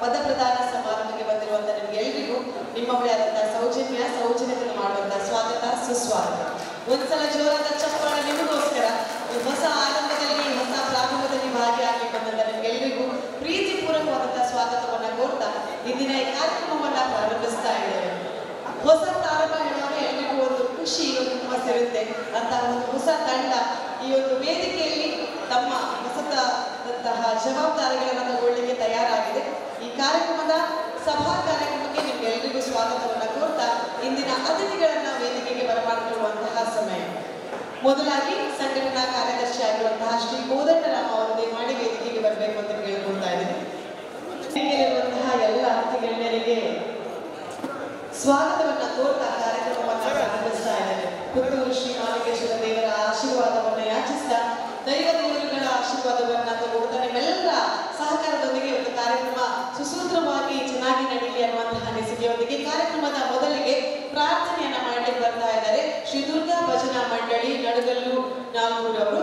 ಪದಪ್ರದಾನ ಸಮಾರಂಭಕ್ಕೆ ಬಂದಿರುವಂತಹ ನಿಮಗೆಲ್ಲರಿಗೂ ನಿಮ್ಮ ಬಳಿಯಾದಂತಹ ಸೌಜನ್ಯತೆಯನ್ನು ಮಾಡುವಂತಹ ಸ್ವಾಗತ ಸುಸ್ವಾಗತ. ಒಂದ್ಸಲ ಜೋರಾದ ಚಪ್ಪಾಳೆ ನಿಮಗೋಸ್ಕರ. ಹೊಸ ಆರಂಭದಲ್ಲಿ ಹೊಸ ಪ್ರಾರಂಭದಲ್ಲಿ ಭಾಗಿಯಾಗಿ ಬಂದಂತಹ ನಿಮಗೆಲ್ಲರಿಗೂ ಪ್ರೀತಿಪೂರ್ವಕವಾದಂತಹ ಸ್ವಾಗತವನ್ನ ಕೋರ್ತಾ ಇಂದಿನ ಈ ಕಾರ್ಯಕ್ರಮವನ್ನ ಪ್ರಾರಂಭಿಸ್ತಾ ಇದ್ದೇವೆ. ಹೊಸ ಪ್ರಾರಂಭ ಹೇಳುವಾಗ ಎಲ್ಲರಿಗೂ ಒಂದು ಖುಷಿ, ಒಂದು ಹುಮ್ಮಸ್ ಇರುತ್ತೆ. ಅಂತಹ ಒಂದು ಹೊಸ ತಂಡ ಈ ಒಂದು ವೇದಿಕೆಯಲ್ಲಿ ತಮ್ಮ ಹೊಸದಂತಹ ಜವಾಬ್ದಾರಿಗಳನ್ನು ತಗೊಳ್ಳಿಕ್ಕೆ ತಯಾರಾಗಿದೆ. ಈ ಕಾರ್ಯಕ್ರಮದ ಸಭಾ ಕಾರ್ಯಕ್ರಮಕ್ಕೆ ನಿಮ್ಗೆಲ್ಲರಿಗೂ ಸ್ವಾಗತವನ್ನ ಕೋರ್ತಾ ಇಂದಿನ ಅತಿಥಿಗಳನ್ನ ವೇದಿಕೆಗೆ ಬರಮಾಡಿಕೊಳ್ಳುವಂತಹ ಸಮಯ. ಮೊದಲಾಗಿ ಸಂಘಟನಾ ಕಾರ್ಯದರ್ಶಿ ಆಗಿರುವಂತಹ ಶ್ರೀ ಕೋದಂಡರಾಮ ಅವರು ಮಾಡಿ ವೇದಿಕೆಗೆ ಬರಬೇಕು ಅಂತ ಕೇಳ್ಕೊಳ್ತಾ ಇದ್ದೀನಿ. ವೇದಿಕೆಯಲ್ಲಿರುವಂತಹ ಎಲ್ಲ ಅತಿಥಿಗಣ್ಯರಿಗೆ ಸ್ವಾಗತವನ್ನ ಕೋರ್ತಾ ಕಾರ್ಯಕ್ರಮವನ್ನ ಪ್ರಾರಂಭಿಸ್ತಾ ಇದ್ದೇನೆ. ಪುತ್ತೂರು ಶ್ರೀ ಮಾಲಿಂಗೇಶ್ವರ ದೇವರ ಆಶೀರ್ವಾದವನ್ನ ಯಾಚಿಸ್ತಾ ದೈವ ದೇವರುಗಳ ಆಶೀರ್ವಾದವನ್ನ ತಗೊಳ್ತಾ ನಿಮ್ಮೆಲ್ಲರ ಸಹಕಾರದೊಂದಿಗೆ ಒಂದು ಕಾರ್ಯಕ್ರಮ ಸುಸೂತ್ರವಾಗಿ ಚೆನ್ನಾಗಿ ನಡೀಲಿ ಅನ್ನುವಂತಹ ಅನಿಸಿಕೆಯೊಂದಿಗೆ ಕಾರ್ಯಕ್ರಮದ ಮೊದಲಿಗೆ ಪ್ರಾರ್ಥನೆಯನ್ನ ಮಾಡಲಿಕ್ಕೆ ಬರ್ತಾ ಇದ್ದಾರೆ ಶ್ರೀ ದುರ್ಗಾ ಭಜನಾ ಮಂಡಳಿ ನಡುಗಲ್ಲು ನಾಲ್ಕೂರವರು.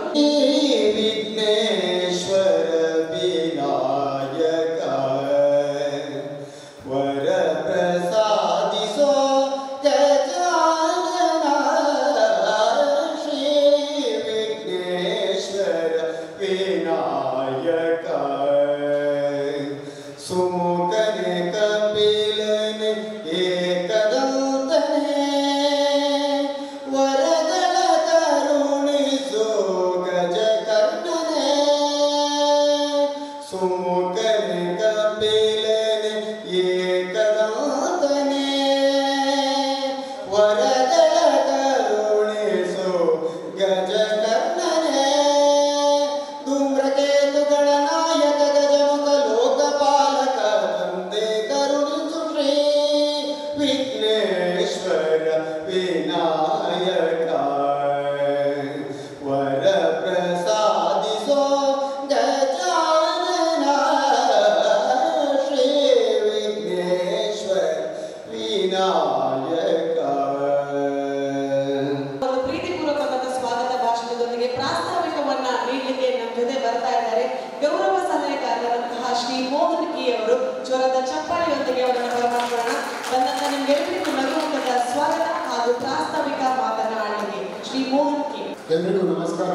ಎಲ್ರಿಗೂ ನಮಸ್ಕಾರ.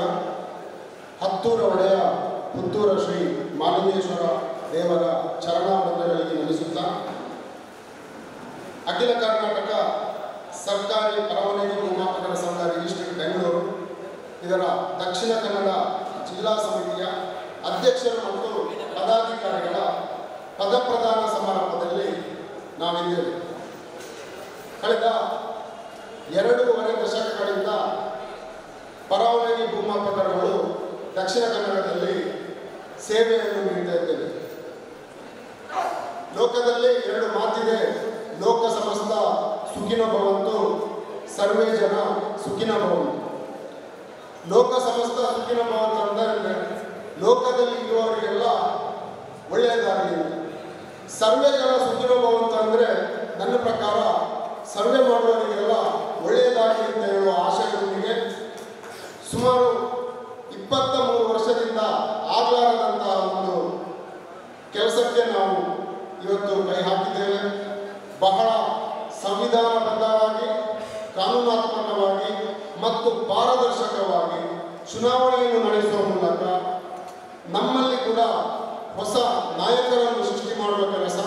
ಹತ್ತೂರ ಒಡೆಯ ಪುತ್ತೂರ ಶ್ರೀ ಮಾಲಿಂಗೇಶ್ವರ ದೇವರ ಚರಣಾಮೃತಗಳಿಗೆ ನಮಿಸುತ್ತಾ ಅಖಿಲ ಕರ್ನಾಟಕ ಸರ್ಕಾರಿ ಪರವಾನಗಿ ನಿರ್ಮಾಪಕರ ಸಂಘ ರಿಜಿಸ್ಟ್ರೇಟ್ ಬೆಂಗಳೂರು ಇದರ ದಕ್ಷಿಣ ಕನ್ನಡ ಜಿಲ್ಲಾ ಸಮಿತಿಯ ಅಧ್ಯಕ್ಷರು ಮತ್ತು ಪದಾಧಿಕಾರಿಗಳ ಪದಪ್ರದಾನ ಸಮಾರಂಭದಲ್ಲಿ ನಾವಿದ್ದೇವೆ. ಕಳೆದ 2.5 ದಶಕಗಳಿಂದ ಪರವಾನಗಿ ಭೂಮಾಪಕರುಗಳು ದಕ್ಷಿಣ ಕನ್ನಡದಲ್ಲಿ ಸೇವೆಯನ್ನು ನೀಡ್ತಾ ಇದ್ದೇವೆ. ಲೋಕದಲ್ಲಿ 2 ಮಾತಿದೆ, ಲೋಕ ಸಮಸ್ತ ಸುಖಿನೋ ಭವಂತು, ಸರ್ವೇ ಜನ ಸುಖಿನೋ ಭವಂತು. ಲೋಕ ಸಮಸ್ತ ಸುಖಿನೋ ಭವಂತು ಅಂದರೆ ಲೋಕದಲ್ಲಿ ಇರುವವರಿಗೆಲ್ಲ ಒಳ್ಳೆಯದಾಗಲಿ. ಸರ್ವೇ ಜನ ಸುಖಿನೋ ಭವಂತು ಅಂದರೆ ನನ್ನ ಪ್ರಕಾರ ಸರ್ವೆ ಮಾಡುವವರಿಗೆಲ್ಲ ಒಳ್ಳೆಯದಾಗಲಿ ಅಂತ ಹೇಳುವ ಆಶಯದೊಂದಿಗೆ ಸುಮಾರು 23 ವರ್ಷದಿಂದ ಆಗಲಾರದಂತಹ ಒಂದು ಕೆಲಸಕ್ಕೆ ನಾವು ಇವತ್ತು ಕೈ ಹಾಕಿದ್ದೇವೆ. ಬಹಳ ಸಂವಿಧಾನಬದ್ಧವಾಗಿ, ಕಾನೂನಾತ್ಮಕವಾಗಿ ಮತ್ತು ಪಾರದರ್ಶಕವಾಗಿ ಚುನಾವಣೆಯನ್ನು ನಡೆಸುವ ಮೂಲಕ ನಮ್ಮಲ್ಲಿ ಕೂಡ ಹೊಸ ನಾಯಕರನ್ನು ಸೃಷ್ಟಿ ಮಾಡುವ ಕೆಲಸ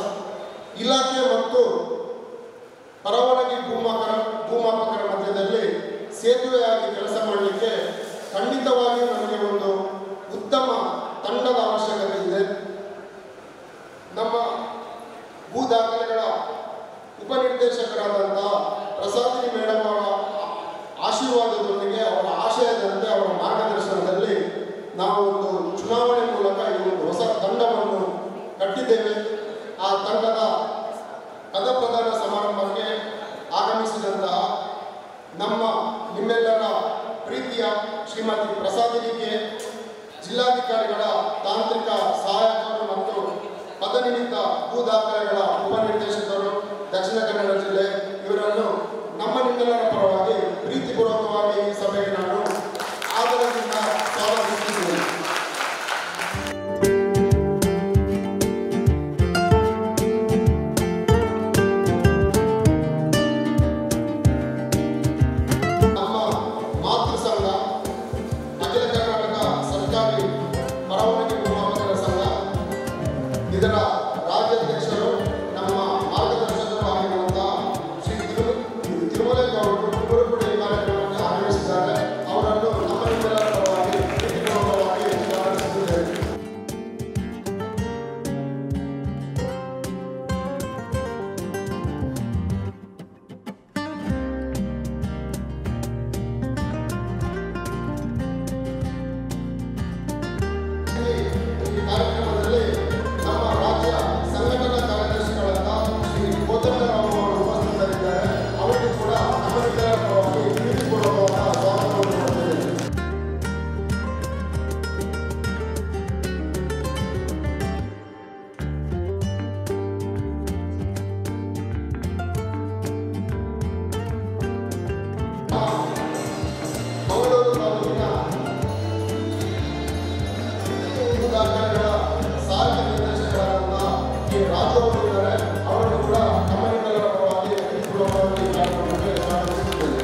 ಇಲಾಖೆ ಮತ್ತು ಪರವಾನಗಿ ಭೂಮಾಪಕರ ಮಧ್ಯದಲ್ಲಿ ಸೇತುವೆಯಾಗಿ ಕೆಲಸ ಮಾಡಲಿಕ್ಕೆ ಖಂಡಿತವಾಗಿಯೂ ನಮಗೆ ಒಂದು ಉತ್ತಮ ತಂಡದ ಅವಶ್ಯಕತೆ ಇದೆ. ನಮ್ಮ ಭೂ ದಾಖಲೆಗಳ ಉಪನಿರ್ದೇಶಕರಾದಂತಹ ಪ್ರಸಾದಿನಿ ಮೇಡಮ್ ಅವರ ಆಶೀರ್ವಾದದೊಂದಿಗೆ, ಅವರ ಆಶಯದಂತೆ, ಅವರ ಮಾರ್ಗದರ್ಶನದಲ್ಲಿ ನಾವು ಒಂದು ಚುನಾವಣೆ ಮೂಲಕ ಈ ಒಂದು ಹೊಸ ತಂಡವನ್ನು ಕಟ್ಟಿದ್ದೇವೆ. ಆ ತಂಡದ ಪದಪ್ರದಾನ ಸಮಾರಂಭಕ್ಕೆ ಆಗಮಿಸಿದಂತಹ ನಮ್ಮ ನಿಮ್ಮೆಲ್ಲರ ಪ್ರೀತಿಯ ಶ್ರೀಮತಿ ಪ್ರಸಾದಿನಿಗೆ, ಜಿಲ್ಲಾಧಿಕಾರಿಗಳ ತಾಂತ್ರಿಕ ಸಹಾಯಕರು ಮತ್ತು ಪದನಿಮಿತ್ತ ಭೂ ದಾಖಲೆಗಳ ಉಪನಿರ್ದೇಶಕರು ದಕ್ಷಿಣ ಕನ್ನಡ ಜಿಲ್ಲೆ, ಇವರನ್ನು ನಮ್ಮ ನಿಮ್ಮೆಲ್ಲರ ಪರವಾಗಿ ಪ್ರೀತಿಪೂರ್ವಕವಾಗಿ ಈ ಸಭೆಗೆ ನಾನು ಆದರದಿಂದ ಸ್ವಾಗತಿಸುತ್ತೇನೆ. ಇದರ ರಾಜ್ಯಾಧ್ಯಕ್ಷರು ನಮ್ಮ ಮಾರ್ಗದರ್ಶಕರು ಆಗಿರುವಂತಹ ಶ್ರೀ ತಿರುಮಲೇಗೌಡರು ಗುರುಕುಡಿ ಕಾರ್ಯಕ್ರಮಕ್ಕೆ ಆಗಮಿಸಿದ್ದಾರೆ. ಅವರನ್ನು ನಮ್ಮೆಲ್ಲರ ಪರವಾಗಿ ಪ್ರೀತಿಪೂರ್ವಕವಾಗಿ ಸ್ವಾಗತಿಸುತ್ತೇವೆ. ಈ ಕಾರ್ಯಕ್ರಮದಲ್ಲಿ ನಮ್ಮ ರಾಜ್ಯ ಸಂಘಟನಾ ಕಾರ್ಯದರ್ಶಿಗಳಾದ ಶ್ರೀ ಕೋದಂಡರಾವ್ ಅವರು ಉಪಸ್ಥಿತರಿದ್ದಾರೆ. ಅವರಿಗೂ ಕೂಡ ನಮ್ಮೆಲ್ಲರ ಪರವಾಗಿ ಪ್ರೀತಿಪೂರ್ವಕವಾದ ಸ್ವಾಗತವನ್ನು ಕೊಡುತ್ತೇವೆ. ಮಂಗಳೂರು ತಾಲೂಕಿನ ದಾಖಲೆಗಳ ಸಹಾಯಕ ನಿರ್ದೇಶಕರಾದಂತಹ ಕೆ. ರಾಜು ಅವರು ಇದ್ದಾರೆ. ಅವರನ್ನು ಕೂಡ ನಮ್ಮೆಲ್ಲರ ಪರವಾಗಿ ಪ್ರೀತಿಪೂರ್ವಕವಾಗಿ ಕಾರ್ಯಕ್ರಮಕ್ಕೆ ಸ್ವಾಗತಿಸುತ್ತೇವೆ.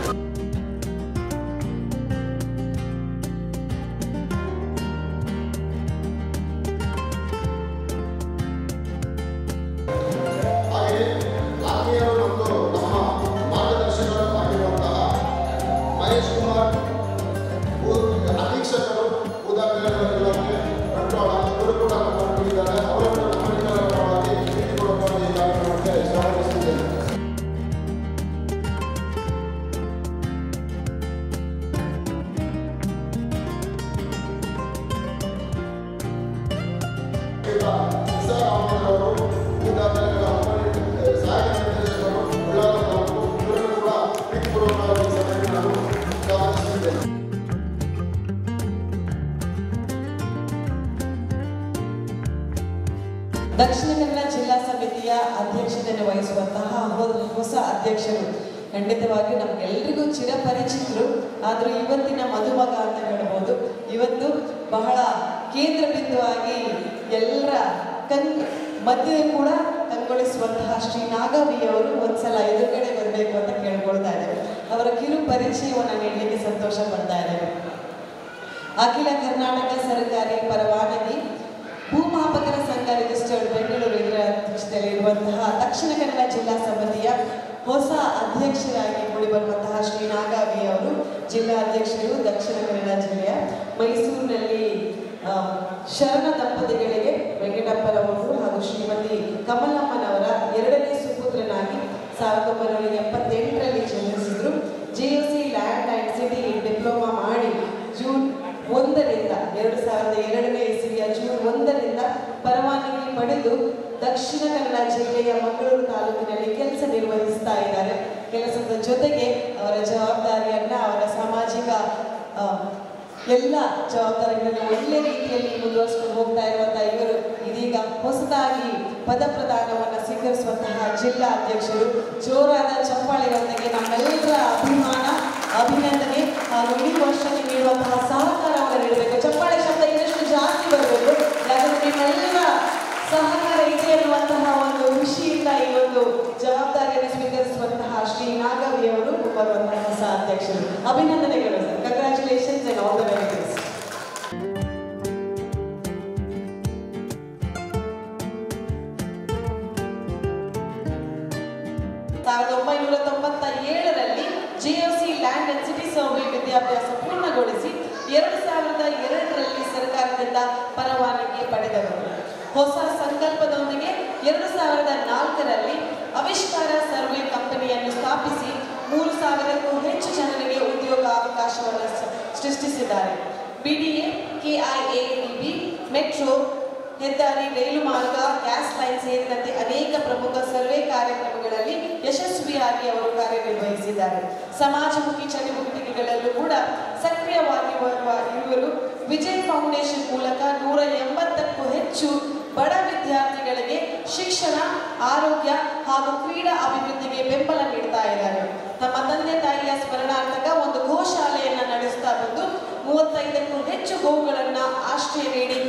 ಹಾಗೆಯೇ ಆತ್ಮೀಯರು ಮತ್ತು ನಮ್ಮ ಮಾರ್ಗದರ್ಶಕರು ಆಗಿರುವಂತಹ ಮಹೇಶ್ ಕುಮಾರ್ ಅಧೀಕ್ಷಕರು ಉದಾಹರಣೆ ಬಂಟ್ವಾಳ ಅವರು ಕೂಡ ನಮ್ಮೊಂದಿಗಿದ್ದಾರೆ. ಅವರನ್ನು ನಮ್ಮೆಲ್ಲರ ಪರವಾಗಿ ಪ್ರೀತಿಪೂರ್ವಕವಾಗಿ ಕಾರ್ಯಕ್ರಮಕ್ಕೆ ಸ್ವಾಗತಿಸುತ್ತೇವೆ. ಈಗ ಸರ್ ಅಹಮದ್ ಅವರು ಉದಾಹರಣೆಗಳ ಸಹಾಯಕ ನಿರ್ದೇಶಕರು ಉಳ್ಳಾಲ ತಾಲೂಕು ಇವರನ್ನು ಕೂಡ ಪ್ರೀತಿಪೂರ್ವಕವಾಗಿ ಸಭೆಗೆ ನಾನು ಸ್ವಾಗತಿಸುತ್ತೇನೆ. ದಕ್ಷಿಣ ಕನ್ನಡ ಜಿಲ್ಲಾ ಸಮಿತಿಯ ಅಧ್ಯಕ್ಷತೆಯನ್ನು ವಹಿಸುವಂತಹ ಹೊಸ ಅಧ್ಯಕ್ಷರು ಖಂಡಿತವಾಗಿ ನಮಗೆಲ್ಲರಿಗೂ ಚಿರಪರಿಚಿತರು. ಆದರೂ ಇವತ್ತಿನ ಮದುಮಗ ಅಂತ ಹೇಳ್ಬೋದು. ಇವತ್ತು ಬಹಳ ಕೇಂದ್ರ ಬಿಂದುವಾಗಿ ಎಲ್ಲರ ಮಧ್ಯೆ ಕೂಡ ಕಂಗೊಳಿಸುವಂತಹ ಶ್ರೀ ನಾಗವಿ ಅವರು ಒಂದ್ಸಲ ಎದುರುಗಡೆ ಬರಬೇಕು ಅಂತ ಕೇಳ್ಕೊಳ್ತಾ ಇದ್ದೇವೆ. ಅವರ ಕಿರು ಪರಿಚಯವನ್ನು ನೀಡಲಿಕ್ಕೆ ಸಂತೋಷ ಪಡ್ತಾ ಇದ್ದೇವೆ. ಅಖಿಲ ಕರ್ನಾಟಕ ಸರ್ಕಾರಿ ಪರವಾನಗಿ ಭೂಮಾಪಕರ ಸಂಘ ರಿಜಿಸ್ಟರ್ಡ್ ಬೆಂಗಳೂರು ಇದರ ಅಧ್ಯಕ್ಷತೆಯಲ್ಲಿ ಇರುವಂತಹ ದಕ್ಷಿಣ ಕನ್ನಡ ಜಿಲ್ಲಾ ಸಮಿತಿಯ ಹೊಸ ಅಧ್ಯಕ್ಷರಾಗಿ ಮೂಡಿಬರುವಂತಹ ಶ್ರೀ ನಾಗಾವಿ ಅವರು ಜಿಲ್ಲಾ ಅಧ್ಯಕ್ಷರು ದಕ್ಷಿಣ ಕನ್ನಡ ಜಿಲ್ಲೆಯ ಮೈಸೂರಿನಲ್ಲಿ ಶರಣ ದಂಪತಿಗಳಿಗೆ ವೆಂಕಟಪ್ಪನವರು ಹಾಗೂ ಶ್ರೀಮತಿ ಕಮಲಮ್ಮನವರ ಎರಡನೇ ಸುಪುತ್ರನಾಗಿ 1978ರಲ್ಲಿ ಜನ್ಮಿಸಿದ್ರು. JOC land and city diploma ಮಾಡಿ ಜೂನ್ 1ರಿಂದ 2002ನೇ ಇಸವಿಯ ಜೂನ್ 1ರಿಂದ ಪರವಾನಗಿ ಪಡೆದು ದಕ್ಷಿಣ ಕನ್ನಡ ಜಿಲ್ಲೆಯ ಮಂಗಳೂರು ತಾಲೂಕಿನಲ್ಲಿ ಕೆಲಸ ನಿರ್ವಹಿಸ್ತಾ ಇದ್ದಾರೆ. ಕೆಲಸದ ಜೊತೆಗೆ ಅವರ ಜವಾಬ್ದಾರಿಯನ್ನ ಅವರ ಸಾಮಾಜಿಕ ಎಲ್ಲ ಜವಾಬ್ದಾರಿಗಳನ್ನು ಒಳ್ಳೆ ರೀತಿಯಲ್ಲಿ ಮುಂದುವರಿಸಿಕೊಂಡು ಹೋಗ್ತಾ ಇರುವಂತಹ ಇವರು ಇದೀಗ ಹೊಸದಾಗಿ ಪದಪ್ರದಾನವನ್ನು ಸ್ವೀಕರಿಸುವಂತಹ ಜಿಲ್ಲಾ ಅಧ್ಯಕ್ಷರು. ಜೋರಾದ ಚಪ್ಪಾಳೆಯೊಂದಿಗೆ ನಮ್ಮೆಲ್ಲರ ಅಭಿಮಾನ, ಅಭಿನಂದನೆ ಹಾಗೂ ಇಡೀ ವರ್ಷಕ್ಕೆ ನೀಡುವಂತಹ ಸಹಕಾರವನ್ನು ನೀಡಬೇಕು. ಚಪ್ಪಾಳೆ ಶಬ್ದ ಇನ್ನಷ್ಟು ಜಾಸ್ತಿ ಬರಬೇಕು. ಯಾಕಂದ್ರೆ ನಿಮ್ಮೆಲ್ಲರ ಸಹಕಾರ ಇದೆ ಅನ್ನುವಂತಹ ಒಂದು ಖುಷಿಯಿಂದ ಈ ಒಂದು ಜವಾಬ್ದಾರಿಯನ್ನು ಸ್ವೀಕರಿಸುವಂತಹ ಶ್ರೀ ನಾಗವಿ ಅವರು ಬರುವಂತಹ ಹೊಸ ಅಧ್ಯಕ್ಷರು. ಅಭಿನಂದನೆಗಳು sir. Congratulations and all the very best. 1997ರಲ್ಲಿ JOC land and city survey ವಿದ್ಯಾಭ್ಯಾಸ ಪೂರ್ಣಗೊಳಿಸಿ 2002ರಲ್ಲಿ ಸರ್ಕಾರದಿಂದ ಪರವಾನಗಿ ಪಡೆದವರು. ಹೊಸ ಸಂಕಲ್ಪದೊಂದಿಗೆ 2004ರಲ್ಲಿ ಆವಿಷ್ಕಾರ ಸರ್ವೆ ಕಂಪನಿಯನ್ನು ಸ್ಥಾಪಿಸಿ 3000ಕ್ಕೂ ಹೆಚ್ಚು ಜನರಿಗೆ ಉದ್ಯೋಗಾವಕಾಶವನ್ನು ಸೃಷ್ಟಿಸಿದ್ದಾರೆ. BDA, KIADB, ಮೆಟ್ರೋ, ಹೆದ್ದಾರಿ, ರೈಲು ಮಾರ್ಗ, ಗ್ಯಾಸ್ ಲೈನ್ ಸೇರಿದಂತೆ ಅನೇಕ ಪ್ರಮುಖ ಸರ್ವೆ ಕಾರ್ಯಕ್ರಮಗಳಲ್ಲಿ ಯಶಸ್ವಿಯಾಗಿ ಅವರು ಕಾರ್ಯನಿರ್ವಹಿಸಿದ್ದಾರೆ. ಸಮಾಜಮುಖಿ ಚಟುವಟಿಕೆಗಳಲ್ಲೂ ಕೂಡ ಸಕ್ರಿಯವಾಗಿ ಇವರು ವಿಜಯ್ ಫೌಂಡೇಶನ್ ಮೂಲಕ 180ಕ್ಕೂ ಹೆಚ್ಚು ಬಡ ವಿದ್ಯಾರ್ಥಿಗಳಿಗೆ ಶಿಕ್ಷಣ, ಆರೋಗ್ಯ ಹಾಗೂ ಕ್ರೀಡಾ ಅಭಿವೃದ್ಧಿಗೆ ಬೆಂಬಲ ನೀಡ್ತಾ ಇದ್ದಾರೆ. ತಮ್ಮ ತಂದೆ ತಾಯಿಯ ಸ್ಮರಣಾರ್ಥಕ ಒಂದು ಗೋಶಾಲೆಯನ್ನು ನಡೆಸ್ತಾ ಬಂದು 35ಕ್ಕೂ ಹೆಚ್ಚು ಗೋವುಗಳನ್ನು ಆಶ್ರಯ ನೀಡಿ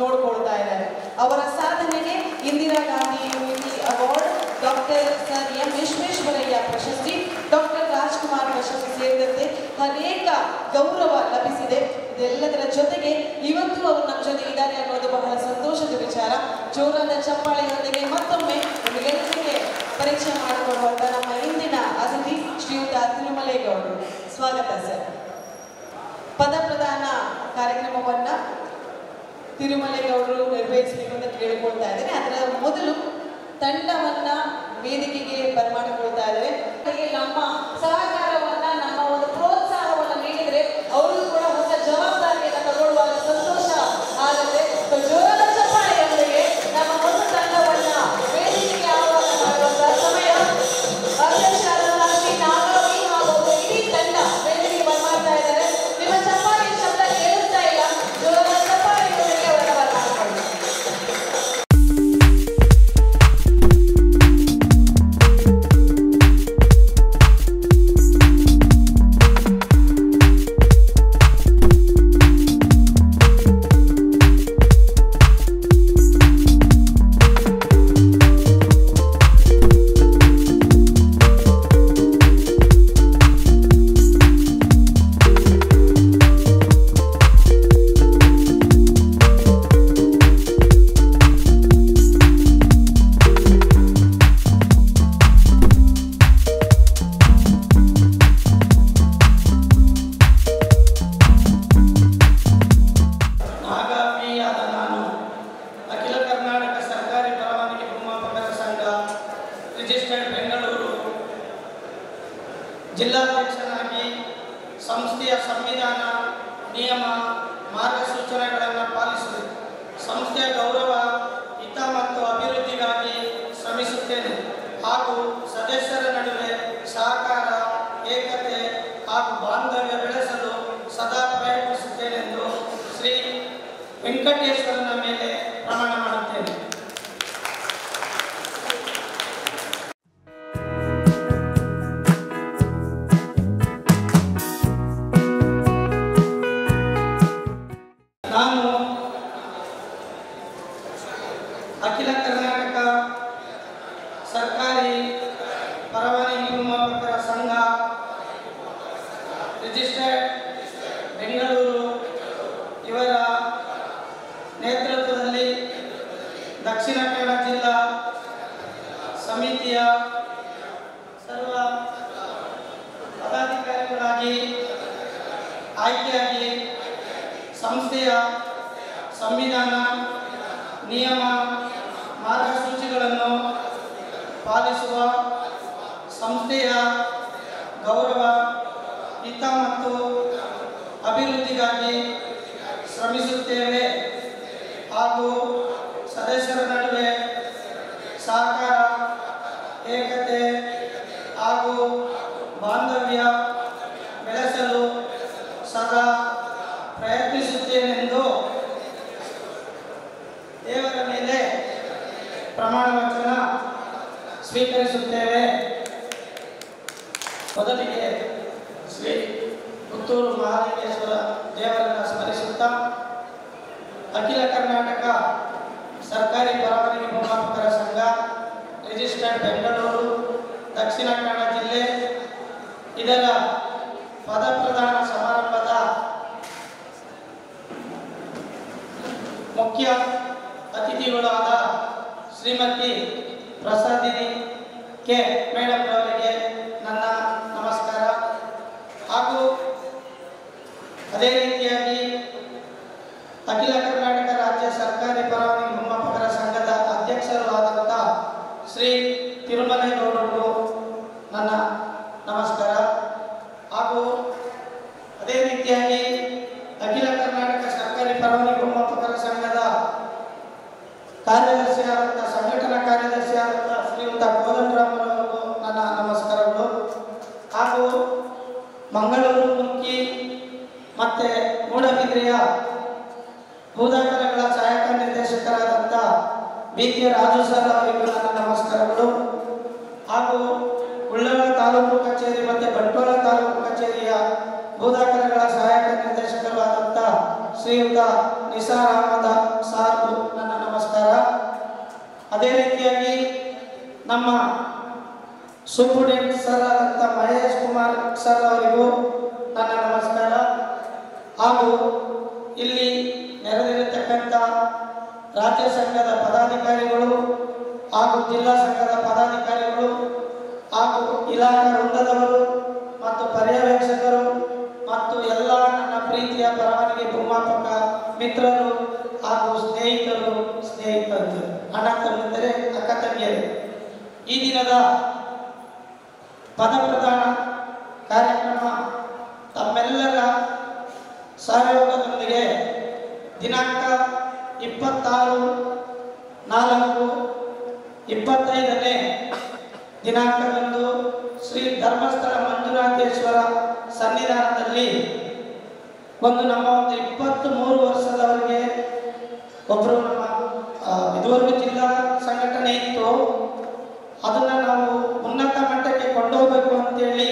ನೋಡ್ಕೊಳ್ತಾ ಇದ್ದಾರೆ. ಅವರ ಸಾಧನೆಗೆ Indira Gandhi unity award, doctor sir M Visvesvaraya ಪ್ರಶಸ್ತಿ, ಡಾಕ್ಟರ್ ರಾಜ್ಕುಮಾರ್ ಪ್ರಶಸ್ತಿ ಸೇರಿದಂತೆ ಅನೇಕ ಗೌರವ ಲಭಿಸಿದೆ. ಇದೆಲ್ಲದರ ಜೊತೆಗೆ ಇವತ್ತು ಅವರು ನಮ್ಮ ಜೊತೆ ಇದ್ದಾರೆ ಅನ್ನೋದು ಬಹಳ ಸಂತೋಷದ ವಿಚಾರ. ಜೋರಾದ ಚಪ್ಪಾಳೆಯೊಂದಿಗೆ ಮತ್ತೊಮ್ಮೆ ನಿಮಗೆಲ್ಲರಿಗೆ ಪರಿಚಯ ಮಾಡಿಕೊಡುವಂತ ನಮ್ಮ ಇಂದಿನ ಅತಿಥಿ ಶ್ರೀಯುತ ತಿರುಮಲೇಗೌಡರು. ಸ್ವಾಗತ ಸರ್. ಪದ ಪ್ರದಾನ ಕಾರ್ಯಕ್ರಮವನ್ನ ತಿರುಮಲೇಗೌಡರು ನಿರ್ವಹಿಸಬೇಕು ಅಂತ ಕೇಳಿಕೊಳ್ತಾ ಇದ್ದೇನೆ. ಅದರ ಮೊದಲು ತಂಡವನ್ನ ವೇದಿಕೆಗೆ ಬರಮಾಡಿಕೊಳ್ತಾ ಇದ್ದಾರೆ. ನಮ್ಮ ಸಹಕಾರವನ್ನ, ನಮ್ಮ ಒಂದು ಪ್ರೋತ್ಸಾಹವನ್ನ ನೀಡಿದ್ರೆ ಅವರು ಕೂಡ ಹೊಸ ಜವಾಬ್ದಾರಿಯನ್ನು ತಗೊಳ್ಳುವಾಗ ಸಂತೋಷ ಆಗುತ್ತೆ. ಜೋರಾದ ಚಪ್ಪಾಳೆಯೊಂದಿಗೆ ನಮ್ಮ ಹೊಸ ತಂಡವನ್ನ ವೇದಿಕೆಗೆ ಆಹ್ವಾನ ಮಾಡುವಂತಹ ಸಮಯ. ಅಧ್ಯಕ್ಷರಾದ ಶ್ರೀ ನಾಗವಿ ಹಾಗೂ ಇಡೀ ತಂಡ ವೇದಿಕೆಗೆ ಬರಮಾಡ್ತಾ ಇದ್ದಾರೆ. ನಿಮ್ಮ ಚಪ್ಪಾಳೆ ಶಬ್ದ ಕೇಳಿಸ್ತಾ ಇಲ್ಲ. ಜೋರಾದ ಚಪ್ಪಾಳೆಯೊಂದಿಗೆ ಅವರನ್ನ ಬರಮಾಡಿಕೊಳ್ಳಿ. ಜಿಲ್ಲಾಧ್ಯಕ್ಷನಾಗಿ ಸಂಸ್ಥೆಯ ಸಂವಿಧಾನ, ನಿಯಮ, ಮಾರ್ಗಸೂಚನೆಗಳನ್ನು ಪಾಲಿಸುವುದು, ಸಂಸ್ಥೆಯ ಗೌರವ, ಹಿತ ಮತ್ತು ಅಭಿವೃದ್ಧಿಗಾಗಿ ಶ್ರಮಿಸುತ್ತೇನೆ ಹಾಗೂ ಸದಸ್ಯರ ನಡುವೆ ಸಹಕಾರ, ಏಕತೆ ಹಾಗೂ ಬಾಂಧವ್ಯ ಬೆಳೆಸಲು ಸದಾ ಪ್ರಯತ್ನಿಸುತ್ತೇನೆಂದು ಶ್ರೀ ವೆಂಕಟೇಶ್ವರನ ಮೇಲೆ ಪ್ರಮಾಣ ಮಾಡುತ್ತೇನೆ. ನಾನು ಅಖಿಲ ಕರ್ನಾಟಕ ಸರ್ಕಾರಿ ಪರವಾನಗಿ ನಿರ್ಮಾಪಕರ ಸಂಘ ರಿಜಿಸ್ಟರ್ಡ್ ಬೆಂಗಳೂರು ಇವರ ನೇತೃತ್ವದಲ್ಲಿ ದಕ್ಷಿಣ ಕನ್ನಡ ಜಿಲ್ಲಾ ಸಮಿತಿಯ ಸರ್ವ ಪದಾಧಿಕಾರಿಗಳಾಗಿ ಆಯ್ಕೆಯಾಗಿ ಸಂಸ್ಥೆಯ ಸಂವಿಧಾನ, ನಿಯಮ, ಮಾರ್ಗಸೂಚಿಗಳನ್ನು ಪಾಲಿಸುವ, ಸಂಸ್ಥೆಯ ಗೌರವ, ಹಿತ ಮತ್ತು ಅಭಿವೃದ್ಧಿಗಾಗಿ ಶ್ರಮಿಸುತ್ತೇವೆ ಹಾಗೂ ಸದಸ್ಯರ ನಡುವೆ ಸಹಕಾರ, ಏಕತೆ ಹಾಗೂ ಬಾಂಧವ್ಯ ಬೆಳೆಸಲು ಸದಾ ಪ್ರಯತ್ನಿಸುತ್ತೇನೆಂದು ದೇವರ ಮೇಲೆ ಪ್ರಮಾಣ ವಚನ ಸ್ವೀಕರಿಸುತ್ತೇವೆ. ಮೊದಲಿಗೆ ಶ್ರೀ ಪುತ್ತೂರು ಮಹಾಲಿಂಗೇಶ್ವರ ದೇವರನ್ನು ಸ್ಮರಿಸುತ್ತಾ ಅಖಿಲ ಕರ್ನಾಟಕ ಸರ್ಕಾರಿ ಪರವಾನಗಿ ನಿರ್ಮಾಪಕರ ಸಂಘ ರಿಜಿಸ್ಟರ್ಡ್ ಬೆಂಗಳೂರು ದಕ್ಷಿಣ ಕನ್ನಡ ಜಿಲ್ಲೆ ಇದರ ಪದ ಪ್ರದಾನ ಸಮಾರಂಭದ ಮುಖ್ಯ ಅತಿಥಿಗಳಾದ ಶ್ರೀಮತಿ ಪ್ರಸಾದಿನಿ ಕೆ ಮೇಡಮ್ ಅವರಿಗೆ ನನ್ನ ನಮಸ್ಕಾರ ಹಾಗೂ ಅದೇ ರೀತಿಯಾಗಿ ಅಖಿಲ ಕರ್ನಾಟಕ ರಾಜ್ಯ ಸರ್ಕಾರಿ ಪರವಾನಗಿ ನಿರ್ಮಾಪಕರ ಸಂಘದ ಅಧ್ಯಕ್ಷರು ಆದಂಥ ಶ್ರೀ ತಿರುಮಲೇಗೌಡರು ನನ್ನ ನಮಸ್ಕಾರ ಹಾಗೂ ಅದೇ ರೀತಿಯಾಗಿ ಅಖಿಲ ಕರ್ನಾಟಕ ಸರ್ಕಾರಿ ಪರವಾನಗಿ ನಿರ್ಮಾಪಕರ ಸಂಘದ ಕಾರ್ಯದರ್ಶಿಯಾದಂಥ ಸಂಘಟನಾ ಕಾರ್ಯದರ್ಶಿಯಾದಂಥ ಶ್ರೀಯುತ ಕೋದಂಡರಾಮರವರಿಗೂ ನನ್ನ ನಮಸ್ಕಾರಗಳು ಹಾಗೂ ಮಂಗಳೂರು ಮುಖ್ಯ ಮತ್ತು ಮೂಡಬಿದ್ರೆಯ ಭೂದಾಖಲೆಗಳ ಸಹಾಯಕ ನಿರ್ದೇಶಕರಾದಂಥ ಬಿ ಕೆ ರಾಜು ಸರ್ ಅವರಿಗೂ ನನ್ನ ನಮಸ್ಕಾರಗಳು ಹಾಗೂ ಉಳ್ಳಾಲ ತಾಲೂಕು ಕಚೇರಿ ಮತ್ತು ಬಂಟ್ವಾಳ ತಾಲೂಕು ಕಚೇರಿಯ ಭೂದಾಖಲೆಗಳ ಸಹಾಯಕ ನಿರ್ದೇಶಕರಾದಂಥ ಶ್ರೀಯುತ ನಿಸಾರ್ ಅಹಮದ್ ಸಾರ್ಗೂ ನನ್ನ ನಮಸ್ಕಾರ. ಅದೇ ರೀತಿಯಾಗಿ ನಮ್ಮ ಸೂಪರಿಂಟೆಂಡೆಂಟ್ ಸರ್ ಆದಂಥ ಮಹೇಶ್ ಕುಮಾರ್ ಸರ್ ಅವರಿಗೂ ನನ್ನ ನಮಸ್ಕಾರ ಹಾಗೂ ಇಲ್ಲಿ ನೆರೆದಿರತಕ್ಕಂಥ ರಾಜ್ಯ ಸಂಘದ ಪದಾಧಿಕಾರಿಗಳು ಹಾಗೂ ಜಿಲ್ಲಾ ಸಂಘದ ಪದಾಧಿಕಾರಿಗಳು ಹಾಗೂ ಇಲಾಖಾ ವೃಂದದವರು ಮತ್ತು ಪರ್ಯವೇಕ್ಷಕರು ಮತ್ತು ಎಲ್ಲ ನನ್ನ ಪ್ರೀತಿಯ ಪರವಾನಗಿ ಭೂಮಾಪಕ ಮಿತ್ರರು ಹಾಗೂ ಸ್ನೇಹಿತರು ಅಣ್ಣ ತಮ್ಮಂದಿರೇ, ಅಕ್ಕ ತಂಗಿಯರೇ, ಈ ದಿನದ ಪದಪ್ರದಾನ ಕಾರ್ಯಕ್ರಮ ತಮ್ಮೆಲ್ಲರ ಸಹಯೋಗದೊಂದಿಗೆ ದಿನಾಂಕ 26/4/25ನೇ ದಿನಾಂಕದಂದು ಶ್ರೀ ಧರ್ಮಸ್ಥಳ ಮಂಜುನಾಥೇಶ್ವರ ಸನ್ನಿಧಾನದಲ್ಲಿ ಒಂದು 23 ವರ್ಷದವರೆಗೆ ಒಬ್ಬರು ನಮ್ಮ ಇದುವರೆಗೂ ಜಿಲ್ಲಾ ಸಂಘಟನೆ ಇತ್ತು, ಅದನ್ನು ನಾವು ಉನ್ನತ ಮಟ್ಟಕ್ಕೆ ಕೊಂಡೋಗಬೇಕು ಅಂತೇಳಿ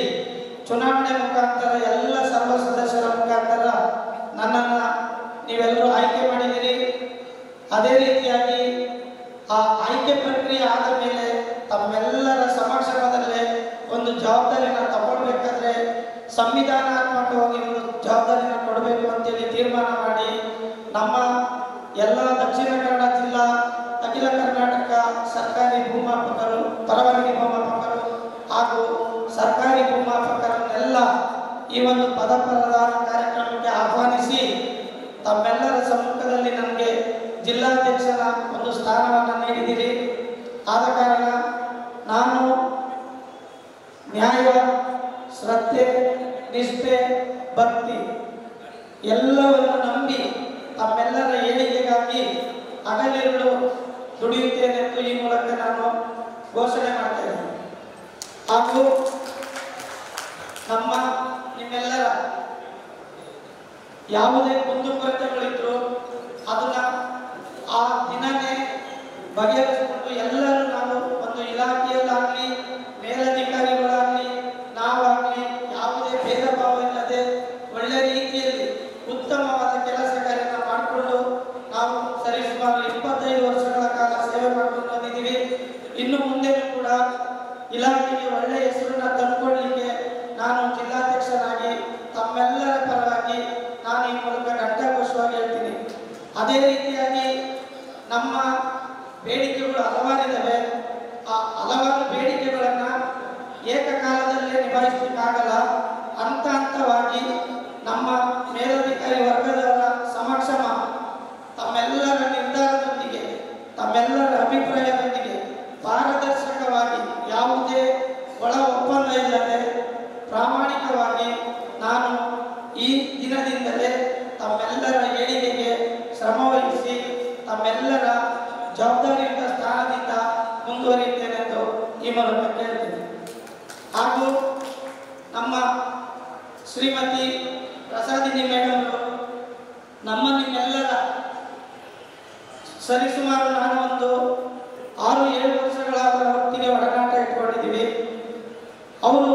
ಚುನಾವಣೆ ಮುಖಾಂತರ ಎಲ್ಲ ಸರ್ವ ಸದಸ್ಯರ ಮುಖಾಂತರ ನನ್ನನ್ನು ನೀವೆಲ್ಲರೂ ಆಯ್ಕೆ ಮಾಡಿದ್ದೀರಿ. ಅದೇ ರೀತಿಯಾಗಿ ಆ ಆಯ್ಕೆ ಪ್ರಕ್ರಿಯೆ ಆದ ಮೇಲೆ ತಮ್ಮೆಲ್ಲರ ಸಮಕ್ಷಮದಲ್ಲೇ ಒಂದು ಜವಾಬ್ದಾರಿನ ತಗೊಳ್ಬೇಕಾದ್ರೆ ಸಂವಿಧಾನಾತ್ಮಕವಾಗಿ ಒಂದು ಜವಾಬ್ದಾರಿನ ಕೊಡಬೇಕು ಅಂತೇಳಿ ತೀರ್ಮಾನ ಮಾಡಿ ನಮ್ಮ ಎಲ್ಲ ದಕ್ಷಿಣ ಕನ್ನಡ ಜಿಲ್ಲಾ ಅಖಿಲ ಕರ್ನಾಟಕ ಸರ್ಕಾರಿ ಭೂಮಾಪಕರು, ಪರವಾನಗಿ ಭೂಮಾಪಕರು ಹಾಗೂ ಸರ್ಕಾರಿ ಭೂಮಾಪಕರನ್ನೆಲ್ಲ ಈ ಒಂದು ಪದಪ್ರದಾನ ಕಾರ್ಯಕ್ರಮಕ್ಕೆ ಆಹ್ವಾನಿಸಿ ತಮ್ಮೆಲ್ಲರ ಸಮ್ಮುಖದಲ್ಲಿ ನನಗೆ ಜಿಲ್ಲಾಧ್ಯಕ್ಷರ ಒಂದು ಸ್ಥಾನವನ್ನು ನೀಡಿದ್ದೀರಿ. ಆದ ಕಾರಣ ನಾನು ನ್ಯಾಯ, ಶ್ರದ್ಧೆ, ನಿಷ್ಠೆ, ಭಕ್ತಿ ಎಲ್ಲವನ್ನು ನಂಬಿ ತಮ್ಮೆಲ್ಲರ ಏಳಿಗೆಗಾಗಿ ಹಗಲಿರುಳು ದುಡಿಯುತ್ತೇನೆಂದು ಈ ಮೂಲಕ ನಾನು ಘೋಷಣೆ ಮಾಡ್ತೇನೆ. ಹಾಗೂ ನಿಮ್ಮೆಲ್ಲರ ಯಾವುದೇ ಕುಂದುಕೊರತೆಗಳಿದ್ರು ಅದನ್ನ ಆ ದಿನನೇ ಬಗೆಹರಿಸಿಕೊಂಡು ಎಲ್ಲರೂ ನಾವು ಒಂದು ಇಲಾಖೆಯಲ್ಲಾಗಲಿ ಮೇಲಧಿಕಾರಿಗಳಾಗಲಿ ನಾವಾಗಲಿ ಯಾವುದೇ ಭೇದ ಭಾವ ಇಲ್ಲದೆ ಒಳ್ಳೆ ರೀತಿಯಲ್ಲಿ ಉತ್ತಮವಾದ ಕೆಲಸ ಕಾರ್ಯನ ಮಾಡಿಕೊಂಡು ನಾವು ಸರಿಸುಮಾರು 25 ವರ್ಷಗಳ ಕಾಲ ಸೇವೆ ಮಾಡಿಕೊಂಡು ಬಂದಿದ್ದೀವಿ. ಇನ್ನು ಮುಂದೆನೂ ಕೂಡ ಇಲಾಖೆಗೆ ಒಳ್ಳೆಯ ಹೆಸರನ್ನು ತಂದುಕೊಳ್ಳಲಿಕ್ಕೆ ನಾನು ಜಿಲ್ಲಾಧ್ಯಕ್ಷನಾಗಿ ತಮ್ಮೆಲ್ಲರ ಪರವಾಗಿ ನಾನು ಈ ಮೂಲಕ ಘಂಟಾಘೋಷವಾಗಿ ಹೇಳ್ತೀನಿ. ಅದೇ ರೀತಿಯಾಗಿ ನಮ್ಮ ಬೇಡಿಕೆಗಳು ಹಲವಾರಿದ್ದಾವೆ. ಆ ಹಲವಾರು ಬೇಡಿಕೆಗಳನ್ನು ಏಕಕಾಲದಲ್ಲೇ ನಿಭಾಯಿಸಲಿಕ್ಕಾಗಲ್ಲ. ಹಂತ ಹಂತವಾಗಿ ನಮ್ಮ ಮೇಲಧಿಕಾರಿ ವರ್ಗದವರ ಸಮಕ್ಷಮ ತಮ್ಮೆಲ್ಲರ ನಿರ್ಧಾರದೊಂದಿಗೆ, ತಮ್ಮೆಲ್ಲರ ಅಭಿಪ್ರಾಯದೊಂದಿಗೆ ಪಾರದರ್ಶಕವಾಗಿ ಯಾವುದೇ ಒಳ ಒಪ್ಪಂದ ಇಲ್ಲದೆ ಪ್ರಾಮಾಣಿಕವಾಗಿ ನಾನು ಈ ದಿನದಿಂದಲೇ ತಮ್ಮೆಲ್ಲರ ಏಳಿಗೆಗೆ ಶ್ರಮವಹಿಸಿ ತಮ್ಮೆಲ್ಲರ ಜವಾಬ್ದಾರಿಯುತ ಸ್ಥಾನದಿಂದ ಮುಂದುವರಿಯುತ್ತೇನೆಂದು ಈ ಮೂಲಕ ಕೇಳ್ತೀನಿ. ಹಾಗೂ ನಮ್ಮ ಶ್ರೀಮತಿ ಪ್ರಸಾದಿನಿ ಮೇಡಮ್ ನಿಮ್ಮೆಲ್ಲರ ಸರಿಸುಮಾರು ನಾನು ಒಂದು 6-7 ವರ್ಷಗಳ ಒಟ್ಟಿಗೆ ಒಡನಾಟ ಇಟ್ಕೊಂಡಿದ್ದೀವಿ. ಅವರು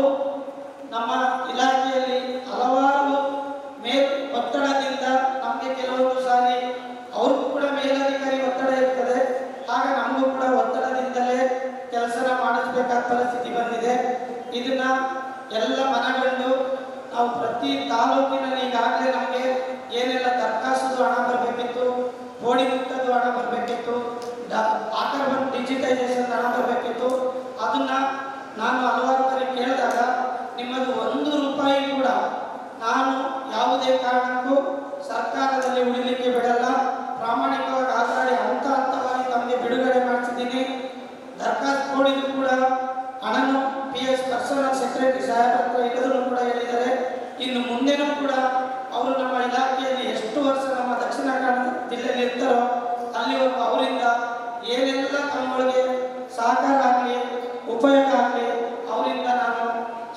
ನಮ್ಮ ಇಲಾಖೆಯಲ್ಲಿ ಹಲವಾರು ಒತ್ತಡದಿಂದ ನಮಗೆ ಕೆಲವೊಂದು ಸಾರಿ ಅವ್ರಿಗೂ ಕೂಡ ಮೇಲಧಿಕಾರಿ ಒತ್ತಡ ಇರ್ತದೆ, ಆಗ ನಮಗೂ ಕೂಡ ಒತ್ತಡದಿಂದಲೇ ಕೆಲಸನ ಮಾಡಿಸಬೇಕಾದ ಪರಿಸ್ಥಿತಿ ಬಂದಿದೆ. ಇದನ್ನ ಎಲ್ಲ ಮನಗಂಡು ನಾವು ಪ್ರತಿ ತಾಲೂಕಿನಲ್ಲಿ ಈಗಾಗಲೇ ನಮಗೆ ಏನೆಲ್ಲ ದರಖಾಸ್ತುದು ಹಣ ಬರಬೇಕಿತ್ತು, ಬೋಡಿ ಮುಕ್ತದ್ದು ಹಣ ಬರಬೇಕಿತ್ತು, ಆಕರ್ಬನ್ ಡಿಜಿಟೈಸೇಷನ್ ಹಣ ಬರಬೇಕಿತ್ತು. ಅದನ್ನ ನಾನು ಹಲವಾರು ಬಾರಿ ಕೇಳಿದಾಗ ನಿಮ್ಮದು 1 ರೂಪಾಯಿ ಕೂಡ ನಾನು ಯಾವುದೇ ಕಾರಣಕ್ಕೂ ಸರ್ಕಾರದಲ್ಲಿ ಉಳಿಲಿಕ್ಕೆ ಬಿಡಲ್ಲ, ಪ್ರಾಮಾಣಿಕವಾಗಿ ಆಧಾಡಿ ಹಂತ ಹಂತವಾಗಿ ತಮಗೆ ಬಿಡುಗಡೆ ಮಾಡಿಸಿದ್ದೀನಿ. ದರಖಾಸ್ತು ಕೊಡಿದ್ರು ಕೂಡ ಹಣನು PS ಪರ್ಸನಲ್ ಸೆಕ್ರೆಟರಿ ಸಾಹೇಬರ ಹತ್ರ ಇರೋದನ್ನು ಕೂಡ ಹೇಳಿದ್ದಾರೆ. ಇನ್ನು ಮುಂದೆನೂ ಕೂಡ ಅವರು ನಮ್ಮ ಇಲಾಖೆಯಲ್ಲಿ ಎಷ್ಟು ವರ್ಷ ನಮ್ಮ ದಕ್ಷಿಣ ಕನ್ನಡ ಜಿಲ್ಲೆಯಲ್ಲಿ ಇರ್ತಾರೋ ಅಲ್ಲಿವರೆಗೂ ಅವರಿಂದ ಏನೆಲ್ಲ ತಮ್ಮಗಳಿಗೆ ಸಹಕಾರ ಆಗಲಿ ಉಪಯೋಗ ಆಗಲಿ ಅವರಿಂದ ನಾನು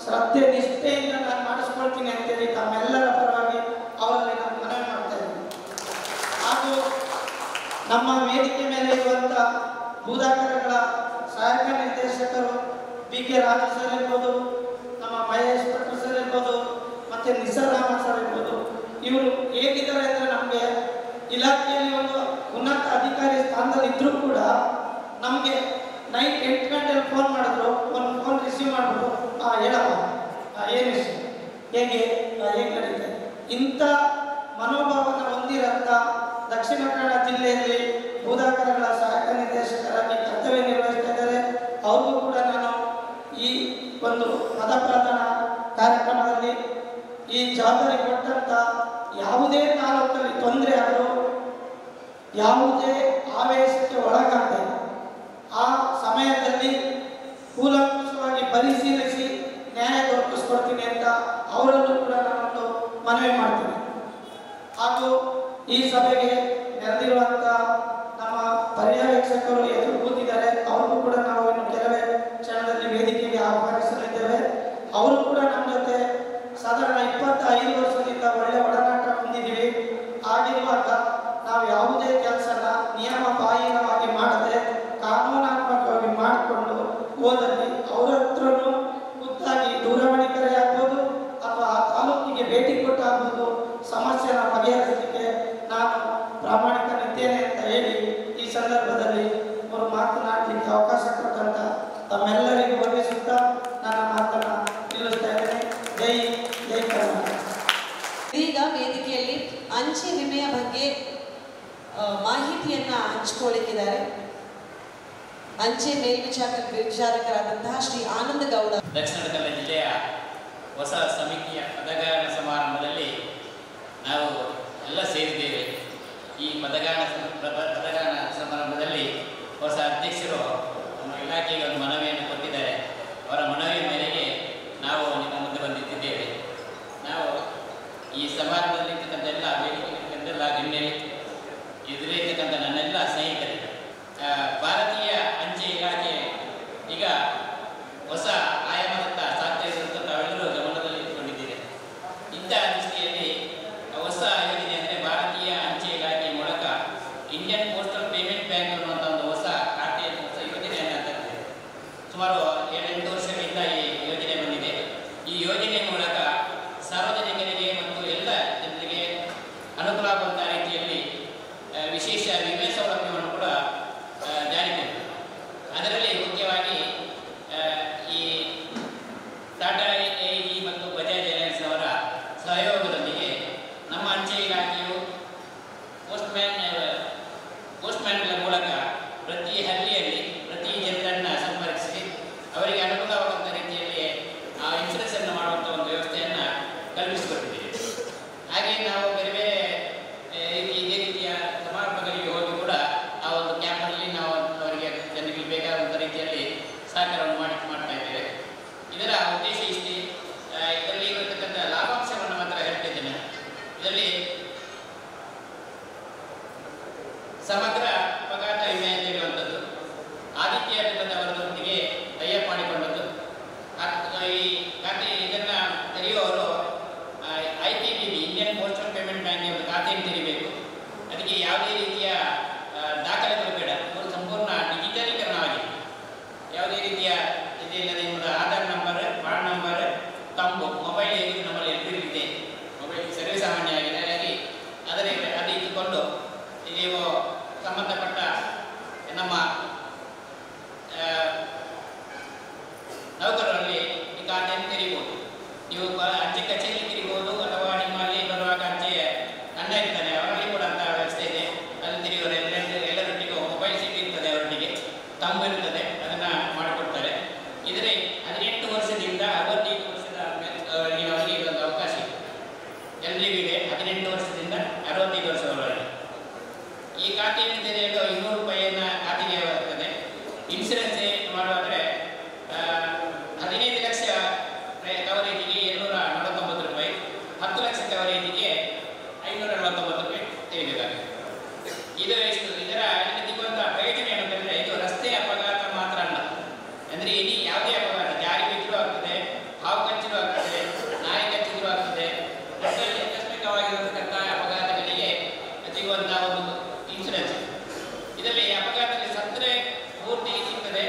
ಶ್ರದ್ಧೆ ನಿಷ್ಠೆಯಿಂದ ನಾನು ಮಾಡಿಸ್ಕೊಳ್ತೀನಿ ಅಂತೇಳಿ ತಮ್ಮೆಲ್ಲರ ಪರವಾಗಿ ಅವರಲ್ಲಿ ನಾನು ಮನವಿ ಮಾಡ್ತಾ ಇದ್ದೀನಿ. ಹಾಗೂ ನಮ್ಮ ವೇದಿಕೆ ಮೇಲೆ ಇರುವಂಥ ಭೂದಾಖಲೆಗಳ ಸಹಾಯಕ ನಿರ್ದೇಶಕರು BK ರಾಜು ಸರ್ ಇರ್ಬೋದು, ನಮ್ಮ ಮಹೇಶ್ ಭಟ್ರು ಸರ್ ಇರ್ಬೋದು, ಮತ್ತು ನಿಸರ್ ರಾಮನ್ ಸರ್ ಇರ್ಬೋದು. ಇವರು ಹೇಗಿದ್ದಾರೆ ಅಂದರೆ ನಮಗೆ ಇಲಾಖೆಯಲ್ಲಿ ಒಂದು ಉನ್ನತ ಅಧಿಕಾರಿ ಸ್ಥಾನದಲ್ಲಿ ಇದ್ರೂ ಕೂಡ ನಮಗೆ ನೈಟ್ 8 ಗಂಟೆಗೆ ಫೋನ್ ಮಾಡಿದ್ರು, ಒಂದು ಫೋನ್ ರಿಸೀವ್ ಮಾಡಿಬಿಟ್ಟು ಹೇಳಪ್ಪ ಏನು ವಿಷಯ, ಹೇಗೆ ನಡೀತೆ, ಇಂಥ ಮನೋಭಾವನ ಹೊಂದಿರಂಥ ದಕ್ಷಿಣ ಕನ್ನಡ ಜಿಲ್ಲೆಯಲ್ಲಿ ಭೂದಾಕರಗಳ ಸಹಾಯಕ ನಿರ್ದೇಶಕರಾಗಿ ಕರ್ತವ್ಯ ನಿರ್ವಹಿಸ್ತಾ ಇದ್ದಾರೆ. ಅವ್ರಿಗೂ ಕೂಡ ನಾನು ಈ ಒಂದು ಪದಪ್ರದಾನ ಕಾರ್ಯಕ್ರಮದಲ್ಲಿ ಈ ಜವಾಬ್ದಾರಿ ಕೊಟ್ಟಂಥ ಯಾವುದೇ ತಾಲೂಕಲ್ಲಿ ತೊಂದರೆ ಆದರೂ ಯಾವುದೇ ಆವೇಶಕ್ಕೆ ಒಳಗಾಗದೆ ಆ ಸಮಯದಲ್ಲಿ ಕೂಲಂಕುಷವಾಗಿ ಪರಿಶೀಲಿಸಿ ನ್ಯಾಯ ದೊರಕಿಸ್ಕೊಡ್ತೀನಿ ಅಂತ ಅವರಲ್ಲೂ ಕೂಡ ನಾನೊಂದು ಮನವಿ ಮಾಡ್ತೀನಿ. ಹಾಗೂ ಈ ಸಭೆಗೆ ನೆರೆದಿರುವಂಥ ನಮ್ಮ ಪರ್ಯವೇಕ್ಷಕರು ಎದುರು ಕೂತಿದ್ದಾರೆ. ಅವ್ರಿಗೂ ಕೂಡ ನಾವು ಇನ್ನು ಕೆಲವೇ ಕ್ಷಣದಲ್ಲಿ ವೇದಿಕೆಗೆ ಆಹ್ವಾನಿಸಲಿದ್ದೇವೆ. ಅವರು ಕೂಡ ನಮ್ಮ ಜೊತೆ ಸಾಧಾರಣ 25 ವರ್ಷದಿಂದ ಒಳ್ಳೆ ಒಡನಾಟ ಹೊಂದಿದ್ದೀವಿ. ಆಗಿರುವಾಗ ನಾವು ಯಾವುದೇ ಕೆಲಸನ ನಿಯಮ ಬಾಹಿರವಾಗಿ ಮಾಡದೆ ಕಾನೂನಾತ್ಮಕವಾಗಿ ಮಾಡಿಕೊಂಡು ಹೋದಲ್ಲಿ ಅವರ ಹತ್ರನೂ ಖುದ್ದಾಗಿ ದೂರವಾಣಿ ಕರೆ ಆಗ್ಬೋದು ಅಥವಾ ಆ ತಾಲೂಕಿಗೆ ಭೇಟಿ ಕೊಟ್ಟಾಗ್ಬೋದು ಸಮಸ್ಯೆನ ಬಗೆಹರಿಸಲಿಕ್ಕೆ ನಾನು ಪ್ರಾಮಾಣಿಕನಿದ್ದೇನೆ ಅಂತ ಹೇಳಿ ಈ ಸಂದರ್ಭದಲ್ಲಿ ಅವರು ಮಾತನಾಡಲಿಕ್ಕೆ ಅವಕಾಶ ಕೊಟ್ಟಂತ ತಮ್ಮೆಲ್ಲರಿಗೂ ವಂದಿಸುತ್ತಾ ನನ್ನ ಮಾತನ್ನು ನಿಲ್ಲಿಸ್ತಾ ಇದ್ದೇನೆ. ಜೈ ಕರ್ನಾಟಕ. ಈಗ ವೇದಿಕೆಯಲ್ಲಿ ಅಂಚೆ ವಿಮೆಯ ಬಗ್ಗೆ ಮಾಹಿತಿಯನ್ನ ಹಂಚಿಕೊಳ್ಳಿಕ್ಕಿದ್ದಾರೆ ಅಂಚೆ ಮೇಲ್ವಿಚಾರಕರಾದಂತಹ ಶ್ರೀ ಆನಂದ ಗೌಡ. ದಕ್ಷಿಣ ಕನ್ನಡ ಜಿಲ್ಲೆಯ ಹೊಸ ಸಮಿತಿಯ ಪದಗಾಯನ ಸಮಾರಂಭದಲ್ಲಿ ನಾವು ಎಲ್ಲ ಸೇರಿದ್ದೇವೆ. ಈ ಪದಗಾಯನ ಸಮಾರಂಭದಲ್ಲಿ ಹೊಸ ಅಧ್ಯಕ್ಷರು ನಮ್ಮ ಇಲಾಖೆಗೆ ಒಂದು ಮನವಿಯನ್ನು ಕೊಟ್ಟಿದ್ದಾರೆ. ಅವರ ಮನವಿಯ ಮೇರೆಗೆ ನಾವು ನಿಮ್ಮ ಮುಂದೆ ಬಂದಿದ್ದೇವೆ. ನಾವು ಈ ಸಮಾರಂಭದಲ್ಲಿ ಇರ್ತಕ್ಕಂಥ ಎಲ್ಲ ವೇದಿಕೆಗಳಿರ್ತಕ್ಕಂಥ ಗಣ್ಯರು, ಎದುರಿರ್ತಕ್ಕಂಥ ನನ್ನೆಲ್ಲ ಸ್ನೇಹಿತರು, ಭಾರತೀಯ ಅಂಚೆ ಇಲಾಖೆ ಈಗ ಹೊಸ ಆಯಾಮದತ್ತ ಸಾಧ್ಯ ಇರುವಂಥ ತಾವೆಲ್ಲರೂ ಗಮನದಲ್ಲಿ ಇಟ್ಟುಕೊಂಡಿದ್ದೀರಿ. ಇಂತಹ ದೃಷ್ಟಿಯಲ್ಲಿ ಹೊಸ ಯೋಜನೆ ಅಂದರೆ ಭಾರತೀಯ ಅಂಚೆ ಇಲಾಖೆ ಮೂಲಕ ಇಂಡಿಯನ್ ಪೋಸ್ಟಲ್ ಪೇಮೆಂಟ್ ಬ್ಯಾಂಕ್ ಅನ್ನುವಂಥ ಒಂದು ಹೊಸ ಖಾತೆಯನ್ನು ಹೊಸ ಯೋಜನೆಯನ್ನು ತಂದಿದೆ. ಸುಮಾರು 7-8 ವರ್ಷಗಳಿಂದ ಈ ಯೋಜನೆ ಬಂದಿದೆ. ಈ ಯೋಜನೆ ಮೂಲಕ ಸಾರ್ವಜನಿಕರಿಗೆ ಮತ್ತು ಎಲ್ಲ ಜನರಿಗೆ ಅನುಕೂಲ ಆಗುವಂಥ ರೀತಿಯಲ್ಲಿ ವಿಶೇಷ ವಿಮೆ ಸೌಲಭ್ಯವನ್ನು ಕೂಡ ಜಾರಿಗೆ ಅದರಲ್ಲಿ ಮುಖ್ಯವಾಗಿ ಈ ಟಾಟಾ ಎಐಜಿ ಮತ್ತು ಬಜಾಜ್ ಅಲಯನ್ಸ್ ಅವರ ಸಹಯೋಗದೊಂದಿಗೆ ನಮ್ಮ ಅಂಚೆ ಇಲಾಖೆಯು ಪೋಸ್ಟ್ಮ್ಯಾನ್ಗಳ ಮೂಲಕ ಪ್ರತಿ ಹಳ್ಳಿಯಲ್ಲಿ ಪ್ರತಿ ಜನರನ್ನು ಸಂಪರ್ಕಿಸಿ ಅವರಿಗೆ ಅನುಕೂಲವಾಗುವಂಥ ರೀತಿಯಲ್ಲಿ ಆ ಇನ್ಶೂರೆನ್ಸ್ ಅನ್ನು ಮಾಡುವಂಥ ಒಂದು ವ್ಯವಸ್ಥೆಯನ್ನು ಕಲ್ಪಿಸಿಕೊಟ್ಟಿದ್ದೀವಿ. ಹಾಗೆ ನಾವು ಬೇರೆ ಬೇರೆ ಇದೇ ರೀತಿಯ ಸಮಾರಂಭಗಳಿಗೆ ಹೋಗಿ ಕೂಡ ಆ ಒಂದು ಕ್ಯಾಂಪಲ್ಲಿ ನಾವು ಅವರಿಗೆ ಜನರಿಗೆ ಬೇಕಾದಂಥ ರೀತಿಯಲ್ಲಿ ಸಹಕಾರವನ್ನು ಮಾಡ್ತಾ ಇದ್ದೇವೆ. ಇದರ ಉದ್ದೇಶ ಇಷ್ಟೇ. ಇದರಲ್ಲಿ ಇರತಕ್ಕಂಥ ಲಾಭಾಂಶವನ್ನು ಮಾತ್ರ ಹೇಳ್ತಿದ್ದೇನೆ. ಇದರಲ್ಲಿ ಸಮಗ್ರ ಅಪಘಾತ ವಿಮೆ ಅಂತ ಹೇಳುವಂಥದ್ದು ಆದಿತ್ಯ ಅವರೊಂದಿಗೆ ಟೈಅಪ್ ಮಾಡಿಕೊಂಡದ್ದು. ಈ ಖಾತೆ ಇದನ್ನು ತೆರೆಯುವವರು IPPB Indian postal payment bank ಒಂದು ಖಾತೆಯನ್ನು ತೆರೀಬೇಕು. ಅದಕ್ಕೆ ಯಾವುದೇ ರೀತಿಯ ದಾಖಲೆಗಳು ಬೇಡ. ಅವರು ಸಂಪೂರ್ಣ ಡಿಜಿಟಲೀಕರಣವಾಗಿದೆ. ಯಾವುದೇ ರೀತಿಯ ಇದಿಲ್ಲದೆ ನಿಮ್ಮದು ಆಧಾರ್ ನಂಬರ್, ಪಾನ್ ನಂಬರ್, ತಂಬು, ಮೊಬೈಲ್ ಹೇಗೆ ನಮ್ಮಲ್ಲಿ ಎಲ್ರಿಗಿದೆ. ಮೊಬೈಲ್ ಸರ್ವೇಸಾಮಾನ್ಯ ಆಗಿದೆ. ಹಾಗಾಗಿ ಅದು ಇಟ್ಟುಕೊಂಡು ನೀವು ಸಂಬಂಧಪಟ್ಟ ನಮ್ಮ ನೌಕರರಲ್ಲಿ ಈ ಖಾತೆಯನ್ನು ತೆರೀಬೋದು. ನೀವು ಅಂಚೆ ಕಚೇರಿ ತೆರೀಬೋದು ಅಥವಾ ನಿಮ್ಮಲ್ಲಿ ಬರುವಾಗ ಅಂಚೆ ಅಣ್ಣ ಇರ್ತಾನೆ ಅವರಲ್ಲಿ ಕೂಡ ಅಂತ ವ್ಯವಸ್ಥೆ ಇದೆ. ಅಲ್ಲಿ ತೆರೆಯುವ ಎಲ್ಲರೊಟ್ಟಿಗೂ ಮೊಬೈಲ್ ಸೀಟ್ ಇರ್ತದೆ, ಅವರೊಟ್ಟಿಗೆ ತಂಬು ಇರ್ತದೆ, ಅದನ್ನು ಮಾಡಿಕೊಡ್ತಾರೆ. ಇದರಲ್ಲಿ 18 ವರ್ಷದಿಂದ 65 ವರ್ಷದ ಅವರಿಗೆ ಒಂದು ಅವಕಾಶ ಇದೆ. ಎಲ್ರಿಗೂ ಇದೆ 18 ವರ್ಷದಿಂದ 65 ವರ್ಷದವರೆಗೆ. ಈ ಖಾತೆಯನ್ನು ತೆರೆಯಲು 200 ರೂಪಾಯಿಯನ್ನು ಖಾತೆಗೆ ಬರ್ತದೆ. ಇನ್ಶೂರೆನ್ಸ್ ಮಾಡುವಾದರೆ 15 ಲಕ್ಷ ಕವರೇಜಿಗೆ 249 ರೂಪಾಯಿ, 10 ಲಕ್ಷ ಕವರೇಜಿಗೆ 549 ರೂಪಾಯಿ ತೆಗೆಯಬೇಕಾಗಿದೆ. ಇದು ಎಷ್ಟು ಇದರ ಸಿಗುವಂಥ ಪ್ರಯೋಜನ ಏನಂತಂದರೆ ಇದು ರಸ್ತೆ ಅಪಘಾತ ಮಾತ್ರ ಅಲ್ಲ. ಅಂದರೆ ಇಡೀ ಯಾವುದೇ ಅಪಘಾತ, ಜಾರಿ ಬಿದ್ದರೂ ಆಗ್ತದೆ, ಹಾವು ಕಚ್ಚಿರೂ ಆಗ್ತದೆ, ನಾಯಿ ಕಚ್ಚಿದ್ರೂ ಆಗ್ತದೆ, ರಸ್ತೆಯಲ್ಲಿ ಆಕಸ್ಮಿಕವಾಗಿರತಕ್ಕಂಥ ಅಪಘಾತಗಳಿಗೆ ಸಿಗುವಂಥ ಒಂದು ಇನ್ಶೂರೆನ್ಸ್. ಇದರಲ್ಲಿ ಅಪಘಾತದಲ್ಲಿ ಸತ್ತರೆ ಪೂರ್ತಿ ಸಿಗ್ತದೆ,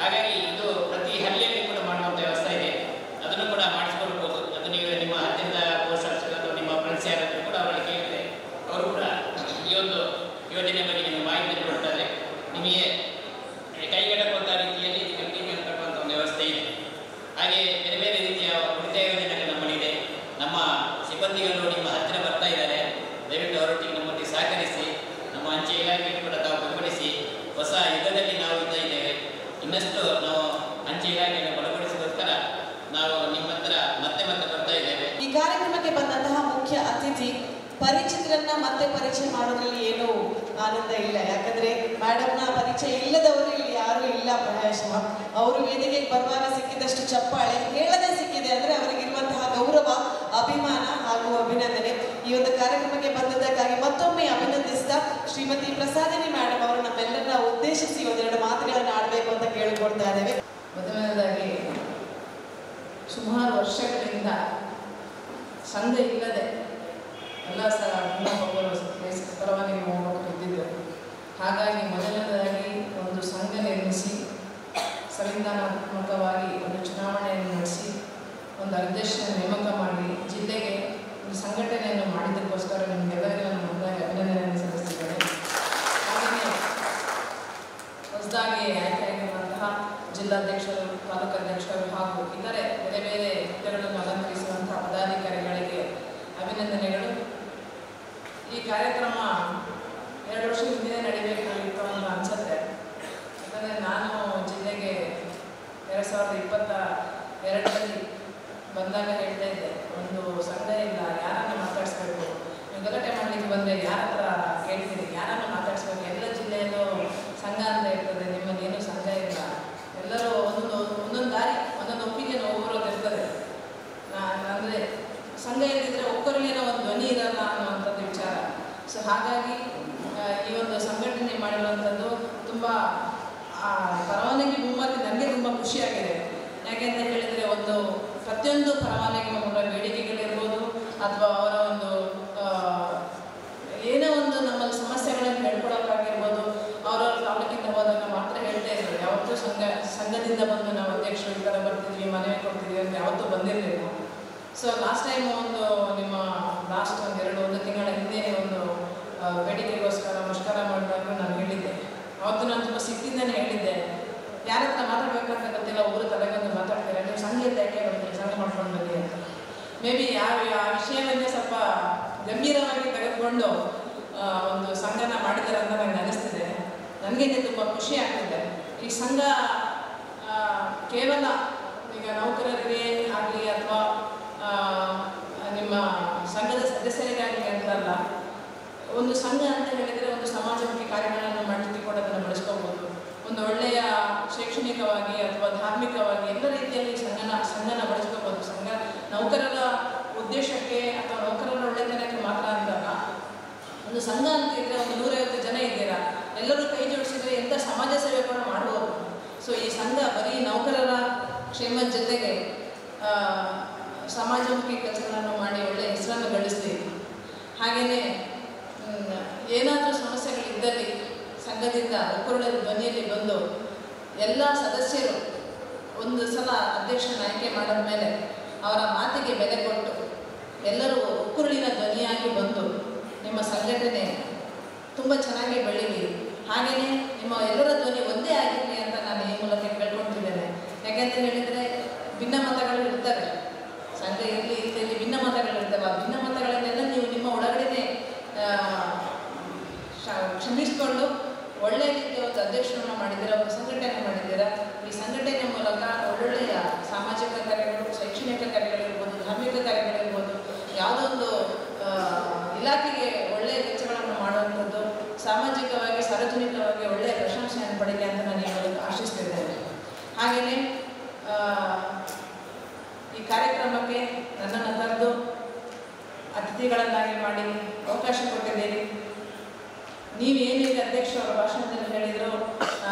ಹಾಗಾಗಿ ಇದು ಪ್ರತಿ ಹಳ್ಳಿಯಲ್ಲಿ ಕೂಡ ಮಾಡುವಂಥ ವ್ಯವಸ್ಥೆ ಇದೆ. ಅದನ್ನು ಕೂಡ ಮಾಡಿಸ್ಕೊಳ್ಬೋದು. ಅದು ನೀವು ನಿಮ್ಮ ಹತ್ತಿರದ ಪೋಸ್ಟರ್ಸ್ ಅಥವಾ ನಿಮ್ಮ ಫ್ರೆಂಡ್ಸ್ ಯಾರಾದರೂ ಕೂಡ ಅವರಲ್ಲಿ ಕೇಳಿದರೆ ಅವರು ಕೂಡ ಈ ಒಂದು ಯೋಜನೆ ಬಗ್ಗೆ ನಿಮಗೆ ಮಾಹಿತಿ ಕೊಡ್ತಾರೆ. ನಿಮಗೆ ಕೈಗೆಟಕುವಂಥ ರೀತಿಯಲ್ಲಿ ಕಂಟಿನ್ಯೂ ಕಟ್ಟುವಂಥ ಒಂದು ವ್ಯವಸ್ಥೆ ಇದೆ. ಹಾಗೆ ಬೇರೆ ಬೇರೆ ರೀತಿಯ ಉಳಿತಾಯ ಯೋಜನೆಗಳು ನಮ್ಮಲ್ಲಿದೆ. ನಮ್ಮ ಸಿಬ್ಬಂದಿಗಳು ನಿಮ್ಮ ಹತ್ತಿರ ಬರ್ತಾ ಇದ್ದಾರೆ. ದಯವಿಟ್ಟು ಅವರೊಟ್ಟಿಗೆ ನಮ್ಮೊಟ್ಟಿಗೆ ಸಹಕರಿಸಿ, ನಮ್ಮ ಅಂಚೆ ಇಲಾಖೆಯನ್ನು ಕೂಡ ತಾವು ಬೆಂಬಲಿಸಿ. ಹೊಸ ಯುಗದಲ್ಲಿ ನಾವು ಇದ್ದೇವೆ. ಇನ್ನಷ್ಟು ನಾವು ಅಂಚೆ ಇಲಾಖೆಯನ್ನು ಬಲಪಡಿಸೋಸ್ಕರ ನಾವು ನಿಮ್ಮ ಹತ್ರ ಮತ್ತೆ ಬರ್ತಾ ಇದ್ದೇವೆ. ಈ ಕಾರ್ಯಕ್ರಮಕ್ಕೆ ಬಂದಂತಹ ಮುಖ್ಯ ಅತಿಥಿ ಪರಿಚಿತರನ್ನ ಮತ್ತೆ ಪರಿಚಯ ಮಾಡೋದ್ರಲ್ಲಿ ಏನೂ ಆನಂದ ಇಲ್ಲ. ಯಾಕಂದ್ರೆ ಮೇಡಮ್ನ ಪರಿಚಯ ಇಲ್ಲದವರು ಇಲ್ಲಿ ಯಾರೂ ಇಲ್ಲ ಪ್ರಾಯಶಃ. ಅವರು ವೇದಿಕೆಗೆ ಬರುವಾಗ ಸಿಕ್ಕಿದಷ್ಟು ಚಪ್ಪಾಳೆ, ಹೇಳದೆ ಸಿಕ್ಕಿದೆ ಅಂದ್ರೆ ಅವರಿಗಿರುವಂತಹ ಗೌರವ, ಅಭಿಮಾನ ಹಾಗೂ ಅಭಿನಂದನೆ. ಈ ಒಂದು ಕಾರ್ಯಕ್ರಮಕ್ಕೆ ಬಂದದ್ದಕ್ಕಾಗಿ ಮತ್ತೊಮ್ಮೆ ಅಭಿನಂದಿಸಿದ ಶ್ರೀಮತಿ ಪ್ರಸಾದಿನಿ ಮೇಡಮ್ ಅವರು ನಮ್ಮೆಲ್ಲರನ್ನ ಉದ್ದೇಶಿಸಿ ಒಂದೆರಡು ಮಾತುಗಳನ್ನು ಆಡಬೇಕು ಅಂತ ಕೇಳಿಕೊಳ್ತಾ ಇದ್ದೇವೆ. ಮೊದಲನೇದಾಗಿ ಸುಮಾರು ವರ್ಷಗಳಿಂದ ಸಂಘ ಇಲ್ಲದೆ ಎಲ್ಲ ಪರವಾನಗಿ ಹೋಗಬೇಕು ಇದ್ದಿದ್ದರು. ಹಾಗಾಗಿ ಮೊದಲನೇದಾಗಿ ಒಂದು ಸಂಘ ನಿರ್ಮಿಸಿ ಸಂವಿಧಾನಾತ್ಮಕವಾಗಿ ಒಂದು ಚುನಾವಣೆಯನ್ನು ನಡೆಸಿ ಒಂದು ಅಧ್ಯಕ್ಷನ ನೇಮಕ ಮಾಡಿ ಜಿಲ್ಲೆಗೆ ಒಂದು ಸಂಘಟನೆಯನ್ನು ಮಾಡಿದ್ದಕ್ಕೋಸ್ಕರ ನಿಮಗೆಲ್ಲರಿಗೂ ನಾನು ಮೊದಲಾಗಿ ಅಭಿನಂದನೆಯನ್ನು ಸಲ್ಲಿಸಿದ್ದೇನೆ. ಹಾಗೆಯೇ ಹೊಸದಾಗಿ ಆಯ್ಕೆಯಾಗಿರುವಂತಹ ಜಿಲ್ಲಾಧ್ಯಕ್ಷರು, ತಾಲೂಕು ಅಧ್ಯಕ್ಷರು ಹಾಗೂ ಇತರೆ ಬೇರೆ ಬೇರೆ ಹುದ್ದೆಗಳನ್ನು ಅಲಂಕರಿಸುವಂತಹ ಪದಾಧಿಕಾರಿಗಳಿಗೆ ಅಭಿನಂದನೆಗಳು. ಈ ಕಾರ್ಯಕ್ರಮ 2 ವರ್ಷದ ಹಿಂದೆ ನಡೀಬೇಕಾಗಿತ್ತು ಅಂತ ಅನಿಸುತ್ತೆ. ಯಾಕಂದರೆ ನಾನು ಜಿಲ್ಲೆಗೆ 2022ರಲ್ಲಿ ಬಂದಾಗ ಹೇಳ್ತಾ ಇದ್ದೆ, ಒಂದು ಸಂಘ ಇಲ್ಲ, ಯಾರನ್ನು ಮಾತಾಡಿಸ್ಬೇಕು, ನೀವು ಗಲಾಟೆ ಮಾಡಲಿಕ್ಕೆ ಬಂದರೆ ಯಾರ ಹತ್ರ ಕೇಳ್ತೀರಿ, ಯಾರನ್ನು ಮಾತಾಡಿಸ್ಬೇಕು, ಎಲ್ಲ ಜಿಲ್ಲೆಯಲ್ಲೂ ಸಂಘ ಅಂತ ಇರ್ತದೆ, ನಿಮ್ಮದೇನು ಸಂಘ ಇಲ್ಲ, ಎಲ್ಲರೂ ಒಂದೊಂದು ದಾರಿ, ಒಂದೊಂದು ಒಪ್ಪಿಗೆಯನ್ನು ಒಬ್ಬರೋದು ಇರ್ತದೆ. ಅಂದರೆ ಸಂಘ ಇಲ್ಲದಿದ್ದರೆ ಒಬ್ಬರಿಗೇನೋ ಒಂದು ಧ್ವನಿ ಇರಲ್ಲ ಅನ್ನುವಂಥದ್ದು ವಿಚಾರ. ಸೊ ಹಾಗಾಗಿ ಈ ಒಂದು ಸಂಘಟನೆ ಮಾಡಿರುವಂಥದ್ದು ತುಂಬ ಪರವಾನಗಿ ಮುಂಬಾಗಿ ನನಗೆ ತುಂಬ ಖುಷಿಯಾಗಿದೆ. ಯಾಕೆಂತ ಹೇಳಿದರೆ ಒಂದು ಪ್ರತಿಯೊಂದು ಪರವಾನಗಿ ಅವರ ಬೇಡಿಕೆಗಳಿರ್ಬೋದು ಅಥವಾ ಅವರ ಒಂದು ಏನೋ ಒಂದು ನಮ್ಮ ಸಮಸ್ಯೆಗಳನ್ನು ಹೇಳ್ಕೊಳಕ್ಕಾಗಿರ್ಬೋದು, ಅವರವ್ರ ತಾಲೂಕಿಂದ ಹೋದಾಗ ಮಾತ್ರ ಹೇಳ್ತಾ ಇದ್ರು. ಯಾವತ್ತೂ ಸಂಘದಿಂದ ಬಂದು ನಾವು ಅಧ್ಯಕ್ಷರು ಈ ಥರ ಬರ್ತಿದ್ವಿ, ಮನವಿ ಕೊಡ್ತಿದ್ವಿ ಅಂತ ಯಾವತ್ತೂ ಬಂದಿರಲಿಲ್ಲ. ಸೊ ಲಾಸ್ಟ್ ಟೈಮ್ ನಿಮ್ಮ ಒಂದು ತಿಂಗಳ ಹಿಂದೆ ಒಂದು ಬೇಡಿಕೆಗೋಸ್ಕರ ಮುಷ್ಕರ ಮಾಡಿದಾಗ ನಾನು ಹೇಳಿದ್ದೆ. ಅವತ್ತು ನಾನು ತುಂಬ ಸಿಟ್ಟಿಂದನೇ ಹೇಳಿದ್ದೆ, ಯಾರ ಹತ್ರ ಮಾತಾಡಬೇಕಂತ ಗೊತ್ತಿಲ್ಲ, ಒಬ್ಬರು ತಲೆಗೊಂದು ಮಾತಾಡ್ತಾರೆ, ನೀವು ಸಂಘದ ಯಾಕೆ ಬರ್ತೀರಿ, ಸಂಘ ಮಾಡ್ಕೊಂಡು ಬನ್ನಿ ಅಂತ. ಮೇ ಬಿ ಆ ವಿಷಯವನ್ನೇ ಸ್ವಲ್ಪ ಗಂಭೀರವಾಗಿ ತೆಗೆದುಕೊಂಡು ಒಂದು ಸಂಘನ ಮಾಡಿದ್ದಾರೆ ಅಂತ ನನಗೆ ಅನಿಸ್ತಿದೆ. ನನಗೆ ತುಂಬ ಖುಷಿ ಆಗ್ತಿದೆ. ಈ ಸಂಘ ಕೇವಲ ಈಗ ನೌಕರರಿಗೆ ಆಗಲಿ ಅಥವಾ ನಿಮ್ಮ ಸಂಘದ ಸದಸ್ಯರಿಗಾಗಲಿ ಅಂತಲ್ಲ, ಒಂದು ಸಂಘ ಅಂತ ಹೇಳಿದರೆ ಒಂದು ಸಮಾಜಮುಖಿ ಕಾರ್ಯಗಳನ್ನು ಮಾಡಲಿಕ್ಕೆ ಕೂಡ ಅದನ್ನು ಬಳಸ್ಕೋಬೋದು. ಒಂದು ಒಳ್ಳೆಯ ಶೈಕ್ಷಣಿಕವಾಗಿ ಅಥವಾ ಧಾರ್ಮಿಕವಾಗಿ ಎಲ್ಲ ರೀತಿಯಲ್ಲಿ ಸಂಘನ ಬಳಸ್ಕೋಬೋದು. ಸಂಘ ನೌಕರರ ಉದ್ದೇಶಕ್ಕೆ ಅಥವಾ ನೌಕರರ ಒಳ್ಳೆತನಕ್ಕೆ ಮಾತ್ರ ಅಂತಲ್ಲ, ಒಂದು ಸಂಘ ಅಂತ ಇದ್ದರೆ ಒಂದು 150 ಜನ ಇದ್ದೀರಾ, ಎಲ್ಲರೂ ಕೈ ಜೋಡಿಸಿದರೆ ಎಂಥ ಸಮಾಜ ಸೇವೆ ಕೂಡ ಮಾಡ್ಬೋದು. ಸೊ ಈ ಸಂಘ ಬರೀ ನೌಕರರ ಕ್ಷೇಮದ ಜೊತೆಗೆ ಸಮಾಜಮುಖಿ ಕೆಲಸಗಳನ್ನು ಮಾಡಿ ಒಳ್ಳೆಯ ಹೆಸರನ್ನು ಗಳಿಸ್ತೀವಿ. ಹಾಗೆಯೇ ಏನಾದರೂ ಸಮಸ್ಯೆಗಳಿದ್ದಲ್ಲಿ ಸಂಘದಿಂದ ಒಕ್ಕೂಟದ ಧ್ವನಿಯಲ್ಲಿ ಬಂದು ಎಲ್ಲ ಸದಸ್ಯರು ಒಂದು ಸಲ ಅಧ್ಯಕ್ಷನ ಆಯ್ಕೆ ಮಾಡಿದ ಮೇಲೆ ಅವರ ಮಾತಿಗೆ ಬೆಲೆ ಕೊಟ್ಟು ಎಲ್ಲರೂ ಒಕ್ಕೂಟದ ಧ್ವನಿಯಾಗಿ ಬಂದು ನಿಮ್ಮ ಸಂಘಟನೆ ತುಂಬ ಚೆನ್ನಾಗಿ ಬೆಳೀಲಿ. ಹಾಗೆಯೇ ನಿಮ್ಮ ಎಲ್ಲರ ಧ್ವನಿ ಒಂದೇ ಆಗಿರಲಿ ಅಂತ ನಾನು ಈ ಮೂಲಕ ಕೇಳ್ಕೊಳ್ತಿದ್ದೇನೆ. ಯಾಕೆಂತ ಹೇಳಿದರೆ ಭಿನ್ನಮತಗಳು ಇರ್ತವೆ, ಸಂಘ ಇಲ್ಲಿ ಭಿನ್ನಮತಗಳಿರ್ತವೆ. ಆ ಭಿನ್ನಮತಗಳನ್ನೆಲ್ಲ ನೀವು ನಿಮ್ಮ ಒಳಗಡೆ ಕ್ಷಮಿಸಿಕೊಂಡು ಒಳ್ಳೆಯ ರೀತಿಯ ಒಂದು ಅಧ್ಯಕ್ಷರನ್ನು ಮಾಡಿದ್ದೀರಾ, ಒಂದು ಸಂಘಟನೆ ಮಾಡಿದ್ದೀರಾ. ಈ ಸಂಘಟನೆ ಮೂಲಕ ಒಳ್ಳೊಳ್ಳೆಯ ಸಾಮಾಜಿಕ ಕಾರ್ಯಗಳು, ಶೈಕ್ಷಣಿಕ ಕಾರ್ಯಗಳಿರ್ಬೋದು, ಧಾರ್ಮಿಕ ಕಾರ್ಯಗಳಿರ್ಬೋದು, ಯಾವುದೋ ಒಂದು ಇಲಾಖೆಗೆ ಒಳ್ಳೆಯ ಕೆಲಸಗಳನ್ನು ಮಾಡುವಂಥದ್ದು, ಸಾಮಾಜಿಕವಾಗಿ ಸಾರ್ವಜನಿಕವಾಗಿ ಒಳ್ಳೆಯ ಪ್ರಶಂಸೆಯನ್ನು ಪಡೀಲಿ ಅಂತ ನಾನು ಈ ಮೂಲಕ ಆಶಿಸ್ತಿದ್ದೇನೆ. ಹಾಗೆಯೇ ಈ ಕಾರ್ಯಕ್ರಮಕ್ಕೆ ನನ್ನನ್ನು ಕರೆದು ಅತಿಥಿಗಳನ್ನಾಗಿ ಮಾಡಿ ಅವಕಾಶ ಕೊಟ್ಟಿದ್ದೀರಿ. ನೀವೇನೀಗ ಅಧ್ಯಕ್ಷರ ಭಾಷಣದಲ್ಲಿ ಹೇಳಿದ್ರು,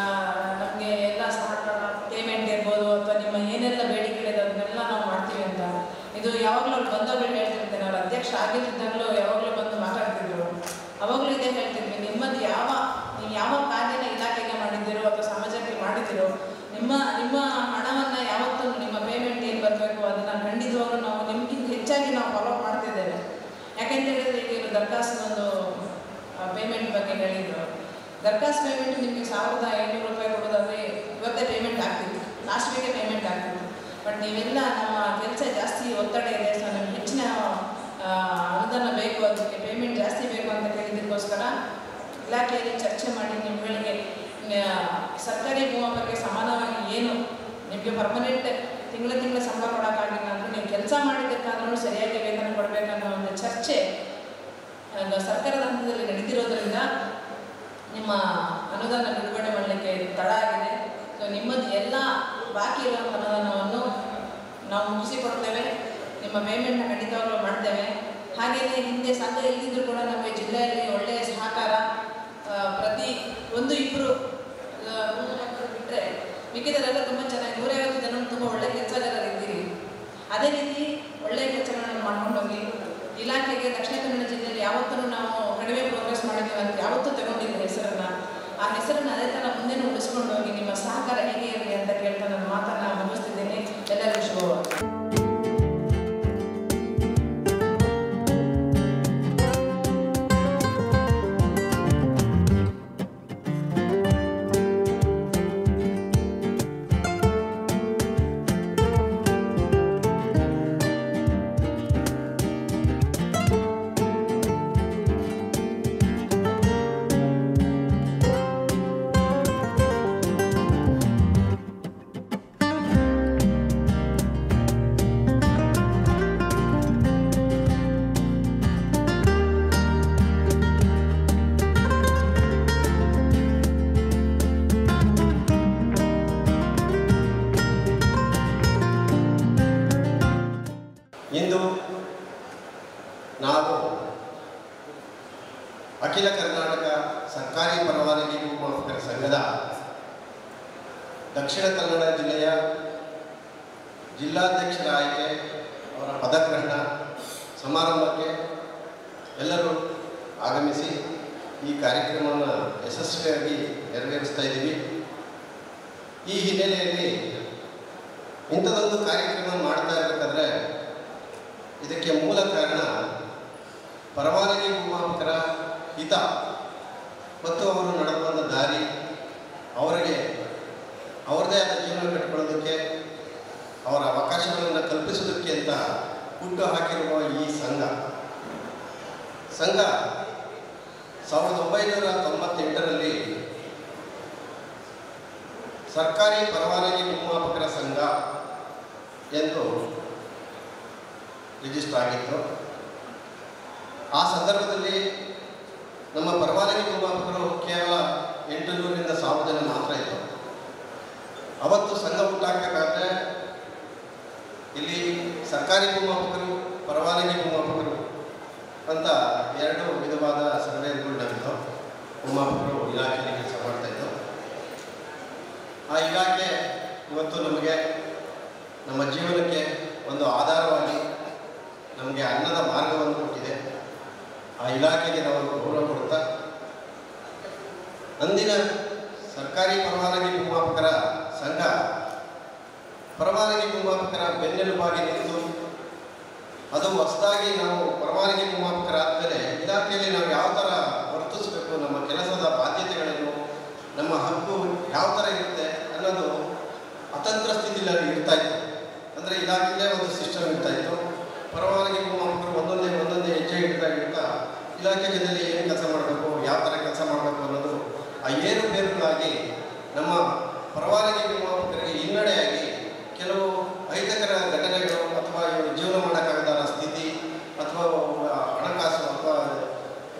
ನಮಗೆ ಎಲ್ಲ ಪೇಮೆಂಟ್ ಇರ್ಬೋದು ಅಥವಾ ನಿಮ್ಮ ಏನೆಲ್ಲ ಬೇಡಿಕೆಗಳಿದೆ ಅದನ್ನೆಲ್ಲ ನಾವು ಮಾಡ್ತೀವಿ ಅಂತ. ಇದು ಯಾವಾಗಲೂ ಅವ್ರು ಬಂದವರು ಹೇಳ್ತಿರ್ತೇನೆ, ಅವ್ರು ಅಧ್ಯಕ್ಷ ಆಗಿರ್ತಿದ್ದಾಗಲೂ ಯಾವಾಗಲೂ ಬಂದು ಮಾತಾಡ್ತಿದ್ರು. ಅವಾಗಲೂ ಇದೇ ಹೇಳ್ತಿದ್ವಿ, ನೀವು ಯಾವ ಕಾರ್ಯನ ಇಲಾಖೆಗೆ ಮಾಡಿದ್ದೀರೋ ಅಥವಾ ಸಮಾಜಕ್ಕೆ ಮಾಡಿದ್ದೀರೋ, ನಿಮ್ಮ ಹಣವನ್ನು ಯಾವತ್ತೂ ನಿಮ್ಮ ಪೇಮೆಂಟ್ ಏನು ಬರಬೇಕು ಅದನ್ನು ಖಂಡಿತವಾಗ್ಲೂ ನಾವು ನಿಮಗಿಂತ ಹೆಚ್ಚಾಗಿ ನಾವು ಫಾಲೋ ಮಾಡ್ತಿದ್ದೇವೆ. ಯಾಕೆಂತ ಹೇಳಿದರೆ ಈಗ ದರ್ಖಾಸ್ತ್ ಒಂದು ಪೇಮೆಂಟ್ ಬಗ್ಗೆ ಹೇಳಿದರು. ದರ್ಖಾಸ್ತ್ ಪೇಮೆಂಟ್ ನಿಮಗೆ 1500 ರೂಪಾಯಿ ಕೊಡೋದಾದರೆ ಇವತ್ತೇ ಪೇಮೆಂಟ್ ಆಗ್ತಿತ್ತು, ಲಾಸ್ಟ್ ವೀಕೆ ಪೇಮೆಂಟ್ ಆಗ್ತಿತ್ತು. ಬಟ್ ನೀವೆಲ್ಲ ನಮ್ಮ ಕೆಲಸ ಜಾಸ್ತಿ ಒತ್ತಡ ಇದೆ, ಸೊ ನಮ್ಗೆ ಹೆಚ್ಚಿನ ಅನುದಾನ ಬೇಕು, ಅದಕ್ಕೆ ಪೇಮೆಂಟ್ ಜಾಸ್ತಿ ಬೇಕು ಅಂತ ಕೇಳಿದ್ದಕ್ಕೋಸ್ಕರ ಇಲಾಖೆಯಲ್ಲಿ ಚರ್ಚೆ ಮಾಡಿ ನಿಮ್ಮಗಳಿಗೆ ಸರ್ಕಾರಿ ಭೂಮಾಪಕರಿಗೆ ಸಮಾನವಾಗಿ ಏನು ನಿಮಗೆ ಪರ್ಮನೆಂಟ್ ತಿಂಗಳ ಸಂಬಳ ಕೊಡೋಕ್ಕಾಗಿಲ್ಲ ಅಂದರೆ ನೀವು ಕೆಲಸ ಮಾಡಿದ್ದಕ್ಕಾದ್ರೂ ಸರಿಯಾಗಿ ವೇತನ ಕೊಡಬೇಕನ್ನೋ ಒಂದು ಚರ್ಚೆ ಸರ್ಕಾರದ ಹಂತದಲ್ಲಿ ನಡೆದಿರೋದ್ರಿಂದ ನಿಮ್ಮ ಅನುದಾನ ಬಿಡುಗಡೆ ಮಾಡಲಿಕ್ಕೆ ತಡ ಆಗಿದೆ. ಸೊ ನಿಮ್ಮದು ಎಲ್ಲ ಬಾಕಿ ಇರುವಂಥ ಅನುದಾನವನ್ನು ನಾವು ಮುಗಿಸಿಕೊಡ್ತೇವೆ, ನಿಮ್ಮ ಪೇಮೆಂಟ್ನ ಖಂಡಿತವಾಗ್ಲೂ ಮಾಡ್ತೇವೆ. ಹಾಗೆಯೇ ಹಿಂದೆ ಸಂಘ ಇದ್ದಿದ್ರು ಕೂಡ ನಮಗೆ ಜಿಲ್ಲೆಯಲ್ಲಿ ಒಳ್ಳೆಯ ಸಹಕಾರ, ಪ್ರತಿ 1-2 ಬಿಟ್ಟರೆ ಮಿಕ್ಕಿದರೆಲ್ಲ ತುಂಬ ಚೆನ್ನಾಗಿ 150 ಜನ ತುಂಬ ಒಳ್ಳೆಯ ಕೆಲಸಗಾರರಿದ್ದೀರಿ. ಅದೇ ರೀತಿ ಒಳ್ಳೆಯ ಕೆಲಸಗಳನ್ನು ಮಾಡ್ಕೊಂಡು ಹೋಗಿ. ಇಲಾಖೆಗೆ ದಕ್ಷಿಣ ಕನ್ನಡ ಜಿಲ್ಲೆಯಲ್ಲಿ ಯಾವತ್ತೂ ನಾವು ಕಡಿಮೆ ಪ್ರೋಗ್ರೆಸ್ ಮಾಡಿದ್ದೀವಿ ಅಂತ ಯಾವತ್ತೂ ತಗೊಂಡಿದ್ದ ಹೆಸರನ್ನು, ಆ ಹೆಸರನ್ನು ಅದೇ ಥರ ಮುಂದೆ ಉಳಿಸ್ಕೊಂಡು ಹೋಗಿ ನಿಮ್ಮ ಸಹಕಾರ ಹೇಗೆ ಇರಲಿ ಅಂತ ಕೇಳ್ತಾ ನನ್ನ ಮಾತನ್ನು ಮುಗಿಸ್ತಿದ್ದೀನಿ. ಎಲ್ಲರಿಗೂ ಶುಭವಾಗಲಿ. ಇಂದು ನಾವು ಅಖಿಲ ಕರ್ನಾಟಕ ಸರ್ಕಾರಿ ಪರವಾನಗಿ ಭೂಮಾಪಕರ ಸಂಘದ ದಕ್ಷಿಣ ಕನ್ನಡ ಜಿಲ್ಲೆಯ ಜಿಲ್ಲಾಧ್ಯಕ್ಷರ ಆಯ್ಕೆ ಅವರ ಪದಗ್ರಹಣ ಸಮಾರಂಭಕ್ಕೆ ಎಲ್ಲರೂ ಆಗಮಿಸಿ ಈ ಕಾರ್ಯಕ್ರಮವನ್ನು ಯಶಸ್ವಿಯಾಗಿ ನೆರವೇರಿಸ್ತಾ ಇದ್ದೀವಿ. ಈ ಹಿನ್ನೆಲೆಯಲ್ಲಿ ಇಂಥದೊಂದು ಕಾರ್ಯಕ್ರಮ ಮಾಡ್ತಾ ಇರಬೇಕಾದ್ರೆ ಇದಕ್ಕೆ ಮೂಲ ಕಾರಣ ಪರವಾನಗಿ ಭೂಮಾಪಕರ ಹಿತ ಮತ್ತು ಅವರು ನಡೆದು ಬಂದ ದಾರಿ, ಅವರಿಗೆ ಅವರದೇ ಆದ ಜೀವನ ಕಟ್ಟಿಕೊಳ್ಳೋದಕ್ಕೆ ಅವರ ಅವಕಾಶಗಳನ್ನು ಕಲ್ಪಿಸೋದಕ್ಕೆ ಅಂತ ಹುಟ್ಟು ಹಾಕಿರುವ ಈ ಸಂಘ 1998ರಲ್ಲಿ ಸರ್ಕಾರಿ ಪರವಾನಗಿ ಭೂಮಾಪಕರ ಸಂಘ ಎಂದು ರಿಜಿಸ್ಟರ್ ಆಗಿತ್ತು. ಆ ಸಂದರ್ಭದಲ್ಲಿ ನಮ್ಮ ಪರವಾನಗಿ ಭೂಮಾಪಕರು ಕೇವಲ 800ರಿಂದ 1000 ಜನ ಮಾತ್ರ ಇದ್ದರು. ಅವತ್ತು ಸಂಘ ಹುಟ್ಟಾಕಬೇಕಾದ್ರೆ ಇಲ್ಲಿ ಸರ್ಕಾರಿ ಭೂಮಾಪಕರು, ಪರವಾನಗಿ ಭೂಮಾಪಕರು ಅಂತ 2 ವಿಧವಾದ ಸರ್ವೇಗಳು ನಡೆದಿತ್ತು. ಭೂಮಾಪಕರು ಇಲಾಖೆಯಲ್ಲಿ ಕೆಲಸ ಮಾಡ್ತಾಯಿದ್ದು. ಆ ಇಲಾಖೆ ಇವತ್ತು ನಮಗೆ ನಮ್ಮ ಜೀವನಕ್ಕೆ ಒಂದು ಆಧಾರವಾಗಿ ನಮಗೆ ಅನ್ನದ ಮಾರ್ಗವನ್ನು ಕೊಟ್ಟಿದೆ. ಆ ಇಲಾಖೆಗೆ ನಾವು ಗೌರವ ಕೊಡ್ತಾ ಅಂದಿನ ಸರ್ಕಾರಿ ಪರವಾನಗಿ ಭೂಮಾಪಕರ ಸಂಘ ಪರವಾನಗಿ ಭೂಮಾಪಕರ ಬೆನ್ನೆಲುಬಾಗಿ ನಿಂತು, ಅದು ಹೊಸದಾಗಿ ನಾವು ಪರವಾನಗಿ ಭೂಮಾಪಕರಾದಮೇಲೆ ಇಲಾಖೆಯಲ್ಲಿ ನಾವು ಯಾವ ಥರ ವರ್ತಿಸಬೇಕು, ನಮ್ಮ ಕೆಲಸದ ಬಾಧ್ಯತೆಗಳೇನು, ನಮ್ಮ ಹಕ್ಕು ಯಾವ ಥರ ಇರುತ್ತೆ ಅನ್ನೋದು ಅತಂತ್ರ ಸ್ಥಿತಿಯಲ್ಲಿ ಇರ್ತಾಯಿತ್ತು. ಅಂದರೆ ಇಲಾಖೆಯಲ್ಲೇ ಒಂದು ಸಿಸ್ಟಮ್ ಇರ್ತಾಯಿತ್ತು. ಪರವಾನಗಿ ಭೂಮಾಪಕರು ಒಂದೊಂದೇ ಹೆಜ್ಜೆ ಇಡ್ತಾ ಇಲಾಖೆ ಜೊತೆಯಲ್ಲಿ ಏನು ಕೆಲಸ ಮಾಡಬೇಕು, ಯಾವ ಥರ ಕೆಲಸ ಮಾಡಬೇಕು ಅನ್ನೋದು ಆ ಏರುಪೇರುಗಳಾಗಿ ನಮ್ಮ ಪರವಾನಗಿ ಭೂಮಾಪಕರಿಗೆ ಹಿನ್ನಡೆಯಾಗಿ ಕೆಲವು ಅಹಿತಕರ ಘಟನೆಗಳು ಅಥವಾ ಇವರು ಜೀವನ ಮಾಡೋಕ್ಕಾಗದ ಸ್ಥಿತಿ ಅಥವಾ ಹಣಕಾಸು ಅಥವಾ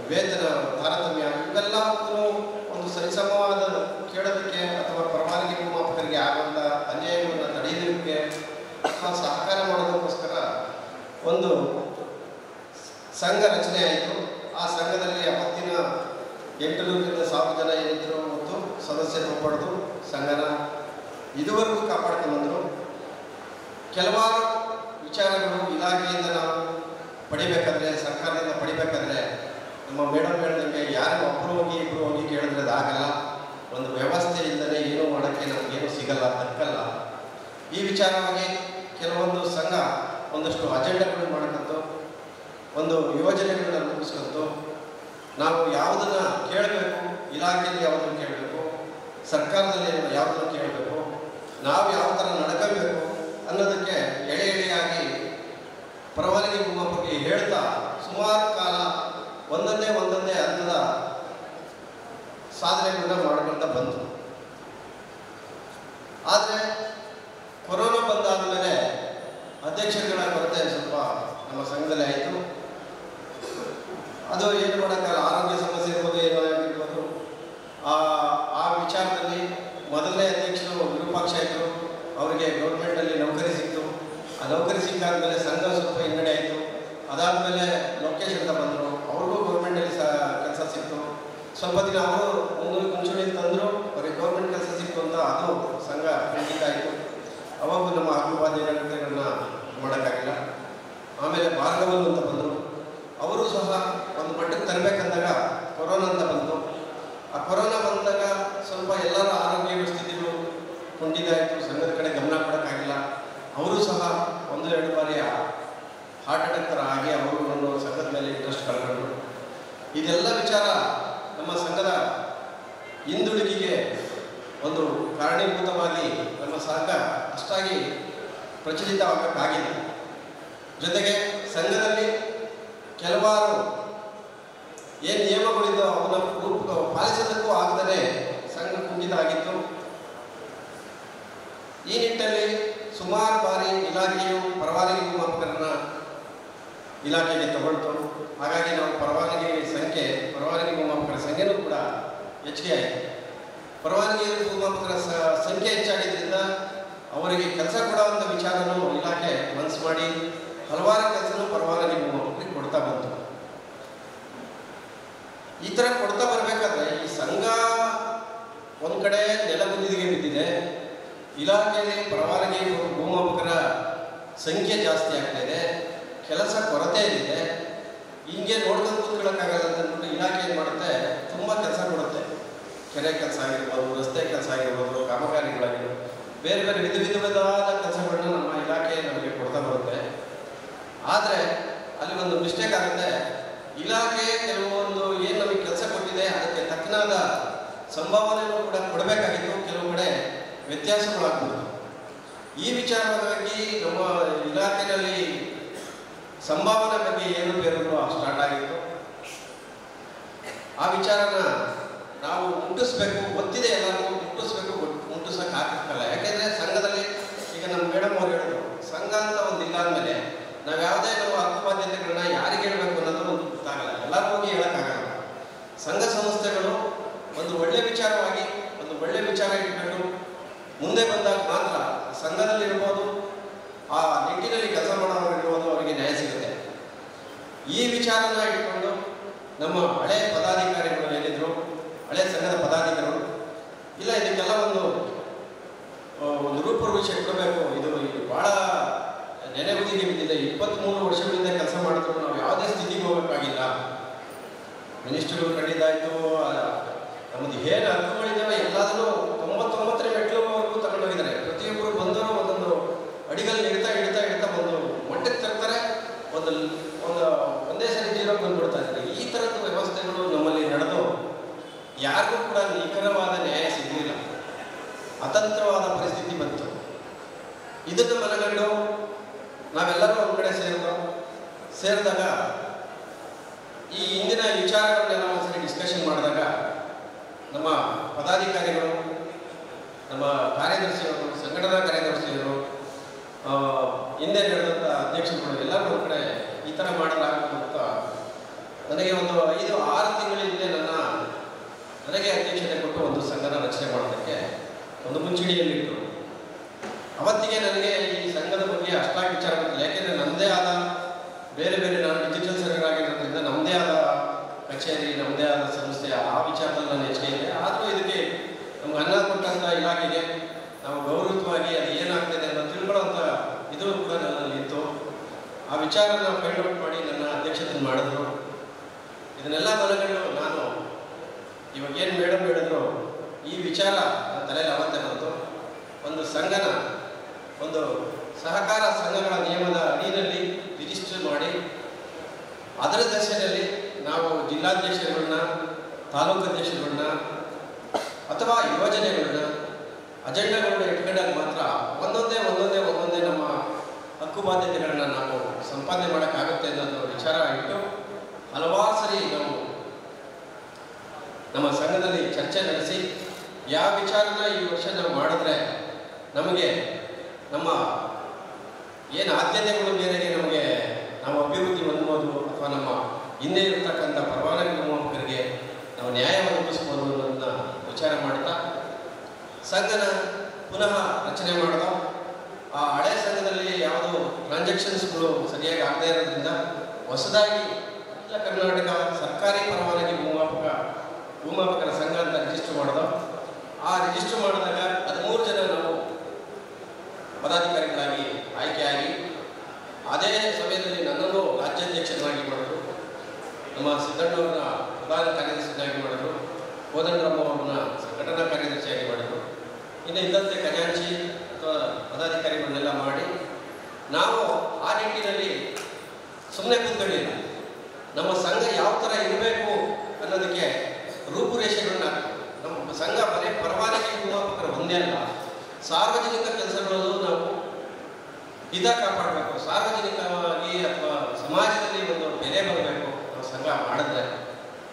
ವೇತನ ತಾರತಮ್ಯ ಇವೆಲ್ಲವೂ ಒಂದು ಸರಿಸಮವಾದ ಕೇಳೋದಕ್ಕೆ ಅಥವಾ ಪರವಾನಗಿ ಭೂಮಾಪಕರಿಗೆ ಆಗುವಂಥ ಅನ್ಯಾಯವನ್ನು ತಡೆಯೋದಕ್ಕೆ ಅಥವಾ ಸಹಕಾರ ಮಾಡೋದಕ್ಕೋಸ್ಕರ ಒಂದು ಸಂಘ ರಚನೆ ಆಯಿತು. ಆ ಸಂಘದಲ್ಲಿ ಅವತ್ತಿನ 800ರಿಂದ 1000 ಜನ ಏನಿದ್ರು ಮತ್ತು ಸದಸ್ಯತ್ವ ಪಡೆದು ಸಂಘನ ಇದುವರೆಗೂ ಕಾಪಾಡ್ಕೊಂಡ್ಬಂದರು. ಕೆಲವಾರು ವಿಚಾರಗಳು ಇಲಾಖೆಯಿಂದ ನಾವು ಪಡಿಬೇಕಾದ್ರೆ, ಸರ್ಕಾರದಿಂದ ಪಡಿಬೇಕಾದ್ರೆ ನಮ್ಮ ಮೇಡಮ್ ಹೇಳ್ದಂಗೆ ಯಾರು ಒಬ್ಬರು ಹೋಗಿ ಇಬ್ಬರು ಹೋಗಿ ಕೇಳಿದ್ರೆ ಅದಾಗಲ್ಲ. ಒಂದು ವ್ಯವಸ್ಥೆ ಇಲ್ಲದೆ ಏನೂ ಮಾಡೋಕ್ಕೆ ಮಾಡೋದಕ್ಕೆ ನಮಗೇನು ಸಿಗಲ್ಲ, ದಕ್ಕಲ್ಲ. ಈ ವಿಚಾರವಾಗಿ ಕೆಲವೊಂದು ಸಂಘ ಒಂದಷ್ಟು ಅಜೆಂಡಾಗಳು ಮಾಡ್ಕೊಂಡು ಒಂದು ಯೋಜನೆಗಳನ್ನ ರೂಪಿಸ್ಕೊಂಡು ನಾವು ಯಾವುದನ್ನು ಕೇಳಬೇಕು, ಇಲಾಖೆಯಲ್ಲಿ ಯಾವುದನ್ನು ಕೇಳಬೇಕು, ಸರ್ಕಾರದಲ್ಲಿ ಯಾವುದನ್ನು ಕೇಳಬೇಕು, ನಾವು ಯಾವ ಥರ ನಡ್ಕೋಬೇಕು ಅನ್ನೋದಕ್ಕೆ ಎಳೆ ಎಳೆಯಾಗಿ ಪರವಾನಗಿ ಭೂಮಾಪಕರಿಗೆ ಹೇಳ್ತಾ ಸುಮಾರು ಕಾಲ ಒಂದೊಂದೇ ಹಂತದ ಸಾಧನೆಗಳನ್ನ ಮಾಡ್ಕೊಳ್ತಾ ಬಂತು. ಆದರೆ ಕೊರೋನಾ ಬಂದಾದ ಮೇಲೆ ಅಧ್ಯಕ್ಷರುಗಳ ಕೊರತೆ ಸ್ವಲ್ಪ ನಮ್ಮ ಸಂಘದಲ್ಲಿ ಆಯಿತು. ಅದು ಏನು ಮಾಡೋಕ್ಕಲ್ಲ, ಆರೋಗ್ಯ ಸಮಸ್ಯೆ ಇರ್ಬೋದು, ಏನೋ ಆಗಿರ್ಬೋದು. ಆ ವಿಚಾರದಲ್ಲಿ ಮೊದಲನೇ ಅಧ್ಯಕ್ಷರು ವಿರೂಪಾಕ್ಷ ಇದ್ದರು, ಅವರಿಗೆ ಗೌರ್ಮೆಂಟಲ್ಲಿ ನೌಕರಿ ಸಿಕ್ತು. ಆ ನೌಕರಿ ಸಿಕ್ಕಾದ್ಮೇಲೆ ಸಂಘ ಸ್ವಲ್ಪ ಹಿನ್ನಡೆ ಆಯಿತು. ಅದಾದಮೇಲೆ ಲೋಕೇಶ್ ಅಂತ ಬಂದರು, ಅವ್ರಿಗೂ ಗೌರ್ಮೆಂಟಲ್ಲಿ ಕೆಲಸ ಸಿಕ್ತು. ಸ್ವಲ್ಪ ದಿನ ಅವರು ಮುಂಚೂಣಿಯಲ್ಲಿ ತಂದರು, ಅವರಿಗೆ ಗೌರ್ಮೆಂಟ್ ಕೆಲಸ ಸಿಕ್ತು ಅಂತ ಅದು ಸಂಘ ಖಂಡಿತ ಆಯಿತು. ಅವಾಗ ನಮ್ಮ ಅಭಿವಾದ್ಯಗಳನ್ನ ಮಾಡೋಕ್ಕಾಗಿಲ್ಲ. ಆಮೇಲೆ ಭಾರ್ಗವನ್ ಅಂತ ಬಂದರು, ಅವರು ಸಹ ಒಂದು ಮಟ್ಟಕ್ಕೆ ತರಬೇಕಂದಾಗ ಕೊರೋನಾ ಅಂತ ಬಂತು. ಆ ಕೊರೋನಾ ಬಂದಾಗ ಸ್ವಲ್ಪ ಎಲ್ಲರ ಆರೋಗ್ಯ ಸ್ಥಿತಿಗಳು ಕುಂಠಿತಾಯಿತು, ಸಂಘದ ಕಡೆ ಗಮನ ಕೊಡೋಕ್ಕಾಗಿಲ್ಲ. ಅವರು ಸಹ 1-2 ಬಾರಿ ಹಾರ್ಟ್ ಅಟ್ಯಾಕ್ ಥರ ಆಗಿ ಅವರು ಒಂದು ಸಂಘದ ಮೇಲೆ ಇಂಟ್ರೆಸ್ಟ್ ಕಳ್ಕೊಂಡ್ರು. ಇದೆಲ್ಲ ವಿಚಾರ ನಮ್ಮ ಸಂಘದ ಹಿಂದುಳಿಕೆಗೆ ಒಂದು ಕಾರಣೀಭೂತವಾಗಿ ನಮ್ಮ ಸಂಘ ಅಷ್ಟಾಗಿ ಪ್ರಚಲಿತವಾಗಕ್ಕಾಗಿಲ್ಲ. ಜೊತೆಗೆ ಸಂಘದಲ್ಲಿ ಕೆಲವಾರು ಏನು ನಿಯಮಗಳಿದ್ದೋ ಅವನ್ನ ಪಾಲಿಸೋದಕ್ಕೂ ಆಗದೇ ಸಂಘ ಕುಂಠಿತ ಆಗಿತ್ತು. ಈ ನಿಟ್ಟಲ್ಲಿ ಸುಮಾರು ಬಾರಿ ಇಲಾಖೆಯು ಪರವಾನಗಿ ಭೂಮಾಪಕರನ್ನ ಇಲಾಖೆಗೆ ತಗೊಳ್ತು. ಹಾಗಾಗಿ ನಾವು ಪರವಾನಗಿ ಭೂಮಾಪಕರ ಸಂಖ್ಯೆನೂ ಕೂಡ ಹೆಚ್ಚಿಗೆ ಆಯಿತು. ಪರವಾನಗಿ ಭೂಮಾಪಕರ ಸಂಖ್ಯೆ ಹೆಚ್ಚಾಗಿದ್ದರಿಂದ ಅವರಿಗೆ ಕೆಲಸ ಕೊಡುವಂಥ ವಿಚಾರನೂ ಇಲಾಖೆ ಮನಸ್ಸು ಮಾಡಿ ಹಲವಾರು ಕೆಲಸನೂ ಪರವಾನಗಿ ಭೂಮಾಪಕರಿಗೆ ಕೊಡ್ತಾ ಬಂತು. ಈ ಥರ ಕೊಡ್ತಾ ಬರಬೇಕಾದ್ರೆ ಈ ಸಂಘ ಒಂದು ಕಡೆ ನೆಲಗುದ್ದಿಗೆ ಬಿದ್ದಿದೆ, ಇಲಾಖೆಯಲ್ಲಿ ಪರವಾನಗಿ ಭೂಮಾಪಕರ ಸಂಖ್ಯೆ ಜಾಸ್ತಿ ಆಗ್ತಾ ಇದೆ, ಕೆಲಸ ಕೊರತೆ ಇದೆ. ಹಿಂಗೆ ನೋಡ್ಕೊಂಡು ಕೂತ್ಕೊಳ್ಳೋಕ್ಕಾಗಲ್ಲ ಅಂತಂದ್ಬಿಟ್ಟು ಇಲಾಖೆ ಏನು ಮಾಡುತ್ತೆ, ತುಂಬ ಕೆಲಸ ಕೊಡುತ್ತೆ. ಕೆರೆ ಕೆಲಸ ಆಗಿರ್ಬೋದು, ರಸ್ತೆ ಕೆಲಸ ಆಗಿರ್ಬೋದು, ಕಾಮಗಾರಿಗಳಾಗಿರ್ಬೋದು, ಬೇರೆ ಬೇರೆ ವಿಧವಾದ ಕೆಲಸಗಳನ್ನ ನಮ್ಮ ಇಲಾಖೆ ನಮಗೆ ಕೊಡ್ತಾ ಬರುತ್ತೆ. ಆದರೆ ಅಲ್ಲಿ ಒಂದು ಮಿಸ್ಟೇಕ್ ಆಗುತ್ತೆ. ಇಲಾಖೆ ಕೆಲವೊಂದು ಏನು ನಮಗೆ ಕೆಲಸ ಕೊಟ್ಟಿದೆ ಅದಕ್ಕೆ ತಕ್ಕನಾದ ಸಂಭಾವನೆಯನ್ನು ಕೂಡ ಕೊಡಬೇಕಾಗಿತ್ತು, ಕೆಲವು ಕಡೆ ವ್ಯತ್ಯಾಸಗಳಾಗ್ಬೋದು. ಈ ವಿಚಾರವಾಗಿ ನಮ್ಮ ಇಲಾಖೆಯಲ್ಲಿ ಸಂಭಾವನೆ ಬಗ್ಗೆ ಏನು ಬೇರೆಗಳು ಸ್ಟಾರ್ಟ್ ಆಗಿತ್ತು. ಆ ವಿಚಾರನ ನಾವು ಮುಟ್ಟಿಸ್ಬೇಕು, ಗೊತ್ತಿದೆ ಎಲ್ಲರಿಗೂ, ಮುಟ್ಟಿಸೋಕ್ಕಾಗಲ್ಲ. ಯಾಕೆಂದರೆ ಸಂಘದಲ್ಲಿ ಈಗ ನಮ್ಮ ಮೇಡಮ್ ಅವ್ರು ಹೇಳಿದ್ರು, ಸಂಘ ಅಂತ ಒಂದು ಇಲ್ಲ ಅಂದಮೇಲೆ ನಾವು ಯಾವುದೇ ನಮ್ಮ ಹಕ್ಕುಬಾಧ್ಯತೆಗಳನ್ನ ಯಾರಿಗೆ ಹೇಳಬೇಕು ಅನ್ನೋದು ಒಂದು ಗೊತ್ತಾಗಲ್ಲ, ಎಲ್ಲರೂ ಹೋಗಿ ಹೇಳೋಕ್ಕಾಗಲ್ಲ. ಸಂಘ ಸಂಸ್ಥೆಗಳು ಒಂದು ಒಳ್ಳೆ ವಿಚಾರವಾಗಿ ಒಂದು ಒಳ್ಳೆ ವಿಚಾರ ಇಟ್ಕೊಂಡು ಮುಂದೆ ಬಂದಾಗ ಮಾತ್ರ ಸಂಘದಲ್ಲಿ ಇರ್ಬೋದು, ಆ ನಿಟ್ಟಿನಲ್ಲಿ ಕೆಲಸ ಮಾಡೋರು ಇರ್ಬೋದು, ಅವರಿಗೆ ನ್ಯಾಯ ಸಿಗುತ್ತೆ. ಈ ವಿಚಾರನ ಇಟ್ಕೊಂಡು ನಮ್ಮ ಹಳೆ ಪದಾಧಿಕಾರಿಗಳು ಏನಿದ್ರು, ಹಳೆ ಸಂಘದ ಪದಾಧಿಕಾರಿಗಳು ಇಲ್ಲ ಇದಕ್ಕೆಲ್ಲ ಒಂದು ರೂಪುರೇಷೆ ಕೊಡಬೇಕು, ಇದು ಭಾಳ ನೆನೆಗುದಿಗೆ ಬಿದ್ದಿದೆ, 23 ವರ್ಷಗಳಿಂದ ಕೆಲಸ ಮಾಡಿದ್ರು ನಾವು ಯಾವುದೇ ಸ್ಥಿತಿಗೆ ಹೋಗೋಕ್ಕಾಗಿಲ್ಲ. ಮಿನಿಸ್ಟ್ರುಗಳು ಕಂಡಿದ್ದಾಯಿತು, ನಮ್ಮದು ಏನು ಹಕ್ಕುಗಳಿದ್ದಾವೆ ಎಲ್ಲದೂ 99ನೇ ಮೆಟ್ಲುವರೆಗೂ ತಗೊಂಡೋಗಿದ್ದಾರೆ. ಪ್ರತಿಯೊಬ್ಬರು ಬಂದರೂ ಒಂದೊಂದು ಅಡಿಗಲ್ಲಿ ಇಡ್ತಾ ಒಂದು ಮಟ್ಟಕ್ಕೆ ತರ್ತಾರೆ, ಒಂದೇ ಸರಿ ಜೀರೋಗೆ ಬಂದ್ಬಿಡ್ತಾ ಇದ್ದಾರೆ. ಈ ಥರದ ವ್ಯವಸ್ಥೆಗಳು ನಮ್ಮಲ್ಲಿ ನಡೆದು ಯಾರಿಗೂ ಕೂಡ ನಿಖರವಾದ ನ್ಯಾಯ ಸಿಗಲಿಲ್ಲ, ಅತಂತ್ರವಾದ ಪರಿಸ್ಥಿತಿ ಬಂತು. ಇದನ್ನು ಮನಗಂಡು ನಾವೆಲ್ಲರೂ ಒಂದು ಕಡೆ ಸೇರಿದಾಗ ಈ ಇಂದಿನ ವಿಚಾರಗಳನ್ನೆಲ್ಲ ಒಂದ್ಸರಿ ಡಿಸ್ಕಷನ್ ಮಾಡಿದಾಗ ನಮ್ಮ ಪದಾಧಿಕಾರಿಗಳು, ನಮ್ಮ ಕಾರ್ಯದರ್ಶಿಯವರು, ಸಂಘಟನಾ ಕಾರ್ಯದರ್ಶಿಯವರು, ಹಿಂದೆ ನಡೆದಂಥ ಅಧ್ಯಕ್ಷರುಗಳು ಎಲ್ಲರೂ ಒಂದು ಕಡೆ ಈ ಥರ ಮಾಡಲಾಗುತ್ತೆ ಅಂತ ನನಗೆ ಒಂದು 5-6 ತಿಂಗಳ ಹಿಂದೆ ನನಗೆ ಅಧ್ಯಕ್ಷತೆ ಕೊಟ್ಟು ಒಂದು ಸಂಘನ ರಚನೆ ಮಾಡೋದಕ್ಕೆ ಒಂದು ಮುಂಚೂಣಿಯಲ್ಲಿಟ್ಟು, ಅವತ್ತಿಗೆ ನನಗೆ ಈ ಸಂಘದ ಬಗ್ಗೆ ಅಷ್ಟಾಗಿ ವಿಚಾರ ಗೊತ್ತಿಲ್ಲ. ಯಾಕೆಂದರೆ ನಮ್ಮದೇ ಆದ ಬೇರೆ ನಾನು ಡಿಜಿಟಲ್ ಸರ್ವರ್ ಆಗಿರೋದ್ರಿಂದ ನಮ್ಮದೇ ಆದ ಕಚೇರಿ, ನಮ್ಮದೇ ಆದ ಸಂಸ್ಥೆ, ಆ ವಿಚಾರದಲ್ಲಿ ನಾನು ಹೆಚ್ಚಿಗೆ ಇದೆ. ಆದರೂ ಇದಕ್ಕೆ ನಮ್ಗೆ ಅನ್ನ ಕೊಟ್ಟಂಥ ಇಲಾಖೆಗೆ ನಾವು ಗೌರವವಾಗಿ ಅದು ಏನಾಗ್ತದೆ ಅನ್ನೋ ತಿಳ್ಕೊಳ್ಳೋಂಥ ಇದು ಕೂಡ ನನ್ನಲ್ಲಿ ಇತ್ತು. ಆ ವಿಚಾರನ ಫೈಂಡ್ ಔಟ್ ಮಾಡಿ ನನ್ನ ಅಧ್ಯಕ್ಷತೆ ಮಾಡಿದ್ರು. ಇದನ್ನೆಲ್ಲ ಮನಗಂಡು ನಾನು ಇವಾಗೇನು ಮೇಡಮ್ ಹೇಳಿದ್ರು, ಈ ವಿಚಾರ ನನ್ನ ತಲೆಯಲ್ಲಿ ಅವತ್ತೇ ಬಂತು. ಒಂದು ಸಂಘನ ಒಂದು ಸಹಕಾರ ಸಂಘಗಳ ನಿಯಮದ ಅಡಿಯಲ್ಲಿ ರಿಜಿಸ್ಟರ್ ಮಾಡಿ ಅದರ ದಶೆಯಲ್ಲಿ ನಾವು ಜಿಲ್ಲಾಧ್ಯಕ್ಷರುಗಳನ್ನ, ತಾಲೂಕು ಅಧ್ಯಕ್ಷರುಗಳನ್ನ ಅಥವಾ ಯೋಜನೆಗಳನ್ನ ಅಜೆಂಡಾಗಳನ್ನ ಇಟ್ಕೊಂಡಾಗ ಮಾತ್ರ ಒಂದೊಂದೇ ನಮ್ಮ ಹಕ್ಕು ಬಾಧ್ಯತೆಗಳನ್ನ ನಾವು ಸಂಪಾದನೆ ಮಾಡೋಕ್ಕಾಗುತ್ತೆ ಅನ್ನೋದು ವಿಚಾರ ಇಟ್ಟು ಹಲವಾರು ಸರಿ ನಾವು ನಮ್ಮ ಸಂಘದಲ್ಲಿ ಚರ್ಚೆ ನಡೆಸಿ ಯಾವ ವಿಚಾರನ ಈ ವರ್ಷ ನಾವು ಮಾಡಿದ್ರೆ ನಮಗೆ ನಮ್ಮ ಏನು ಆದ್ಯತೆಗಳ ಮೇರೆಗೆ ನಮಗೆ ನಾವು ಅಭಿವೃದ್ಧಿ ಹೊಂದ್ಬೋದು ಅಥವಾ ನಮ್ಮ ಹಿಂದೆ ಇರತಕ್ಕಂಥ ಪರವಾನಗಿ ನಿರ್ಮಾಪಕರಿಗೆ ನಾವು ನ್ಯಾಯ ಒದಗಿಸ್ಬೋದು ಅನ್ನೋದನ್ನ ವಿಚಾರ ಮಾಡ್ತಾ ಸಂಘನ ಪುನಃ ರಚನೆ ಮಾಡಿದ. ಆ ಹಳೆ ಸಂಘದಲ್ಲಿ ಯಾವುದೋ ಟ್ರಾನ್ಸಾಕ್ಷನ್ಸ್ಗಳು ಸರಿಯಾಗಿ ಆಗದೇ ಇರೋದ್ರಿಂದ ಹೊಸದಾಗಿ ಅಖಿಲ ಕರ್ನಾಟಕ ಸರ್ಕಾರಿ ಪರವಾನಗಿ ಭೂಮಾಪಕರ ಸಂಘ ಅಂತ ರಿಜಿಸ್ಟರ್ ಮಾಡಿದ. ಆ ರಿಜಿಸ್ಟರ್ ಮಾಡಿದಾಗ 13 ಜನ ನಾವು ಪದಾಧಿಕಾರಿಗಳಾಗಿ ಆಯ್ಕೆಯಾಗಿ ಅದೇ ಸಮಯದಲ್ಲಿ ನನ್ನನ್ನು ರಾಜ್ಯಾಧ್ಯಕ್ಷರಾಗಿ ಮಾಡಿದ್ರು, ನಮ್ಮ ಸಿದ್ದಣ್ಣವ್ರನ್ನ ಪ್ರಧಾನ ಕಾರ್ಯದರ್ಶಿಯಾಗಿ ಮಾಡಿದ್ರು, ಕೋದಂಡರಾಮ ಅವ್ರನ್ನ ಸಂಘಟನಾ ಕಾರ್ಯದರ್ಶಿಯಾಗಿ ಮಾಡಿದ್ರು. ಇನ್ನು ಇದ್ದಂತೆ ಖಜಾಂಚಿ ಅಥವಾ ಪದಾಧಿಕಾರಿಗಳನ್ನೆಲ್ಲ ಮಾಡಿ ನಾವು ಆ ನಿಟ್ಟಿನಲ್ಲಿ ಸುಮ್ಮನೆ ಕೂತ್ಕೊಳ್ಳಿಲ್ಲ. ನಮ್ಮ ಸಂಘ ಯಾವ ಥರ ಇರಬೇಕು ಅನ್ನೋದಕ್ಕೆ ರೂಪುರೇಷೆಗಳನ್ನ ನಮ್ಮ ಸಂಘ ಬರೀ ಪರವಾನಗಿ ಭೂಮಾಪಕರು ಒಂದೇ ಅಲ್ಲ, ಸಾರ್ವಜನಿಕ ಕೆಲಸಗಳಲ್ಲೂ ನಾವು ಹಿತ ಕಾಪಾಡಬೇಕು. ಸಾರ್ವಜನಿಕವಾಗಿ ಅಥವಾ ಸಮಾಜದಲ್ಲಿ ಒಂದು ಬೆಲೆ ಬರಬೇಕು ನಾವು ಸಂಘ ಮಾಡಿದ್ರೆ.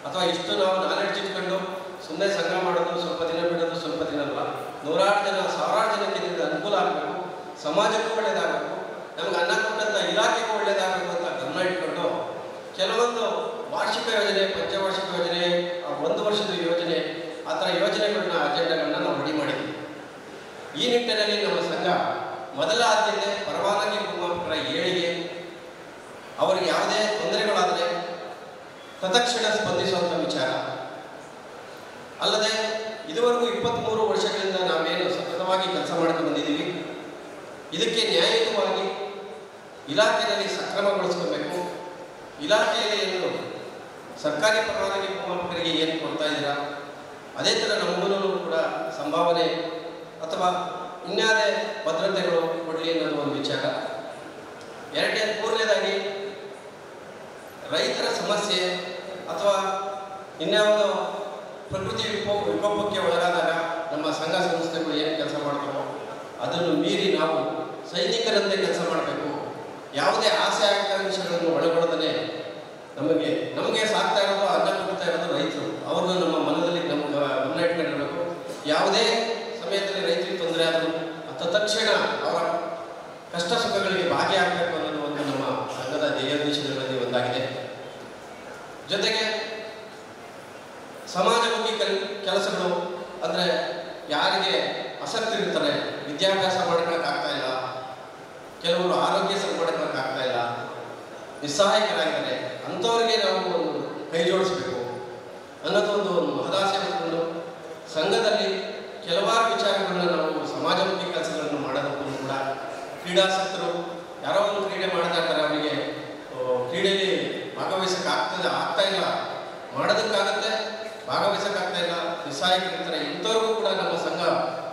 ಅಥವಾ ಇಷ್ಟು ನಾವು ನಾಲೆಡ್ಜ್ ಇಟ್ಕೊಂಡು ಸುಮ್ಮನೆ ಸಂಘ ಮಾಡೋದು, ಸ್ವಲ್ಪ ದಿನ ಬಿಡೋದು, ಸ್ವಲ್ಪ ದಿನ ಅಲ್ಲ, 100 ಜನ 1000 ಜನಕ್ಕೆ ಇದರಿಂದ ಅನುಕೂಲ ಆಗಬೇಕು, ಸಮಾಜಕ್ಕೂ ಒಳ್ಳೆಯದಾಗಬೇಕು, ನಮ್ಗೆ ಅನ್ನ ಕೊಟ್ಟಂಥ ಇಲಾಖೆಗೂ ಒಳ್ಳೆಯದಾಗಬೇಕು ಅಂತ ಗಮನ ಇಟ್ಕೊಂಡು ಕೆಲವೊಂದು ವಾರ್ಷಿಕ ಯೋಜನೆ, ಪಂಚವಾರ್ಷಿಕ ಯೋಜನೆ, 1 ವರ್ಷದ ಯೋಜನೆ, ಆ ಥರ ಯೋಜನೆಗಳನ್ನ ಅಜೆಂಡಾಗಳನ್ನ ನಾವು ರೆಡಿ ಮಾಡಿದ್ವಿ. ಈ ನಿಟ್ಟಿನಲ್ಲಿ ನಮ್ಮ ಸಂಘ ಮೊದಲ ಆದ್ಯತೆ ಪರವಾನಗಿ ಭೂಮಾಪಕರ ಏಳಿಗೆ, ಅವರಿಗೆ ಯಾವುದೇ ತೊಂದರೆಗಳಾದರೆ ತತ್ಕ್ಷಣ ಸ್ಪಂದಿಸುವಂಥ ವಿಚಾರ. ಅಲ್ಲದೆ ಇದುವರೆಗೂ 23 ವರ್ಷಗಳಿಂದ ನಾವೇನು ಸತತವಾಗಿ ಕೆಲಸ ಮಾಡ್ಕೊಂಡು ಬಂದಿದ್ದೀವಿ, ಇದಕ್ಕೆ ನ್ಯಾಯಯುತವಾಗಿ ಇಲಾಖೆಯಲ್ಲಿ ಸಕ್ರಮಗೊಳಿಸ್ಕೋಬೇಕು. ಇಲಾಖೆಯಲ್ಲಿ ಏನು ಸರ್ಕಾರಿ ಪರವಾನಗಿ ಭೂಮಾಪಕರಿಗೆ ಏನು ಕೊಡ್ತಾ ಇದ್ದೀರಾ ಅದೇ ಥರ ನಮಗೂ ಕೂಡ ಸಂಭಾವನೆ ಅಥವಾ ಇನ್ಯಾವುದೇ ಭದ್ರತೆಗಳು ಕೊಡಲಿ ಅನ್ನೋದು ಒಂದು ವಿಚಾರ. ಮೂರನೇದಾಗಿ ರೈತರ ಸಮಸ್ಯೆ ಅಥವಾ ಇನ್ಯಾವುದೋ ಪ್ರಕೃತಿ ವಿಕೋಪಕ್ಕೆ ಒಳಗಾದಾಗ ನಮ್ಮ ಸಂಘ ಸಂಸ್ಥೆಗಳು ಏನು ಕೆಲಸ ಮಾಡ್ತಾವೋ ಅದನ್ನು ಮೀರಿ ನಾವು ಸೈನಿಕರಂತೆ ಕೆಲಸ ಮಾಡಬೇಕು. ಯಾವುದೇ ಆಸೆ ಆಕಾಂಕ್ಷೆಗಳನ್ನು ಒಳಗೊಳ್ಳದೇ ನಮಗೆ ಸಾಕ್ತಾ ಇರೋದು, ಅನ್ನ ಕೊಡ್ತಾ ಇರೋದು ರೈತರು. ಅವ್ರನ್ನ ನಮ್ಮ ಮನದಲ್ಲಿ ನಮ್ಗೆ ಗಮನ ಇಟ್ಕೊಂಡಿರಬೇಕು. ಯಾವುದೇ ಸಮಯದಲ್ಲಿ ರೈತರಿಗೆ ತೊಂದರೆ ಆದರೂ ತತ್ಕ್ಷಣ ಅವರ ಕಷ್ಟ ಸುಖಗಳಿಗೆ ಭಾಗಿಯಾಗಬೇಕು ಅನ್ನೋದು ಒಂದು ನಮ್ಮ ಸಂಘದ ಧ್ಯೇಯೋದ್ದೇಶಗಳಲ್ಲಿ ಒಂದಾಗಿದೆ. ಜೊತೆಗೆ ಸಮಾಜಮುಖಿ ಕೆಲಸಗಳು ಅಂದರೆ ಯಾರಿಗೆ ಆಸಕ್ತಿ ಇರ್ತಾರೆ, ವಿದ್ಯಾಭ್ಯಾಸ ಮಾಡ್ಕೊಳಕ್ಕಾಗ್ತಾ ಇಲ್ಲ, ಕೆಲವರು ಆರೋಗ್ಯ ಸರಿ ಮಾಡ್ಕೊಳಕ್ಕಾಗ್ತಾ ಇಲ್ಲ, ನಿಸ್ಸಹಾಯಕರಾಗಿದ್ದಾರೆ, ಅಂಥವ್ರಿಗೆ ನಾವು ಒಂದು ಕೈ ಜೋಡಿಸ್ಬೇಕು ಅನ್ನೋದು ಒಂದು ಮಹದಾಸೆ ಹೊಂದಿಕೊಂಡು ಸಂಘದಲ್ಲಿ ಕೆಲವಾರು ವಿಚಾರಗಳನ್ನ ನಾವು ಸಮಾಜಮುಖಿ ಕೆಲಸಗಳನ್ನು ಮಾಡೋದಕ್ಕೂ ಕೂಡ ಕ್ರೀಡಾಸಕ್ತರು ಯಾರೋ ಒಂದು ಕ್ರೀಡೆ ಮಾಡ್ತಾ ಇರ್ತಾರೆ, ಅವರಿಗೆ ಕ್ರೀಡೆಯಲ್ಲಿ ಆಗ್ತಾ ಇಲ್ಲ, ಮಾಡೋದಕ್ಕಾಗತ್ತೆ, ಭಾಗವಹಿಸೋಕ್ಕಾಗ್ತಾ ಇಲ್ಲ, ನಿಸ್ಸಹಾಯಕರಿರ್ತಾರೆ, ಇಂಥವ್ರಿಗೂ ಕೂಡ ನಮ್ಮ ಸಂಘ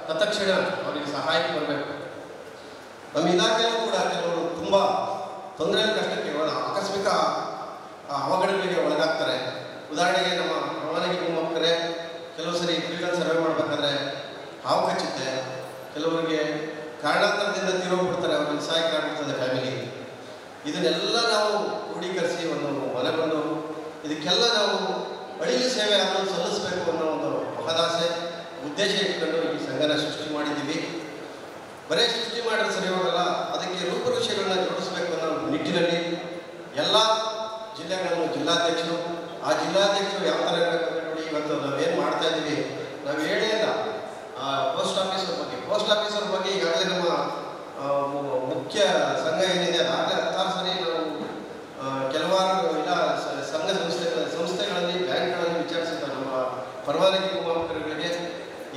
ತತ್ಕ್ಷಣ ಅವರಿಗೆ ಸಹಾಯಕ್ಕೆ ಬರಬೇಕು. ನಮ್ಮ ಇಲಾಖೆಯಲ್ಲೂ ಕೂಡ ಕೆಲವರು ತುಂಬ ತೊಂದರೆ ಕಷ್ಟಕ್ಕೆ ಆಕಸ್ಮಿಕ ಅವಘಡಗಳಿಗೆ ಒಳಗಾಗ್ತಾರೆ. ಉದಾಹರಣೆಗೆ ನಮ್ಮ ಪರವಾನಗಿ ಭೂಮಾಪಕರೇ ಕೆಲವು ಸರಿ ಫೀಲ್ಡಲ್ಲಿ ಸರ್ವೆ ಮಾಡಬೇಕಾದ್ರೆ ಹಾವು ಕಚ್ಚುತ್ತೆ, ಕೆಲವರಿಗೆ ಕಾರಣಾಂತರದಿಂದ ತೀರೋಗ್ಬಿಡ್ತಾರೆ, ಅವ್ರಿಗೆ ನಿಸ್ಸಹಾಯಕರಾಗ್ಬಿಡ್ತದೆ ಫ್ಯಾಮಿಲಿ. ಇದನ್ನೆಲ್ಲ ನಾವು ಕ್ರೋಢೀಕರಿಸಿ ಒಂದು ಮನಗೊಂಡು ಇದಕ್ಕೆಲ್ಲ ನಾವು ಅಳಿಲು ಸೇವೆ ಅನ್ನೋದು ಸಲ್ಲಿಸಬೇಕು ಅನ್ನೋ ಒಂದು ಮಹದಾಸೆ ಉದ್ದೇಶ ಇಟ್ಕೊಂಡು ಈ ಸಂಘನ ಸೃಷ್ಟಿ ಮಾಡಿದ್ದೀವಿ. ಬರೀ ಸೃಷ್ಟಿ ಮಾಡಿದ್ರೆ ಸರಿ ಹೋಗಲ್ಲ, ಅದಕ್ಕೆ ರೂಪುರೇಷೆಗಳನ್ನ ಜೋಡಿಸಬೇಕು ಅನ್ನೋ ನಿಟ್ಟಿನಲ್ಲಿ ಎಲ್ಲ ಜಿಲ್ಲೆಗಳನ್ನು ಜಿಲ್ಲಾಧ್ಯಕ್ಷರು, ಆ ಜಿಲ್ಲಾಧ್ಯಕ್ಷರು ಯಾವ ಥರ ಇರಬೇಕು ಅಂತ ನೋಡಿ ಇವತ್ತು ನಾವೇನು ಮಾಡ್ತಾ ಇದ್ದೀವಿ. ನಾವು ಹೇಳೇ ಇಲ್ಲ ಪೋಸ್ಟ್ ಆಫೀಸರ್ ಬಗ್ಗೆ ಈಗಾಗಲೇ ನಮ್ಮ ಮುಖ್ಯ ಸಂಘ ಏನಿದೆ ಅದಾಗಲೇ 16 ಸರಿ ನಾವು ಕೆಲವಾರು ಇಲ್ಲ ಸಂಸ್ಥೆಗಳಲ್ಲಿ ಬ್ಯಾಂಕ್ಗಳಲ್ಲಿ ವಿಚಾರಿಸಿದ ನಮ್ಮ ಪರವಾನಗಿ ಭೂಮಾಪಕರುಗಳಿಗೆ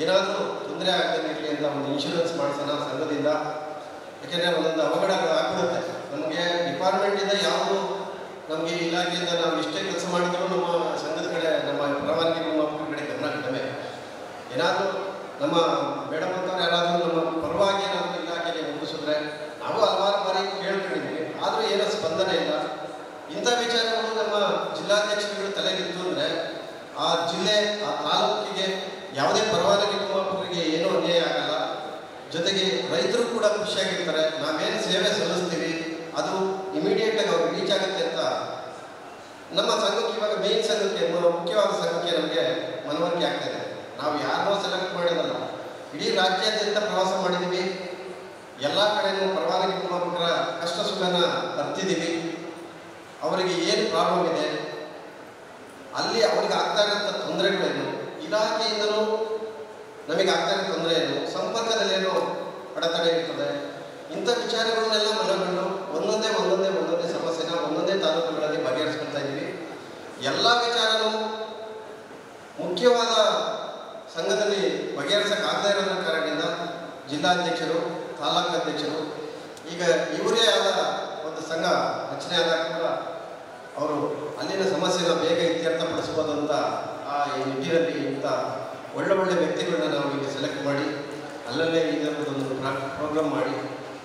ಏನಾದರೂ ತೊಂದರೆ ಆಗದೇ ಇರಲಿ ಅಂತ ಒಂದು ಇನ್ಶೂರೆನ್ಸ್ ಮಾಡಿಸೋಣ ಸಂಘದಿಂದ. ಯಾಕೆಂದರೆ ಒಂದೊಂದು ಅವಘಡಗಳಾಗ್ಬಿಡುತ್ತೆ. ನಮಗೆ ಡಿಪಾರ್ಟ್ಮೆಂಟಿಂದ ಯಾವುದು ನಮಗೆ ಇಲಾಖೆಯಿಂದ ನಾವು ಇಷ್ಟೇ ಕೆಲಸ ಮಾಡಿದ್ರು ನಮ್ಮ ಸಂಘದ ಕಡೆ, ನಮ್ಮ ಪರವಾನಗಿ ಭೂಮಾಪಕರ ಕಡೆ ಗಮನ ಕಡಿಮೆ. ಏನಾದರೂ ನಮ್ಮ ಮೇಡಮ್ ಅಂತವ್ರು ಯಾರಾದರೂ ನಮ್ಮ ಪರವಾಗಿ ಏನಾದರೂ ಇಲಾಖೆಗೆ ಮುಗಿಸಿದ್ರೆ ನಾವು ಹಲವಾರು ಬಾರಿ ಕೇಳ್ಕೊಂಡಿದ್ವಿ, ಆದರೂ ಏನೋ ಸ್ಪಂದನೆ ಇಲ್ಲ. ಇಂಥ ವಿಚಾರಗಳು ನಮ್ಮ ಜಿಲ್ಲಾಧ್ಯಕ್ಷರುಗಳು ತಲೆಗಿತ್ತು ಅಂದರೆ ಆ ಜಿಲ್ಲೆ, ಆ ತಾಲೂಕಿಗೆ ಯಾವುದೇ ಪರವಾನಗಿ ಭೂಮಾಪಕರಿಗೆ ಏನೂ ಅನ್ಯಾಯ ಆಗಲ್ಲ. ಜೊತೆಗೆ ರೈತರು ಕೂಡ ಖುಷಿಯಾಗಿರ್ತಾರೆ. ನಾವೇನು ಸೇವೆ ಸಲ್ಲಿಸ್ತೀವಿ ಅದು ಇಮಿಡಿಯೇಟಾಗಿ ಅವ್ರಿಗೆ ರೀಚ್ ಆಗುತ್ತೆ ಅಂತ ನಮ್ಮ ಸಂಘಕ್ಕೆ, ಇವಾಗ ಮೇನ್ ಸಂಘಕ್ಕೆ, ಮುಖ್ಯವಾದ ಸಂಘಕ್ಕೆ ನಮಗೆ ಮನವರಿಕೆ ಆಗ್ತಾಯಿದೆ. ನಾವು ಯಾರನ್ನೋ ಸೆಲೆಕ್ಟ್ ಮಾಡಿದಲ್ಲ, ಇಡೀ ರಾಜ್ಯಾದ್ಯಂತ ಪ್ರವಾಸ ಮಾಡಿದ್ದೀವಿ. ಎಲ್ಲ ಕಡೆಯೂ ಪರವಾನಗಿ ಭೂಮಾಪಕರ ಕಷ್ಟ ಸುಖನ ಅರ್ತಿದ್ದೀವಿ. ಅವರಿಗೆ ಏನು ಪ್ರಾಬ್ಲಮ್ ಇದೆ, ಅಲ್ಲಿ ಅವ್ರಿಗೆ ಆಗ್ತಾ ಇರೋಂಥ ತೊಂದರೆಗಳೇನು, ಇಲಾಖೆಯಿಂದಲೂ ನಮಗೆ ಆಗ್ತಾ ಇರೋ ತೊಂದರೆ ಏನು, ಸಂಪರ್ಕದಲ್ಲೇನೋ ಅಡೆತಡೆ ಇರ್ತದೆ, ಇಂಥ ವಿಚಾರಗಳನ್ನೆಲ್ಲ ಮನಗಂಡು ಒಂದೊಂದೇ ಸಮಸ್ಯೆನ ಒಂದೊಂದೇ ತಾಲೂಕುಗಳಲ್ಲಿ ಬಗೆಹರಿಸ್ಕೊಳ್ತಾ ಇದ್ದೀವಿ. ಎಲ್ಲ ವಿಚಾರನೂ ಮುಖ್ಯವಾದ ಸಂಘದಲ್ಲಿ ಬಗೆಹರಿಸೋಕ್ಕಾಗದೇ ಇರೋದ್ರ ಕಾರಣದಿಂದ ಜಿಲ್ಲಾಧ್ಯಕ್ಷರು, ತಾಲೂಕು ಅಧ್ಯಕ್ಷರು, ಈಗ ಇವರೇ ಆದ ಒಂದು ಸಂಘ ರಚನೆ ಆದಾಗ ಕೂಡ ಅವರು ಅಲ್ಲಿನ ಸಮಸ್ಯೆನ ಬೇಗ ಇತ್ಯರ್ಥಪಡಿಸ್ಬೋದು ಅಂತ ಆ ನಿಟ್ಟಿನಲ್ಲಿ ಇಂಥ ಒಳ್ಳೆ ವ್ಯಕ್ತಿಗಳನ್ನ ನಾವು ಇಲ್ಲಿ ಸೆಲೆಕ್ಟ್ ಮಾಡಿ ಅಲ್ಲಲ್ಲೇ ಇದರದೊಂದು ಪ್ರೋಗ್ರಾಮ್ ಮಾಡಿ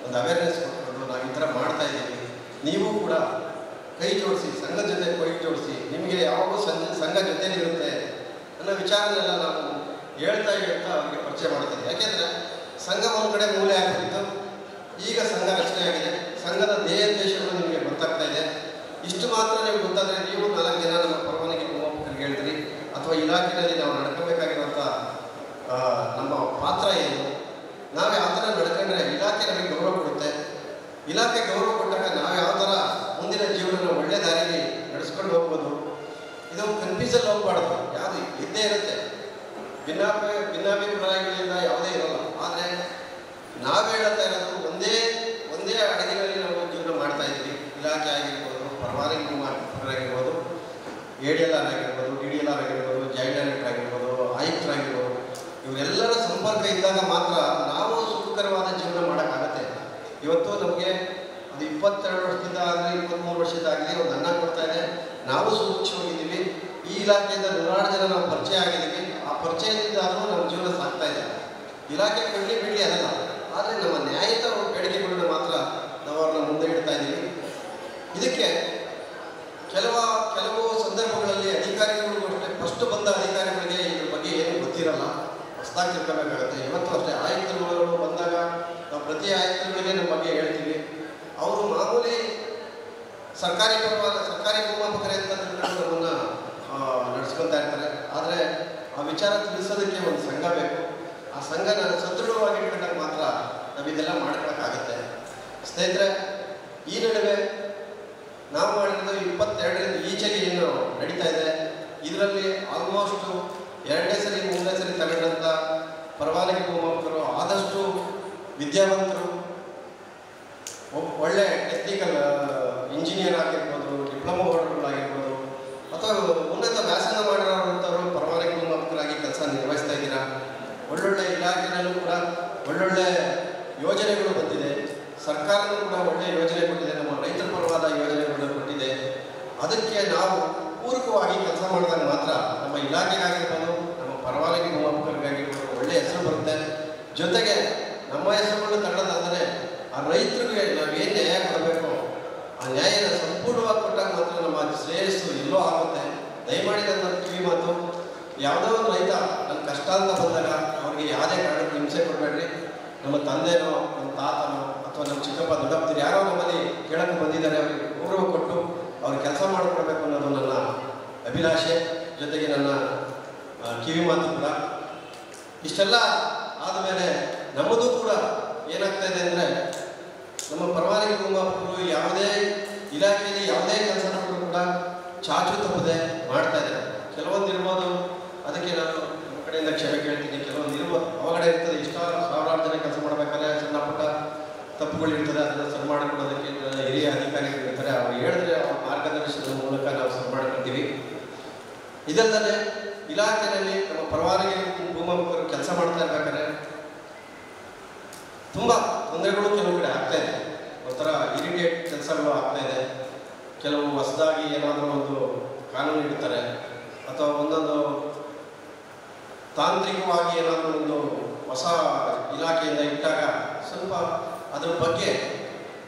ಒಂದು ಅವೇರ್ನೆಸ್ ಕೊಟ್ಕೊಂಡು ನಾವು ಈ ಥರ ಮಾಡ್ತಾ ಇದ್ದೀವಿ. ನೀವು ಕೂಡ ಕೈ ಜೋಡಿಸಿ, ಸಂಘದ ಜೊತೆ ಕೈ ಜೋಡಿಸಿ, ನಿಮಗೆ ಯಾವಾಗೂ ಸಂಘ ಜೊತೆಲಿರುತ್ತೆ ಅನ್ನೋ ವಿಚಾರನೆಲ್ಲ ನಾವು ಹೇಳ್ತಾ ಅವ್ರಿಗೆ ಪರಿಚಯ ಮಾಡ್ತೀವಿ. ಯಾಕೆಂದರೆ ಸಂಘ ಒಂದು ಕಡೆ ಮೂಲೆ ಆಗಿಬಿಟ್ಟು ಈಗ ಸಂಘ ರಚನೆ ಆಗಿದೆ. ಸಂಘದ ಧ್ಯೇಯೋದ್ದೇಶಗಳು ನಿಮಗೆ ಗೊತ್ತಾಗ್ತಾ ಇದೆ. ಇಷ್ಟು ಮಾತ್ರ ನೀವು ಗೊತ್ತಾದರೆ ನೀವು 4 ಜನ ನಮ್ಮ ಪರವಾನಗಿ ಭೂಮಾಪಕರಿಗೆ ಹೇಳ್ತೀರಿ, ಅಥವಾ ಇಲಾಖೆಯಲ್ಲಿ ನಾವು ನಡ್ಕೋಬೇಕಾಗಿರುವಂಥ ನಮ್ಮ ಪಾತ್ರ ಏನು, ನಾವು ಯಾವ ಥರ ನಡ್ಕೊಂಡ್ರೆ ಇಲಾಖೆ ನಮಗೆ ಗೌರವ ಕೊಡುತ್ತೆ, ಇಲಾಖೆ ಗೌರವ ಕೊಟ್ಟಾಗ ನಾವು ಯಾವ ಥರ ಮುಂದಿನ ಜೀವನ ಒಳ್ಳೆ ದಾರಿಯಲ್ಲಿ ನಡೆಸ್ಕೊಂಡು ಹೋಗ್ಬೋದು. ಇದು ಕನ್ಫ್ಯೂಸಲ್ಲಿ ಹೋಗ್ಬಾರ್ದು, ಯಾವುದು ಇದ್ದೇ ಇರುತ್ತೆ. ಭಿನ್ನಾಭಿಪ್ರಾಯಗಳಿಂದ ಯಾವುದೇ ಇರೋಲ್ಲ. ಆದರೆ ನಾವು ಹೇಳ್ತಾ ಇರೋದು ಒಂದೇ ಅಡಿಗೆಯಲ್ಲಿ ನಾವು ಜೀವನ ಮಾಡ್ತಾ ಇದ್ವಿ. ಇಲಾಖೆ ಆಗಿರ್ಬೋದು, ಪರವಾನಗಿ ಭೂಮಾಪಕರಾಗಿರ್ಬೋದು, ADLR ಆಗಿರ್ಬೋದು, DDLR ಆಗಿರ್ಬೋದು, ಜಾಯಿಂಟ್ ಡೈರೆಕ್ಟರ್ ಆಗಿರ್ಬೋದು, ಆಯುಕ್ತರಾಗಿರ್ಬೋದು, ಇವರೆಲ್ಲರ ಸಂಪರ್ಕ ಇದ್ದಾಗ ಮಾತ್ರ ನಾವು ಸುಖಕರವಾದ ಜೀವನ ಮಾಡೋಕ್ಕಾಗತ್ತೆ. ಇವತ್ತು ನಮಗೆ ಅದು 22 ವರ್ಷದಿಂದ ಆಗಲಿ 23 ವರ್ಷದಿಂದ ಆಗಲಿ ಒಂದು ಅನ್ನ ಕೊಡ್ತಾ ಇದೆ. ನಾವು ಸುರಕ್ಷವಾಗಿದ್ದೀವಿ. ಈ ಇಲಾಖೆಯಿಂದ 100 ಜನ ನಾವು ಪರಿಚಯ ಆಗಿದ್ದೀವಿ. ಆ ಪರಿಚಯದಿಂದ ಆದರೂ ನಮ್ಮ ಜೀವನ ಸಾಗ್ತಾ ಇದೆ. ಇಲಾಖೆ ಬಿಡಲಿ ಅದಲ್ಲ, ಆದರೆ ನಮ್ಮ ನ್ಯಾಯಯುತ ಬೇಡಿಕೆಗಳನ್ನ ಮಾತ್ರ ನಾವು ಅವ್ರನ್ನ ಮುಂದೆ ಇಡ್ತಾ ಇದ್ದೀವಿ. ಇದಕ್ಕೆ ಕೆಲವು ಸಂದರ್ಭಗಳಲ್ಲಿ ಅಧಿಕಾರಿಗಳಿಗೂ ಅಷ್ಟೇ, ಫಸ್ಟ್ ಬಂದ ಅಧಿಕಾರಿಗಳಿಗೆ ಇದ್ರ ಬಗ್ಗೆ ಏನೂ ಗೊತ್ತಿರಲ್ಲ, ಹೊಸದಾಗಿ ತಿಳ್ಕೋಬೇಕಾಗುತ್ತೆ. ಇವತ್ತು ಅಷ್ಟೇ ಆಯುಕ್ತರುಗಳು ಬಂದಾಗ ನಾವು ಪ್ರತಿ ಆಯುಕ್ತರುಗಳಿಗೆ ನಮ್ಮ ಬಗ್ಗೆ ಹೇಳ್ತೀವಿ. ಅವರು ಮಾಮೂಲಿ ಸರ್ಕಾರಿ ಭೂಮಾಪಕರೇ ಅಂತ ತಿಳ್ಕೊಂಡು ನಮ್ಮನ್ನು ನಡೆಸ್ಕೊತಾ ಇರ್ತಾರೆ. ಆದರೆ ಆ ವಿಚಾರ ತಿಳಿಸೋದಕ್ಕೆ ಒಂದು ಸಂಘ ಬೇಕು. ಆ ಸಂಘನ ಸದೃಢವಾಗಿ ಇಟ್ಕೊಂಡಾಗ ಮಾತ್ರ ನಾವು ಇದೆಲ್ಲ ಮಾಡ್ಕೊಳಕ್ಕಾಗುತ್ತೆ. ಸ್ನೇಹಿತರೆ, ಈ ನಡುವೆ ನಾವು ಮಾಡಿರೋದು 22ರಿಂದ ಈಚೆಗೆ ಏನು ನಡೀತಾ ಇದೆ, ಇದರಲ್ಲಿ ಆಲ್ಮೋಸ್ಟ್ 2ನೇ ಸರಿ 3ನೇ ಸರಿ ತಗೊಂಡಂಥ ಪರವಾನಗಿ ಭೂಮಾಪಕರು ಆದಷ್ಟು ವಿದ್ಯಾವಂತರು, ಒಳ್ಳೆ ಟೆಕ್ನಿಕಲ್ ಇಂಜಿನಿಯರ್ ಆಗಿರ್ಬೋದು, ಡಿಪ್ಲೊಮಾ ಹೋಲ್ಡರ್ಗಳಾಗಿರ್ಬೋದು, ಅಥವಾ ಉನ್ನತ ವ್ಯಾಸಂಗ ಮಾಡಿರೋಂಥವ್ರು ಪರವಾನಗಿ ಭೂಮಾಪಕರಾಗಿ ಕೆಲಸ ನಿರ್ವಹಿಸ್ತಾ ಇದ್ದೀರಾ. ಒಳ್ಳೊಳ್ಳೆ ಇಲಾಖೆಯಲ್ಲೂ ಕೂಡ ಒಳ್ಳೊಳ್ಳೆ ಯೋಜನೆಗಳು ಬಂದಿದೆ. ಸರ್ಕಾರವೂ ಕೂಡ ಒಳ್ಳೆಯ ಯೋಜನೆ ಕೊಟ್ಟಿದೆ, ನಮ್ಮ ರೈತರ ಪರವಾದ ಯೋಜನೆಗಳನ್ನ ಕೊಟ್ಟಿದೆ. ಅದಕ್ಕೆ ನಾವು ಪೂರಕವಾಗಿ ಕೆಲಸ ಮಾಡಿದಾಗ ಮಾತ್ರ ನಮ್ಮ ಇಲಾಖೆಗಾಗಿರ್ಬೋದು, ನಮ್ಮ ಪರವಾನಗಿ ಭೂಮಾಪಕರಿಗಾಗಿರ್ಬೋದು ಒಳ್ಳೆಯ ಹೆಸರು ಬರುತ್ತೆ. ಜೊತೆಗೆ ನಮ್ಮ ಹೆಸರುಗಳು ತಗೊಳ್ಳೋದಾದರೆ ಆ ರೈತರಿಗೆ ನಾವೇನು ನ್ಯಾಯ ಕೊಡಬೇಕು ಆ ನ್ಯಾಯನ ಸಂಪೂರ್ಣವಾಗಿ ಕೊಟ್ಟಾಗ ಮಾತ್ರ ನಮ್ಮ ಶ್ರೇಯಸ್ಸು ಎಲ್ಲೋ ಆಗುತ್ತೆ. ದಯಮಾಡಿ ನನ್ನ ಕಿವಿ ಮಾತು, ಯಾವುದೋ ಒಂದು ರೈತ ನನ್ನ ಕಷ್ಟ ಅಂತ ಬಂದಾಗ ಅವ್ರಿಗೆ ಯಾವುದೇ ಕಾರಣಕ್ಕೆ ಹಿಂಸೆ ಕೊಡಬೇಡ್ರಿ. ನಮ್ಮ ತಂದೆನೋ, ನಮ್ಮ ತಾತನೋ, ಅಥವಾ ನಮ್ಮ ಚಿಕ್ಕಪ್ಪ ದೊಡ್ಡಪ್ಪರು ಯಾರೋ ನಮ್ಮಲ್ಲಿ ಕೇಳಕ್ಕೆ ಬಂದಿದ್ದಾರೆ, ಅವರಿಗೆ ಗೌರವ ಕೊಟ್ಟು ಅವ್ರಿಗೆ ಕೆಲಸ ಮಾಡಿಕೊಡ್ಬೇಕು ಅನ್ನೋದು ನನ್ನ ಅಭಿಲಾಷೆ, ಜೊತೆಗೆ ನನ್ನ ಕಿವಿ ಮಾತು ಕೂಡ. ಇಷ್ಟೆಲ್ಲ ಆದಮೇಲೆ ನಮ್ಮದು ಕೂಡ ಏನಾಗ್ತಾ ಇದೆ ಅಂದರೆ, ನಮ್ಮ ಪರವಾನಗಿ ಭೂಮಾಪಕರು ಯಾವುದೇ ಇಲಾಖೆಯಲ್ಲಿ ಯಾವುದೇ ಕೆಲಸ ಮಾಡಿದ್ರು ಕೂಡ ಚಾಚು ತಪ್ಪದೆ ಮಾಡ್ತಾ ಇದ್ದಾರೆ. ಕೆಲವೊಂದು ಇರ್ಬೋದು, ಅದಕ್ಕೆ ನಾನು ನಮ್ಮ ಕಡೆಯಿಂದ ಕ್ಷಮೆ ಕೇಳ್ತೀನಿ. ಕೆಲವೊಂದು ಇರ್ಬೋದು, ಅವಘಡ ಇರ್ತದೆ. ಸಾವಿರಾರು ಜನ ಕೆಲಸ ಮಾಡಬೇಕಾದ್ರೆ ಸಣ್ಣ ಪುಟ್ಟ ತಪ್ಪುಗಳಿರ್ತದೆ. ಅದನ್ನು ಸರಿ ಮಾಡಿಕೊಡೋದಕ್ಕೆ ಹಿರಿಯ ಅಧಿಕಾರಿಗಳು ಇರ್ತಾರೆ. ಅವ್ರು ಹೇಳಿದ್ರೆ ಅವ್ರ ಮಾರ್ಗದರ್ಶನದ ಮೂಲಕ ನಾವು ಸರಿ ಮಾಡ್ಕೊಳ್ತೀವಿ. ಇದಲ್ಲದೆ ಇಲಾಖೆಯಲ್ಲಿ ನಮ್ಮ ಪರವಾನಗಿ ಭೂಮಾಪಕರು ಕೆಲಸ ಮಾಡ್ತಾ ಇರ್ಬೇಕಾದ್ರೆ ತುಂಬ ತೊಂದರೆಗಳು ಕೆಲವು ಕಡೆ ಆಗ್ತಾ ಇದೆ. ಒಂಥರ ಇರಿಟೇಟ್ ಕೆಲಸಗಳು ಆಗ್ತಾ ಇದೆ. ಕೆಲವು ಹೊಸದಾಗಿ ಏನಾದರೂ ಒಂದು ಕಾನೂನು ಇಡ್ತಾರೆ, ಅಥವಾ ಒಂದೊಂದು ತಾಂತ್ರಿಕವಾಗಿ ಏನಾದರೂ ಒಂದು ಹೊಸ ಇಲಾಖೆಯಿಂದ ಇಟ್ಟಾಗ ಸ್ವಲ್ಪ ಅದ್ರ ಬಗ್ಗೆ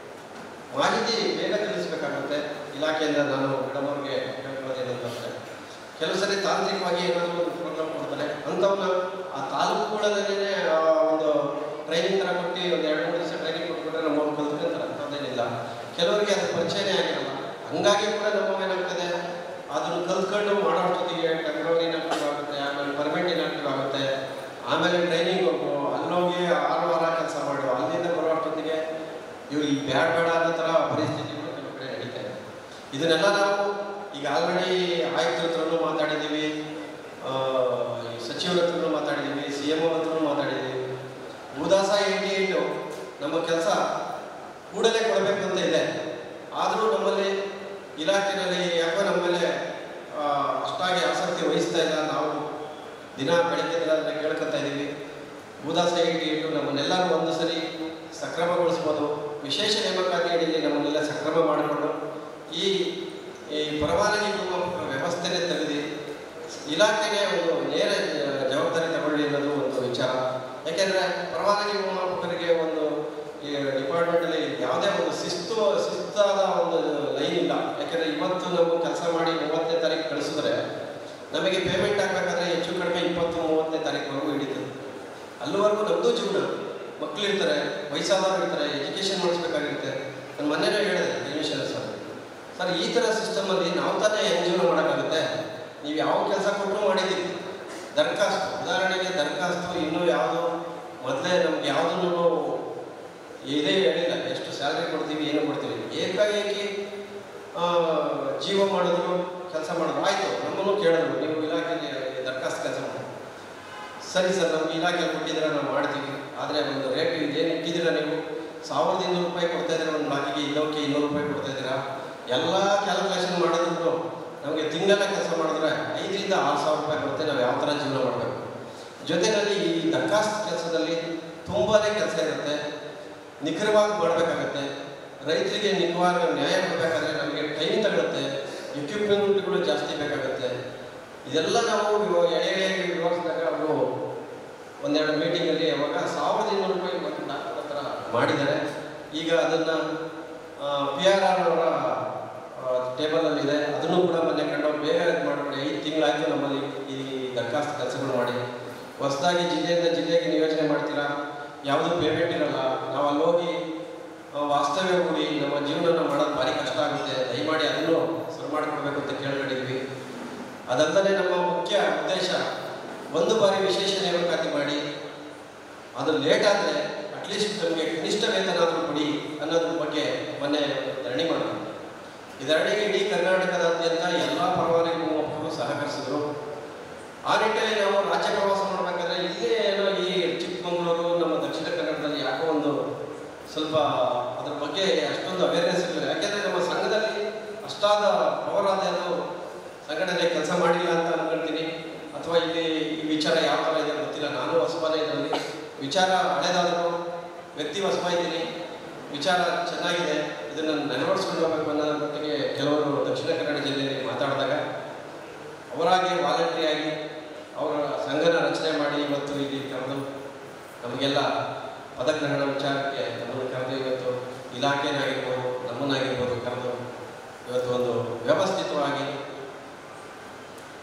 ಮಾಹಿತಿ ಬೇಗ ತಿಳಿಸ್ಬೇಕಾಗುತ್ತೆ. ಇಲಾಖೆಯಿಂದ ನಾನು ಮೇಡಮವ್ರಿಗೆ ಹೇಳ್ಕೊಳ್ಳೋದೇನಂತಂದರೆ, ಕೆಲವು ಸರಿ ತಾಂತ್ರಿಕವಾಗಿ ಏನಾದರೂ ಒಂದು ಪ್ರೋಗ್ರಾಮ್ ಕೊಡ್ತಾರೆ, ಅಂಥವನ್ನ ಆ ತಾಲೂಕುಗಳಲ್ಲೇ ಒಂದು ಟ್ರೈನಿಂಗ್ ಥರ ಕೊಟ್ಟು ಒಂದು 2-3 ದಿವಸ ಟ್ರೈನಿಂಗ್ ಕೊಟ್ಬಿಟ್ರೆ ನಮ್ಮವ್ರು ಕಲ್ತ್ಕೊಂತಾರೆ, ಅಂಥದ್ದೇನಿಲ್ಲ. ಕೆಲವರಿಗೆ ಅದು ಪರಿಚಯನೇ ಆಗಿರಲ್ಲ. ಹಂಗಾಗಿ ಕೂಡ ನಮ್ಮವೇನಾಗ್ತದೆ, ಅದನ್ನು ಕಲ್ತ್ಕೊಂಡು ಮಾಡೋಷ್ಟೊತ್ತಿಗೆ ಟೆಂಪ್ರವರಿ ಇನಾಕ್ಟಿವ್ ಆಗುತ್ತೆ, ಆಮೇಲೆ ಪರ್ಮನೆಂಟ್ ಇನಾಕ್ಟಿವ್ ಆಗುತ್ತೆ, ಆಮೇಲೆ ಟ್ರೈನಿಂಗ್ ಹೋಗು, ಅಲ್ಲೋಗಿ 6 ವಾರ ಕೆಲಸ ಮಾಡು, ಅಲ್ಲಿಂದ ಬರೋ ಅಷ್ಟೊತ್ತಿಗೆ ಇವು ಈ ಬೇಡ ಅನ್ನೋ ಥರ ಪರಿಸ್ಥಿತಿಗಳು ಕೆಲವು ಕಡೆ ನಡೀತಾ ಇದೆ. ಇದನ್ನೆಲ್ಲ ನಾವು ಈಗ ಆಲ್ರೆಡಿ ಆಯುಕ್ತರ ಹತ್ರನೂ ಮಾತಾಡಿದ್ದೀವಿ, ಸಚಿವರ ಹತ್ರನೂ ಮಾತಾಡಿದ್ದೀವಿ, CM ಅವ್ರ ಹತ್ರನೂ ಮಾತಾಡಿದ್ದೀವಿ. ಉದಾಸ 88 ನಮ್ಮ ಕೆಲಸ ಕೂಡಲೇ ಕೊಡಬೇಕು ಅಂತ ಇದೆ. ಆದರೂ ನಮ್ಮಲ್ಲಿ ಇಲಾಖೆಯಲ್ಲಿ ಯಾಕೋ ನಮ್ಮ ಮೇಲೆ ಅಷ್ಟಾಗಿ ಆಸಕ್ತಿ ವಹಿಸ್ತಾ ಇಲ್ಲ. ನಾವು ದಿನ ಬೆಳಗ್ಗೆ ದಿನ ಅದನ್ನು ಕೇಳ್ಕೊತಾ ಇದ್ದೀವಿ. ಉದಾಸ 88 ನಮ್ಮನ್ನೆಲ್ಲರೂ ಒಂದು ಸರಿ ಸಕ್ರಮಗೊಳಿಸ್ಬೋದು. ವಿಶೇಷ ನೇಮಕಾತಿ ಅಡಿಯಲ್ಲಿ ನಮ್ಮನ್ನೆಲ್ಲ ಸಕ್ರಮ ಮಾಡಿಕೊಂಡು ಈ ಪರವಾನಗಿ ವ್ಯವಸ್ಥೆನೇ ತೆಗೆದು ಇಲಾಖೆಗೆ ಒಂದು ನೇರ ಜವಾಬ್ದಾರಿ ತಗೊಳ್ಳಿ ಅನ್ನೋದು ಒಂದು ವಿಚಾರ. ಯಾಕೆಂದರೆ ಪರವಾನಗಿ ನಿರ್ಮಾಪಕರಿಗೆ ಒಂದು ಈ ಡಿಪಾರ್ಟ್ಮೆಂಟಲ್ಲಿ ಯಾವುದೇ ಒಂದು ಶಿಸ್ತಾದ ಒಂದು ಲೈನ್ ಇಲ್ಲ. ಯಾಕೆಂದರೆ ಇವತ್ತು ನಾವು ಕೆಲಸ ಮಾಡಿ 30ನೇ ತಾರೀಕು ಕಳಿಸಿದ್ರೆ ನಮಗೆ ಪೇಮೆಂಟ್ ಆಗಬೇಕಾದ್ರೆ ಹೆಚ್ಚು ಕಡಿಮೆ 20-30ನೇ ತಾರೀಕುವರೆಗೂ ಹಿಡಿತದೆ. ಅಲ್ಲಿವರೆಗೂ ನಮ್ಮದು ಜೀವನ, ಮಕ್ಕಳಿರ್ತಾರೆ, ವಯಸ್ಸಾದವರು ಇರ್ತಾರೆ, ಎಜುಕೇಷನ್ ಮಾಡಿಸ್ಬೇಕಾಗಿರುತ್ತೆ. ನಾನು ಮೊನ್ನೆನೇ ಹೇಳಿದೆ ಕಮಿಷನರ್ ಸರ್, ಈ ಥರ ಸಿಸ್ಟಮಲ್ಲಿ ನಾವು ತಾನೇ ಹೆಂಗೆ ಜೀವನ ಮಾಡೋಕ್ಕಾಗುತ್ತೆ? ನೀವು ಯಾವ ಕೆಲಸ ಕೊಟ್ಟರು ಮಾಡಿದ್ದೀವಿ. ದರಖಾಸ್ತು ಉದಾಹರಣೆಗೆ ದರಖಾಸ್ತು ಇನ್ನೂ ಯಾವುದು ಮೊದಲೇ ನಮ್ಗೆ ಯಾವುದನ್ನು ಇದೇ ಹೇಳಿಲ್ಲ, ಎಷ್ಟು ಸ್ಯಾಲ್ರಿ ಕೊಡ್ತೀವಿ, ಏನು ಕೊಡ್ತೀವಿ. ಏಕಾಏಕಿ ಜೀವ ಮಾಡಿದ್ರು, ಕೆಲಸ ಮಾಡಿದ್ರು. ಆಯಿತು, ನಮ್ಮನ್ನು ಕೇಳಿದ್ರು, ನೀವು ಇಲಾಖೆಗೆ ದರಖಾಸ್ತು ಕೆಲಸ ಮಾಡಿ. ಸರಿ ಸರ್, ನಮ್ಗೆ ಇಲಾಖೆ ಕೊಟ್ಟಿದ್ದೀರಾ, ನಾವು ಮಾಡ್ತೀವಿ. ಆದರೆ ಒಂದು ರೇಟ್ ಏನು ಇಟ್ಟಿದ್ದೀರಾ ನೀವು? 1200 ರೂಪಾಯಿ ಕೊಡ್ತಾಯಿದ್ದೀರಾ ಒಂದು ಬ್ಲಾಕಿಗೆ, ಇನ್ನೋಕ್ಕೆ 200 ರೂಪಾಯಿ ಕೊಡ್ತಾಯಿದ್ದೀರಾ. ಎಲ್ಲ ಕ್ಯಾಲ್ಕುಲೇಷನ್ ಮಾಡಿದ್ರು ನಮಗೆ ತಿಂಗಳ ಕೆಲಸ ಮಾಡಿದ್ರೆ 5,000-6,000 ರೂಪಾಯಿ ಬರುತ್ತೆ. ನಾವು ಯಾವ ಥರ ಜೀವನ ಮಾಡಬೇಕು? ಜೊತೆಯಲ್ಲಿ ಈ ದರಖಾಸ್ತು ಕೆಲಸದಲ್ಲಿ ತುಂಬಾ ಕೆಲಸ ಇರುತ್ತೆ, ನಿಖರವಾಗಿ ಮಾಡಬೇಕಾಗತ್ತೆ. ರೈತರಿಗೆ ನಿಖರವಾಗಿ ನ್ಯಾಯ ಕೊಡಬೇಕಾದ್ರೆ ನಮಗೆ ಟೈಮ್ ತಗೊಳುತ್ತೆ, ಎಕ್ವಿಪ್ಮೆಂಟ್ಗಳು ಜಾಸ್ತಿ ಬೇಕಾಗುತ್ತೆ. ಇದೆಲ್ಲ ನಾವು ಎಳೆ ವಿವರಿಸಿದಾಗ ಅವರು ಒಂದೆರಡು ಮೀಟಿಂಗಲ್ಲಿ ಅವಾಗ 1,200 ರೂಪಾಯಿ ಡಾಕ್ಟರ್ ಹತ್ರ ಮಾಡಿದ್ದಾರೆ. ಈಗ ಅದನ್ನು PRR ಅವರ ಟೇಬಲಲ್ಲಿದೆ, ಅದನ್ನು ಕೂಡ ಮೊನ್ನೆ ಕಂಡು ಬೇಗ ಮಾಡಿಬಿಡಿ. 5 ತಿಂಗಳಾಯಿತು ನಮ್ಮಲ್ಲಿ ಈ ದರಖಾಸ್ತು ಕೆಲಸಗಳು ಮಾಡಿ. ಹೊಸದಾಗಿ ಜಿಲ್ಲೆಯಿಂದ ಜಿಲ್ಲೆಗೆ ನಿಯೋಜನೆ ಮಾಡ್ತೀರಾ, ಯಾವುದೂ ಪೇಮೆಂಟ್ ಇರಲ್ಲ. ನಾವು ಅಲ್ಲೋಗಿ ವಾಸ್ತವ್ಯ ಹೂಡಿ ನಮ್ಮ ಜೀವನ ಮಾಡೋದು ಭಾರಿ ಕಷ್ಟ ಆಗುತ್ತೆ. ದಯಮಾಡಿ ಅದನ್ನು ಸರಿ ಮಾಡಿಕೊಡ್ಬೇಕು ಅಂತ ಕೇಳ್ಕೊಂಡಿದ್ವಿ. ಅದಲ್ಲದೆ ನಮ್ಮ ಮುಖ್ಯ ಉದ್ದೇಶ ಒಂದು ಬಾರಿ ವಿಶೇಷ ನೇಮಕಾತಿ ಮಾಡಿ ಅದು ಲೇಟ್ ಆದರೆ ಅಟ್ಲೀಸ್ಟ್ ನಮಗೆ ಕನಿಷ್ಠ ವೇತನ ಆದರೂ ಕೊಡಿ ಅನ್ನೋದ್ರ ಬಗ್ಗೆ ಮೊನ್ನೆ ಧರಣಿ ಮಾಡಿದ್ರು. ಈ ಧರಣಿಗೆ ಇಡೀ ಕರ್ನಾಟಕದಾದ್ಯಂತ ಎಲ್ಲ ಪರವಾನಗಿ ನಿರ್ಮಾಪಕರು ಸಹಕರಿಸಿದ್ರು. ಆ ನಿಟ್ಟಿನಲ್ಲಿ ನಾವು ರಾಜ್ಯ ಪ್ರವಾಸ ಮಾಡಬೇಕಾದ್ರೆ ಇಲ್ಲೇ ಏನೋ ಈ ಚಿಕ್ಕಮಗಳೂರು ನಮ್ಮ ದಕ್ಷಿಣ ಕನ್ನಡದಲ್ಲಿ ಯಾಕೋ ಒಂದು ಸ್ವಲ್ಪ ಅದ್ರ ಬಗ್ಗೆ ಅಷ್ಟೊಂದು ಅವೇರ್ನೆಸ್ ಇರಲಿಲ್ಲ. ಯಾಕೆಂದರೆ ನಮ್ಮ ಸಂಘದಲ್ಲಿ ಅಷ್ಟಾದ ಪವರಾದೇನು ಸಂಘಟನೆ ಕೆಲಸ ಮಾಡಿಲ್ಲ ಅಂತ ಅನ್ಕೊಳ್ತೀನಿ. ಅಥವಾ ಇಲ್ಲಿ ಈ ವಿಚಾರ ಯಾವ ಥರ ಇದೆ ಗೊತ್ತಿಲ್ಲ. ನಾನು ಹೊಸಬನೇ ಇದರಲ್ಲಿ, ವಿಚಾರ ಹಳೆದಾದರೂ ವ್ಯಕ್ತಿ ಹೊಸಬ ಇದ್ದೀನಿ, ವಿಚಾರ ಚೆನ್ನಾಗಿದೆ, ಇದನ್ನು ನೆರವೇರಿಸ್ಕೊಂಡು ಹೋಗಬೇಕು ಅನ್ನೋದ್ರ ಮಟ್ಟಿಗೆ ಕೆಲವರು ದಕ್ಷಿಣ ಕನ್ನಡ ಜಿಲ್ಲೆಯಲ್ಲಿ ಮಾತಾಡಿದಾಗ ಅವರಾಗಿ ವಾಲಂಟ್ರಿಯಾಗಿ ಅವರ ಸಂಘನ ರಚನೆ ಮಾಡಿ ಇವತ್ತು ಇಲ್ಲಿ ಕರೆದು ನಮಗೆಲ್ಲ ಪದಗ್ರಹಣ ವಿಚಾರಕ್ಕೆ ನಮ್ಮನ್ನು ಕರೆದು ಇವತ್ತು ಇಲಾಖೆನಾಗಿರ್ಬೋದು ನಮ್ಮನ್ನಾಗಿರ್ಬೋದು ಕರೆದು ಇವತ್ತು ಒಂದು ವ್ಯವಸ್ಥಿತವಾಗಿ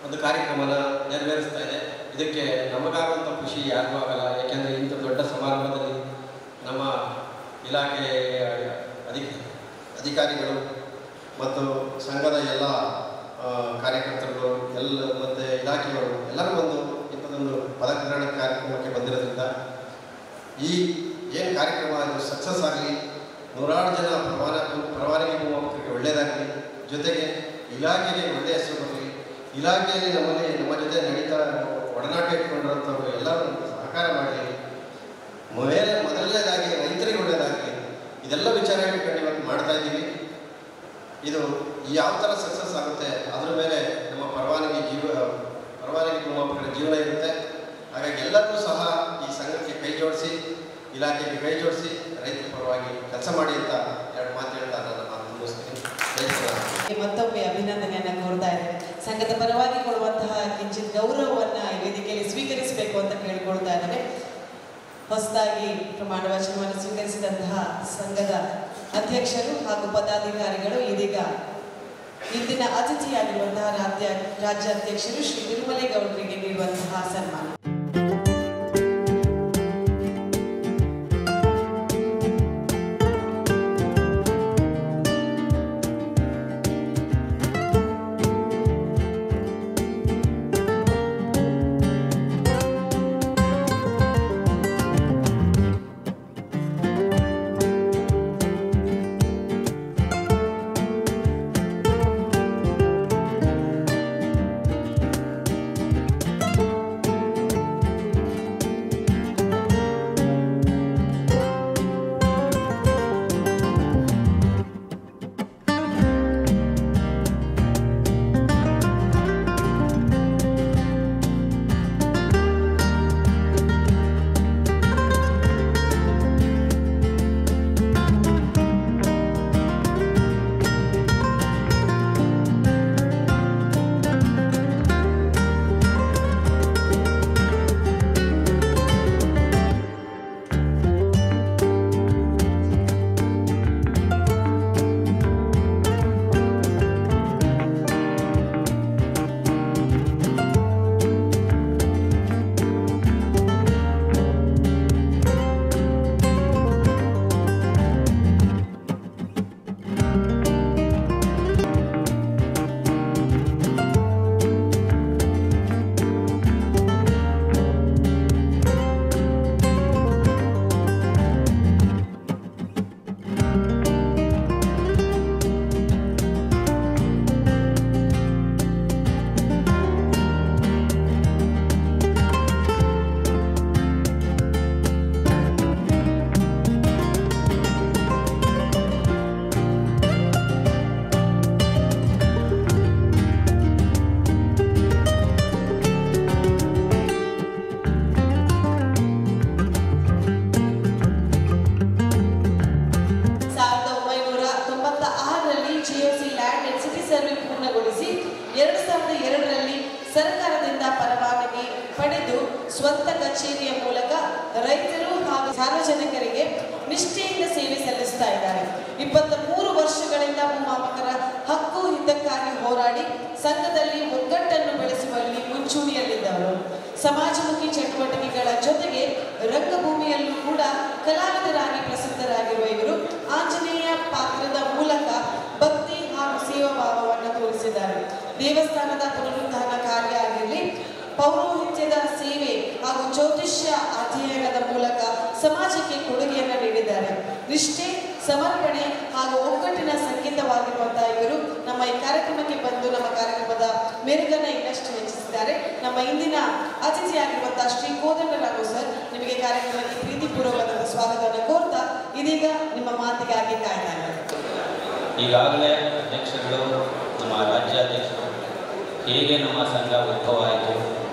ಒಂದು ಕಾರ್ಯಕ್ರಮನ ನೆರವೇರಿಸ್ತಾ ಇದೆ. ಇದಕ್ಕೆ ನಮಗಾಗುವಂಥ ಖುಷಿ ಯಾರಿಗೂ ಆಗಲ್ಲ. ಏಕೆಂದರೆ ಇಂಥ ದೊಡ್ಡ ಸಮಾರಂಭದಲ್ಲಿ ನಮ್ಮ ಇಲಾಖೆ ಅಧಿಕಾರಿಗಳು ಮತ್ತು ಸಂಘದ ಎಲ್ಲ ಕಾರ್ಯಕರ್ತರುಗಳು ಮತ್ತು ಇಲಾಖೆಗಳು ಎಲ್ಲರೂ ಬಂದು ಇಂಥದ್ದೊಂದು ಪದಗ್ರಹಣ ಕಾರ್ಯಕ್ರಮಕ್ಕೆ ಬಂದಿರೋದ್ರಿಂದ ಈ ಏನು ಕಾರ್ಯಕ್ರಮ ಅದು ಸಕ್ಸಸ್ ಆಗಲಿ, 106 ಜನ ಪರವಾನಗಿ ನಿರ್ಮಾಪಕರಿಗೆ ಒಳ್ಳೆಯದಾಗಲಿ, ಜೊತೆಗೆ ಇಲಾಖೆಗೆ ಒಳ್ಳೆಯ ಹೆಸರು ಬರಲಿ. ಇಲಾಖೆಯಲ್ಲಿ ನಮ್ಮ ಜೊತೆ ನಡೀತಾ ಒಡನಾಟ ಇಟ್ಕೊಂಡಿರೋಂಥವ್ರು ಎಲ್ಲರೂ ಸಹಕಾರ ಮಾಡಲಿ. ಮೊದಲನೇದಾಗಿ ರೈತರಿಗೆ ಒಳ್ಳೆಯದಾಗಲಿ. ಇದೆಲ್ಲ ವಿಚಾರ ಇಟ್ಕೊಂಡು ಇವತ್ತು ಮಾಡ್ತಾ ಇದ್ದೀವಿ. ಇದು ಯಾವ ಥರ ಸಕ್ಸಸ್ ಆಗುತ್ತೆ ಅದ್ರ ಮೇಲೆ ನಮ್ಮ ಪರವಾನಗಿ ನಿರ್ಮಾಪಕರ ಜೀವನ ಇರುತ್ತೆ. ಹಾಗಾಗಿ ಎಲ್ಲರೂ ಸಹ ಈ ಸಂಘಕ್ಕೆ ಕೈ ಜೋಡಿಸಿ, ಇಲಾಖೆಗೆ ಕೈ ಜೋಡಿಸಿ ರೈತರ ಪರವಾಗಿ ಕೆಲಸ ಮಾಡಿ ಅಂತ 2 ಮಾತು ಹೇಳ್ತಾ ನನ್ನ ಮಾತು ಮುಗಿಸ್ತೀನಿ. ಮತ್ತೊಮ್ಮೆ ಅಭಿನಂದನೆಯನ್ನು ಕೋರ್ತಾ ಇದ್ದೇನೆ. ಸಂಘದ ಪರವಾಗಿ ಕೊಡುವಂತಹ ಕಿಂಚಿತ್ ಗೌರವವನ್ನು ಈ ವೇದಿಕೆಯಲ್ಲಿ ಸ್ವೀಕರಿಸಬೇಕು ಅಂತ ಕೇಳಿಕೊಳ್ತಾ ಇದ್ದಾರೆ. ಹೊಸದಾಗಿ ಪ್ರಮಾಣ ವಚನವನ್ನು ಸ್ವೀಕರಿಸಿದಂತಹ ಸಂಘದ ಅಧ್ಯಕ್ಷರು ಹಾಗೂ ಪದಾಧಿಕಾರಿಗಳು ಇದೀಗ ಇಂದಿನ ಅತಿಥಿಯಾಗಿರುವಂತಹ ರಾಜ್ಯಾಧ್ಯಕ್ಷರು ಶ್ರೀ ತಿರುಮಲೇಗೌಡರಿಗೆ ನೀಡುವಂತಹ ಸನ್ಮಾನ. ಸರ್ಕಾರದಿಂದ ಪರವಾನಗಿ ಪಡೆದು ಸ್ವಂತ ಕಚೇರಿಯ ಮೂಲಕ ರೈತರು ಹಾಗೂ ಸಾರ್ವಜನಿಕರಿಗೆ ನಿಷ್ಠೆಯಿಂದ ಸೇವೆ ಸಲ್ಲಿಸ್ತಾ ಇದ್ದಾರೆ. 23 ವರ್ಷಗಳಿಂದ ಭೂಮಾಪಕರ ಹಕ್ಕು ಹಿತಕ್ಕಾಗಿ ಹೋರಾಡಿ ಸಂಘದಲ್ಲಿ ಒಗ್ಗಟ್ಟನ್ನು ಬೆಳೆಸುವಲ್ಲಿ ಮುಂಚೂಣಿಯಲ್ಲಿದ್ದವರು. ಸಮಾಜಮುಖಿ ಚಟುವಟಿಕೆಗಳ ಜೊತೆಗೆ ರಂಗಭೂಮಿಯಲ್ಲೂ ಕೂಡ ಕಲಾವಿದರಾಗಿ ಪ್ರಸಿದ್ಧರಾಗಿರುವ ಇವರು ಆಂಜನೇಯ ಪಾತ್ರದ ಮೂಲಕ ಭಕ್ತಿ ಹಾಗೂ ಸೇವಾ ಭಾವವನ್ನು ತೋರಿಸಿದ್ದಾರೆ. ದೇವಸ್ಥಾನದ ಪುನರುದ್ಧಾರ ಕಾರ್ಯ ಆಗಿರಲಿ, ಪೌರೋಹಿತ್ಯದ ಸೇವೆ ಹಾಗೂ ಜ್ಯೋತಿಷ್ಯ ಅಧ್ಯಯನದ ಮೂಲಕ ಸಮಾಜಕ್ಕೆ ಕೊಡುಗೆಯನ್ನು ನೀಡಿದ್ದಾರೆ. ನಿಷ್ಠೆ, ಸಮರ್ಪಣೆ ಹಾಗೂ ಒಗ್ಗಟ್ಟಿನ ಸಂಕೇತವಾಗಿರುವಂತಹ ಇವರು ನಮ್ಮ ಈ ಕಾರ್ಯಕ್ರಮಕ್ಕೆ ಬಂದು ನಮ್ಮ ಕಾರ್ಯಕ್ರಮದ ಮೆರುಗನ್ನು ಇನ್ನಷ್ಟು ಹೆಚ್ಚಿಸಿದ್ದಾರೆ. ನಮ್ಮ ಇಂದಿನ ಅತಿಥಿಯಾಗಿರುವಂತಹ ಶ್ರೀ ಕೋದಂಡರಾಘು ಸರ್, ನಿಮಗೆ ಕಾರ್ಯಕ್ರಮಕ್ಕೆ ಪ್ರೀತಿಪೂರ್ವಕವಾದ ಸ್ವಾಗತವನ್ನು ಕೋರ್ತಾ ಇದೀಗ ನಿಮ್ಮ ಮಾತಿಗಾಗಿ ಕಾಯ್ತಾ ಇದ್ದಾರೆ. ಈಗಾಗಲೇ ಅಧ್ಯಕ್ಷರುಗಳು, ನಮ್ಮ ರಾಜ್ಯಾಧ್ಯಕ್ಷರು ಹೇಗೆ ನಮ್ಮ ಸಂಘ ಉದ್ಭವ ಆಯಿತು,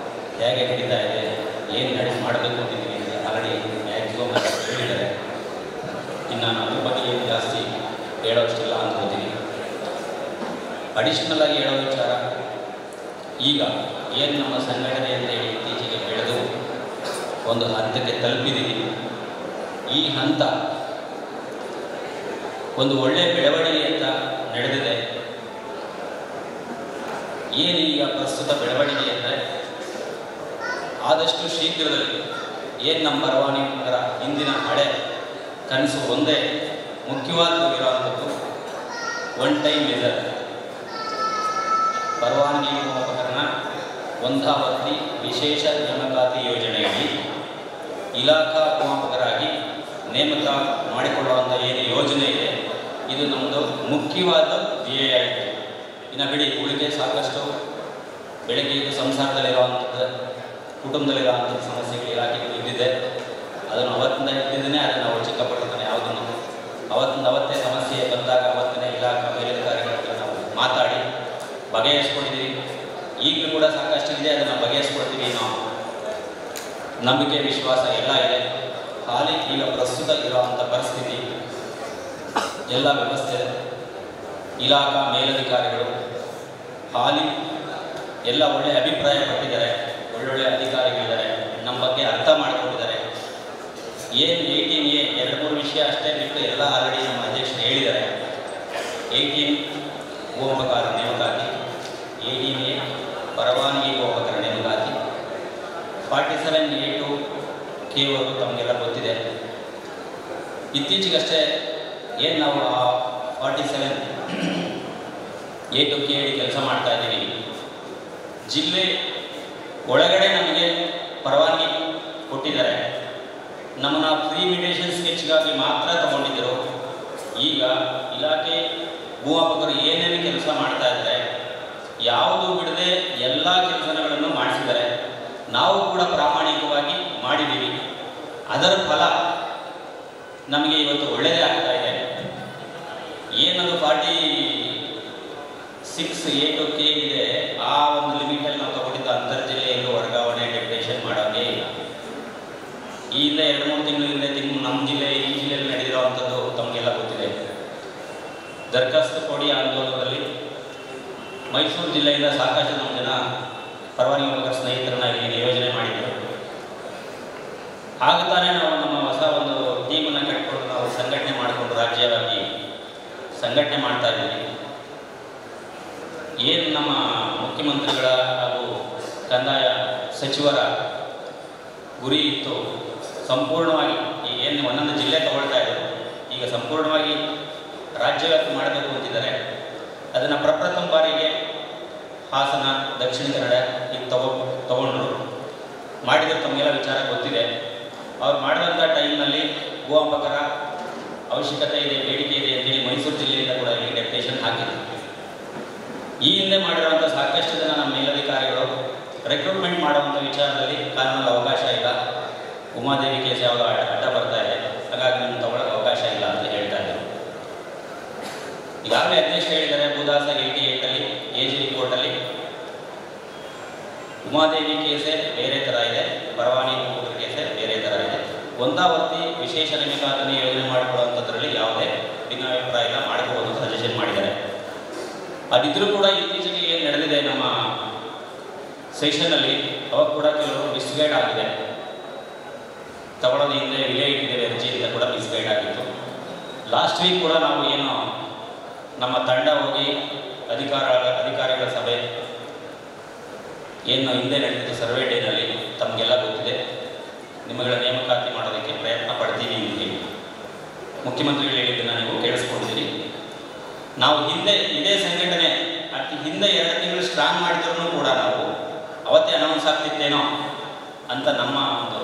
ಹೇಗೆ ನಡೀತಾ ಇದೆ, ಏನು ಮಾಡಬೇಕು ಅಂತಿದ್ದೀವಿ ಅಂತ ಆಲ್ರೆಡಿ ಮ್ಯಾಕ್ಸಿಮಮ್ ಹೇಳಿದ್ದಾರೆ. ಇನ್ನು ನಾನು ಅದ್ರ ಬಗ್ಗೆ ಏನು ಜಾಸ್ತಿ ಹೇಳೋಷ್ಟಿಲ್ಲ ಅಂದ್ಕೋತೀನಿ. ಅಡಿಷ್ನಲ್ ಆಗಿ ಹೇಳೋ ವಿಚಾರ, ಈಗ ಏನು ನಮ್ಮ ಸಂಘಟನೆ ಅಂತ ಹೇಳಿ ಇತ್ತೀಚೆಗೆ ಬೆಳೆದು ಒಂದು ಹಂತಕ್ಕೆ ತಲುಪಿದ್ದೀವಿ. ಈ ಹಂತ ಒಂದು ಒಳ್ಳೆಯ ಬೆಳವಣಿಗೆ ಅಂತ ನಡೆದಿದೆ. ಏನು ಈಗ ಪ್ರಸ್ತುತ ಬೆಳವಣಿಗೆ ಅಂದರೆ, ಆದಷ್ಟು ಶೀಘ್ರದಲ್ಲಿ ಏನು ನಮ್ಮ ಪರವಾನಗಿಕರ ಹಿಂದಿನ ಹಳೆ ಕನಸು ಒಂದೇ ಮುಖ್ಯವಾಗಿರುವಂಥದ್ದು ಒನ್ ಟೈಮ್ ಮೆಜರ್ ಪರವಾನಗಿ ಉಪಕರಣ ಒಂದಾವರ್ತಿ ವಿಶೇಷ ನೇಮಕಾತಿ ಯೋಜನೆಯಲ್ಲಿ ಇಲಾಖಾ ಉಪಕರಾಗಿ ನೇಮಕ ಮಾಡಿಕೊಳ್ಳುವಂಥ ಏನು ಯೋಜನೆ ಇದೆ, ಇದು ನಮ್ಮದು ಮುಖ್ಯವಾದ ಧ್ಯೇಯ ಇದೆ. ಇನ್ನು ಬಿಡಿ ಉಳಿಕೆ ಸಾಕಷ್ಟು ಬೆಳಗ್ಗೆ ಇದು ಸಂಸಾರದಲ್ಲಿರುವಂಥದ್ದು, ಕುಟುಂಬದಲ್ಲಿರುವಂಥದ್ದು ಸಮಸ್ಯೆಗಳು ಇಲಾಖೆಗಳು ಇದ್ದಿದೆ. ಅದನ್ನು ಅವತ್ತಿಂದ ಇದ್ದಿದ್ದೇನೆ, ಅದನ್ನು ನಾವು ಚಿಕ್ಕಪಟ್ಟಿದ್ದಾನೆ ಯಾವುದನ್ನು ಅವತ್ತೇ ಸಮಸ್ಯೆ ಬಂದಾಗ ಅವತ್ತನೇ ಇಲಾಖಾ ಮೇಲಧಿಕಾರಿಗಳ ಹತ್ರ ನಾವು ಮಾತಾಡಿ ಬಗೆಹರಿಸ್ಕೊಂಡಿದ್ದೀವಿ. ಈಗಲೂ ಕೂಡ ಸಾಕಷ್ಟು ಇದೆ, ಅದನ್ನು ಬಗೆಹರಿಸ್ಕೊಡ್ತೀವಿ. ನಾವು ನಂಬಿಕೆ, ವಿಶ್ವಾಸ ಎಲ್ಲ ಇದೆ. ಖಾಲಿ ಈಗ ಪ್ರಸ್ತುತ ಇರುವಂಥ ಪರಿಸ್ಥಿತಿ, ಎಲ್ಲ ವ್ಯವಸ್ಥೆ, ಇಲಾಖಾ ಮೇಲಧಿಕಾರಿಗಳು ಹಾಲಿ ಎಲ್ಲ ಒಳ್ಳೆಯ ಅಭಿಪ್ರಾಯ ಪಟ್ಟಿದ್ದಾರೆ, ಒಳ್ಳೊಳ್ಳೆ ಅಧಿಕಾರಿಗಳಿದ್ದಾರೆ, ನಮ್ಮ ಬಗ್ಗೆ ಅರ್ಥ ಮಾಡ್ಕೊಂಡಿದ್ದಾರೆ. ಏನು 18A 2-3 ವಿಷಯ ಅಷ್ಟೇ ಬಿಟ್ಟು ಎಲ್ಲ ಆಲ್ರೆಡಿ ನಮ್ಮ ಅಧ್ಯಕ್ಷರು ಹೇಳಿದ್ದಾರೆ. 18 ಗೋಪಕಾರ ನೇಮಕಾತಿ, 18A ಪರವಾನಗಿ ಗೋಪಕರ ನೇಮಕಾತಿ, 47A to K ವರೆಗೂ ತಮಗೆಲ್ಲ ಗೊತ್ತಿದೆ. ಇತ್ತೀಚೆಗಷ್ಟೇ ಏನು ನಾವು 47A to K ಕೆಲಸ ಮಾಡ್ತಾ ಇದ್ದೀವಿ. ಜಿಲ್ಲೆ ಒಳಗಡೆ ನಮಗೆ ಪರವಾನಗಿ ಕೊಟ್ಟಿದ್ದಾರೆ. ನಮ್ಮನ್ನ ಪ್ರೀ ಮಿಟೇಷನ್ ಸ್ಕೆಚ್ಗಾಗಿ ಮಾತ್ರ ತಗೊಂಡಿದ್ದರು. ಈಗ ಇಲಾಖೆ ಭೂಮಾಪಕರು ಏನೇನು ಕೆಲಸ ಮಾಡ್ತಾ ಇದ್ದಾರೆ, ಯಾವುದು ಬಿಡದೆ ಎಲ್ಲ ಕೆಲಸಗಳನ್ನು ಮಾಡಿಸಿದ್ದಾರೆ. ನಾವು ಕೂಡ ಪ್ರಾಮಾಣಿಕವಾಗಿ ಮಾಡಿದ್ದೀವಿ. ಅದರ ಫಲ ನಮಗೆ ಇವತ್ತು ಒಳ್ಳೆಯದೇ ಆಗ್ತಾ ಇದೆ. ಏನದು 46A to K ಇದೆ, ಆ ಒಂದು ಲಿಮಿಟಲ್ಲಿ ನಾವು ತಗೊಂಡಿದ್ದ ಅಂತರ್ಜಿಲ್ಲೆಯಲ್ಲೂ ವರ್ಗಾವಣೆ ಡೆಪ್ಯುಟೇಷನ್ ಮಾಡೋಂಗೆ ಇಲ್ಲ. ಈ ಹಿಂದೆ 2-3 ತಿಂಗಳಿಂದ ನಮ್ಮ ಜಿಲ್ಲೆ ಈ ಜಿಲ್ಲೆಯಲ್ಲಿ ನಡೆದಿರುವಂಥದ್ದು ತಮಗೆಲ್ಲ ಗೊತ್ತಿದೆ. ದರ್ಖಾಸ್ತು ಕೊಡಿ ಆಂದೋಲನದಲ್ಲಿ ಮೈಸೂರು ಜಿಲ್ಲೆಯಿಂದ ಸಾಕಷ್ಟು ನಮ್ಮ ಜನ ಪರವಾನಗಿ ಗೋಪಕರ ಸ್ನೇಹಿತರನ್ನ ಇಲ್ಲಿ ನಿಯೋಜನೆ ಮಾಡಿದರು. ಆಗುತ್ತಾನೆ ನಾವು ನಮ್ಮ ಹೊಸ ಒಂದು ಟೀಮನ್ನು ಕಟ್ಕೊಂಡು ನಾವು ಸಂಘಟನೆ ಮಾಡಿಕೊಂಡು ರಾಜ್ಯವಾಗಿ ಸಂಘಟನೆ ಮಾಡ್ತಾ ಇದ್ದೀವಿ. ಏನು ನಮ್ಮ ಮುಖ್ಯಮಂತ್ರಿಗಳ ಹಾಗೂ ಕಂದಾಯ ಸಚಿವರ ಗುರಿ ಇತ್ತು, ಸಂಪೂರ್ಣವಾಗಿ ಈಗ ಏನು ಒಂದೊಂದು ಜಿಲ್ಲೆ ತಗೊಳ್ತಾ ಇದ್ದಾರೆ, ಈಗ ಸಂಪೂರ್ಣವಾಗಿ ರಾಜ್ಯವ್ಯಾಪಿ ಮಾಡಬೇಕು ಅಂತಿದ್ದಾರೆ. ಅದನ್ನು ಪ್ರಪ್ರಥಮ ಬಾರಿಗೆ ಹಾಸನ, ದಕ್ಷಿಣ ಕನ್ನಡ ಈಗ ತಗೊಂಡ್ರು ಮಾಡಿದರೆ ತಮಗೆಲ್ಲ ವಿಚಾರ ಗೊತ್ತಿದೆ. ಅವ್ರು ಮಾಡಿದಂಥ ಟೈಮ್ನಲ್ಲಿ ಭೂಮಾಪಕರ ಅವಶ್ಯಕತೆ ಇದೆ, ಬೇಡಿಕೆ ಇದೆ ಅಂತೇಳಿ ಮೈಸೂರು ಜಿಲ್ಲೆಯಿಂದ ಕೂಡ ಇಲ್ಲಿ ಡೆಪ್ಯುಟೇಷನ್ ಹಾಕಿದ್ರು. ಈ ಹಿಂದೆ ಮಾಡಿರುವಂಥ ಸಾಕಷ್ಟು ಜನ ನಮ್ಮ ಮೇಲಧಿಕಾರಿಗಳು ರೆಕ್ರೂಟ್ಮೆಂಟ್ ಮಾಡುವಂಥ ವಿಚಾರದಲ್ಲಿ ಕಾನೂನಲ್ಲಿ ಅವಕಾಶ ಇಲ್ಲ, ಉಮಾದೇವಿ ಕೇಸ್ ಯಾವಾಗ ಅಡ್ಡ ಬರ್ತಾ ಇದೆ, ಹಾಗಾಗಿ ನಿಮ್ಗೆ ತಗೊಳ್ಳೋಕೆ ಅವಕಾಶ ಇಲ್ಲ ಅಂತ ಹೇಳ್ತಾ ಇದ್ದಾರೆ. ಈಗಾಗಲೇ ಅಧ್ಯಕ್ಷರು ಹೇಳಿದ್ದಾರೆ, ಭೂದಾಸ 88ಅಲ್ಲಿ AG ರಿಪೋರ್ಟಲ್ಲಿ ಉಮಾದೇವಿ ಕೇಸೇ ಬೇರೆ ಥರ ಇದೆ, ಪರವಾನಗಿ ಗೋಪಕರ ಕೇಸೇ ಬೇರೆ ಥರ ಇದೆ. ಒಂದಾವರ್ತಿ ವಿಶೇಷ ನೇಮಕಾತಿಯನ್ನು ಯೋಜನೆ ಮಾಡಿಕೊಳ್ಳುವಂಥದ್ರಲ್ಲಿ ಯಾವುದೇ ಭಿನ್ನಾಭಿಪ್ರಾಯ ಇಲ್ಲ, ಮಾಡಿಕೊಳ್ಳೋದು ಅಂತ ಸಜೆಷನ್ ಮಾಡಿದ್ದಾರೆ. ಅದಿದ್ರೂ ಕೂಡ ಇತ್ತೀಚೆಗೆ ಏನು ನಡೆದಿದೆ ನಮ್ಮ ಸೆಷನ್ನಲ್ಲಿ, ಅವಾಗ ಕೂಡ ಕೆಲವರು ಮಿಸ್ಗೈಡ್ ಆಗಿದೆ. ತಗೊಳ್ಳೋದು ಹಿಂದೆ ವಿಲೇ ಇಟ್ಟಿದ್ದೇವೆ ಅರ್ಜಿ ಅಂತ ಕೂಡ ಮಿಸ್ಗೈಡ್ ಆಗಿತ್ತು. ಲಾಸ್ಟ್ ವೀಕ್ ಕೂಡ ನಾವು ಏನು ನಮ್ಮ ತಂಡ ಹೋಗಿ ಅಧಿಕಾರಿಗಳ ಸಭೆ ಏನು ಹಿಂದೆ ನಡೆದಿತ್ತು ಸರ್ವೆ ಡೇನಲ್ಲಿ ತಮಗೆಲ್ಲ ಗೊತ್ತಿದೆ. ನಿಮ್ಮಗಳ ನೇಮಕಾತಿ ಮಾಡೋದಕ್ಕೆ ಪ್ರಯತ್ನ ಪಡ್ತೀವಿ ಅಂತ ಮುಖ್ಯಮಂತ್ರಿಗಳು ಹೇಳಿದ್ದನ್ನು ನೀವು ಕೇಳಿಸ್ಕೊಂಡಿದ್ದೀರಿ. ನಾವು ಹಿಂದೆ ಇದೇ ಸಂಘಟನೆ ಹಿಂದೆ 2 ತಿಂಗಳು ಸ್ಟ್ರಾಂಗ್ ಮಾಡಿದ್ರೂ ಕೂಡ ನಾವು ಅವತ್ತೇ ಅನೌನ್ಸ್ ಆಗ್ತಿತ್ತೇನೋ ಅಂತ ನಮ್ಮ ಒಂದು